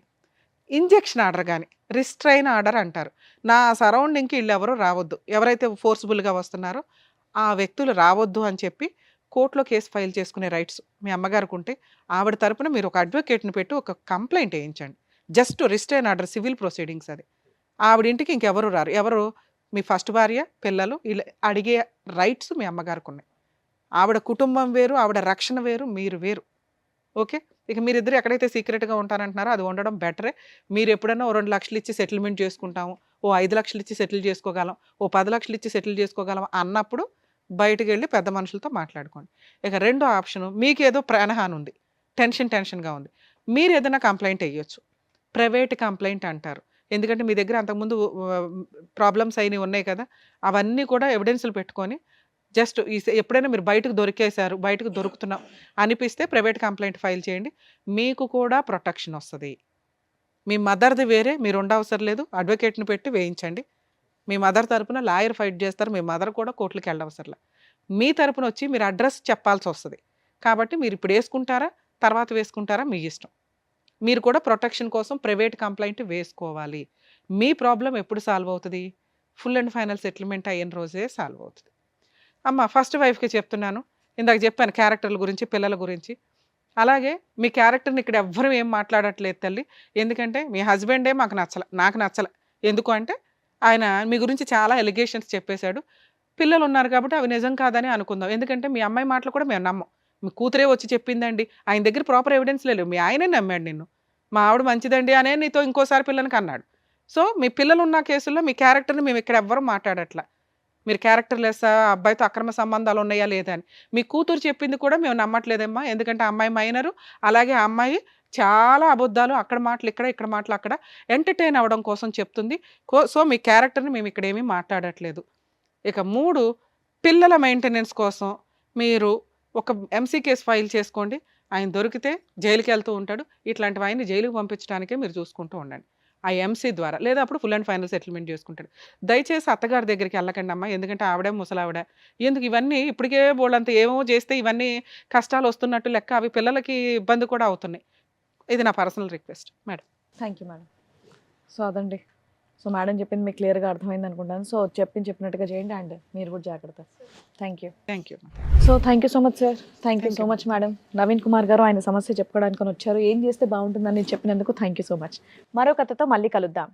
ఇంజెక్షన్ ఆర్డర్ కానీ, రిస్ట్రైన్ ఆర్డర్ అంటారు, నా సరౌండింగ్కి వీళ్ళు ఎవరు రావద్దు, ఎవరైతే ఫోర్స్ఫుల్గా వస్తున్నారో ఆ వ్యక్తులు రావద్దు అని చెప్పి కోర్టులో కేసు ఫైల్ చేసుకునే రైట్స్ మీ అమ్మగారికి ఉంటే ఆవిడ తరపున మీరు ఒక అడ్వకేట్ని పెట్టి ఒక కంప్లైంట్ వేయించండి. Just restrain order, civil proceedings. అది ఆవిడ ఇంటికి ఇంకెవరు రారు. ఎవరు? మీ ఫస్ట్ భార్య, పిల్లలు, ఇలా అడిగే రైట్స్ మీ అమ్మగారికి ఉన్నాయి. ఆవిడ కుటుంబం వేరు, ఆవిడ రక్షణ వేరు, మీరు వేరు. ఓకే, ఇక మీరిద్దరు ఎక్కడైతే సీక్రెట్గా ఉంటారంటున్నారో అది ఉండడం బెటరే. మీరు ఎప్పుడైనా 2,00,000 ఇచ్చి సెటిల్మెంట్ చేసుకుంటాము, 5,00,000 ఇచ్చి సెటిల్ చేసుకోగలం, 10,00,000 ఇచ్చి సెటిల్ చేసుకోగలం అన్నప్పుడు బయటకు వెళ్ళి పెద్ద మనుషులతో మాట్లాడుకోండి. ఇక రెండో ఆప్షను, మీకేదో ప్రాణహాని ఉంది, టెన్షన్గా ఉంది, మీరు ఏదైనా కంప్లైంట్ వేయొచ్చు. ప్రైవేట్ కంప్లైంట్ అంటారు. ఎందుకంటే మీ దగ్గర అంతకుముందు ప్రాబ్లమ్స్ అయినవి ఉన్నాయి కదా, అవన్నీ కూడా ఎవిడెన్స్లు పెట్టుకొని జస్ట్ ఎప్పుడైనా మీరు బయటకు దొరికేశారు, బయటకు దొరుకుతున్నాం అనిపిస్తే ప్రైవేట్ కంప్లైంట్ ఫైల్ చేయండి. మీకు కూడా ప్రొటెక్షన్ వస్తుంది. మీ మదర్ది వేరే, మీరు ఉండవసరం లేదు, అడ్వకేట్ని పెట్టి వేయించండి. మీ మదర్ తరపున లాయర్ ఫైట్ చేస్తారు, మీ మదర్ కూడా కోర్టులకు వెళ్ళవసరం. మీ తరపున వచ్చి మీరు అడ్రస్ చెప్పాల్సి వస్తుంది. కాబట్టి మీరు ఇప్పుడు వేసుకుంటారా, తర్వాత వేసుకుంటారా, మీ ఇష్టం. మీరు కూడా ప్రొటెక్షన్ కోసం ప్రైవేట్ కంప్లైంట్ వేసుకోవాలి. మీ ప్రాబ్లం ఎప్పుడు సాల్వ్ అవుతుంది? ఫుల్ అండ్ ఫైనల్ సెటిల్మెంట్ అయిన రోజే సాల్వ్ అవుతుంది. అమ్మ ఫస్ట్ వైఫ్కి చెప్తున్నాను, ఇందాక చెప్పాను క్యారెక్టర్ల గురించి, పిల్లల గురించి. అలాగే మీ క్యారెక్టర్ని ఇక్కడ ఎవ్వరూ ఏం మాట్లాడట్లేదు తల్లి. ఎందుకంటే మీ హస్బెండే మాకు నచ్చలే, నాకు నచ్చలే. ఎందుకు అంటే ఆయన మీ గురించి చాలా ఎలిగేషన్స్ చెప్పేశాడు. పిల్లలు ఉన్నారు కాబట్టి అవి నిజం కాదని అనుకుందాం. ఎందుకంటే మీ అమ్మాయి మాటలు కూడా మేము నమ్మం. మీ కూతురే వచ్చి చెప్పిందండి, ఆయన దగ్గర ప్రాపర్ ఎవిడెన్స్ లేవు, మీ ఆయనే నమ్మాడు నిన్ను, మా ఆవిడ మంచిదండి అనే నీతో ఇంకోసారి పిల్లలకి అన్నాడు. సో మీ పిల్లలు ఉన్న కేసుల్లో మీ క్యారెక్టర్ని మేము ఇక్కడ ఎవ్వరూ మాట్లాడట్లా. మీరు క్యారెక్టర్ లెస్సా, అబ్బాయితో అక్రమ సంబంధాలు ఉన్నాయా లేదా అని. మీ కూతురు చెప్పింది కూడా మేము నమ్మట్లేదమ్మా, ఎందుకంటే అమ్మాయి మైనరు, అలాగే ఆ అమ్మాయి చాలా అబద్ధాలు, అక్కడ మాటలు ఇక్కడ, ఇక్కడ మాటలు అక్కడ, ఎంటర్టైన్ అవ్వడం కోసం చెప్తుంది. సో మీ క్యారెక్టర్ని మేము ఇక్కడ ఏమీ మాట్లాడట్లేదు. ఇక 3, పిల్లల మెయింటెనెన్స్ కోసం మీరు ఒక ఎంసీ కేసు ఫైల్ చేసుకోండి. ఆయన దొరికితే జైలుకి వెళ్తూ ఉంటాడు. ఇట్లాంటివి ఆయన్ని జైలుకి పంపించడానికే మీరు చూసుకుంటూ ఉండండి ఆ ఎంసీ ద్వారా, లేదా అప్పుడు ఫుల్ అండ్ ఫైనల్ సెటిల్మెంట్ చేసుకుంటాడు. దయచేసి అత్తగారి దగ్గరికి వెళ్ళకండి అమ్మా, ఎందుకంటే ఆవిడే ముసలావిడ. ఎందుకు ఇవన్నీ ఇప్పటికే బోళ్ళంత ఏమో చేస్తే ఇవన్నీ కష్టాలు వస్తున్నట్టు లెక్క, అవి పిల్లలకి ఇబ్బంది కూడా అవుతున్నాయి. ఇది నా personal request madam. Thank you madam. So అదండి, సో మేడం చెప్పింది మీకు క్లియర్గా అర్థమైంది అనుకుంటాను. సో చెప్పినట్టుగా చేయండి అండ్ మీరు కూడా జాగ్రత్త. Thank you. Thank you. So thank you so much sir. Thank you so much madam. Naveen Kumar గారు ఆయన సమస్య చెప్పుకోవడానికి వచ్చారు. ఏం చేస్తే బాగుంటుందని చెప్పినందుకు థ్యాంక్ యూ సో మచ్. మరో కథతో మళ్ళీ కలుద్దాం.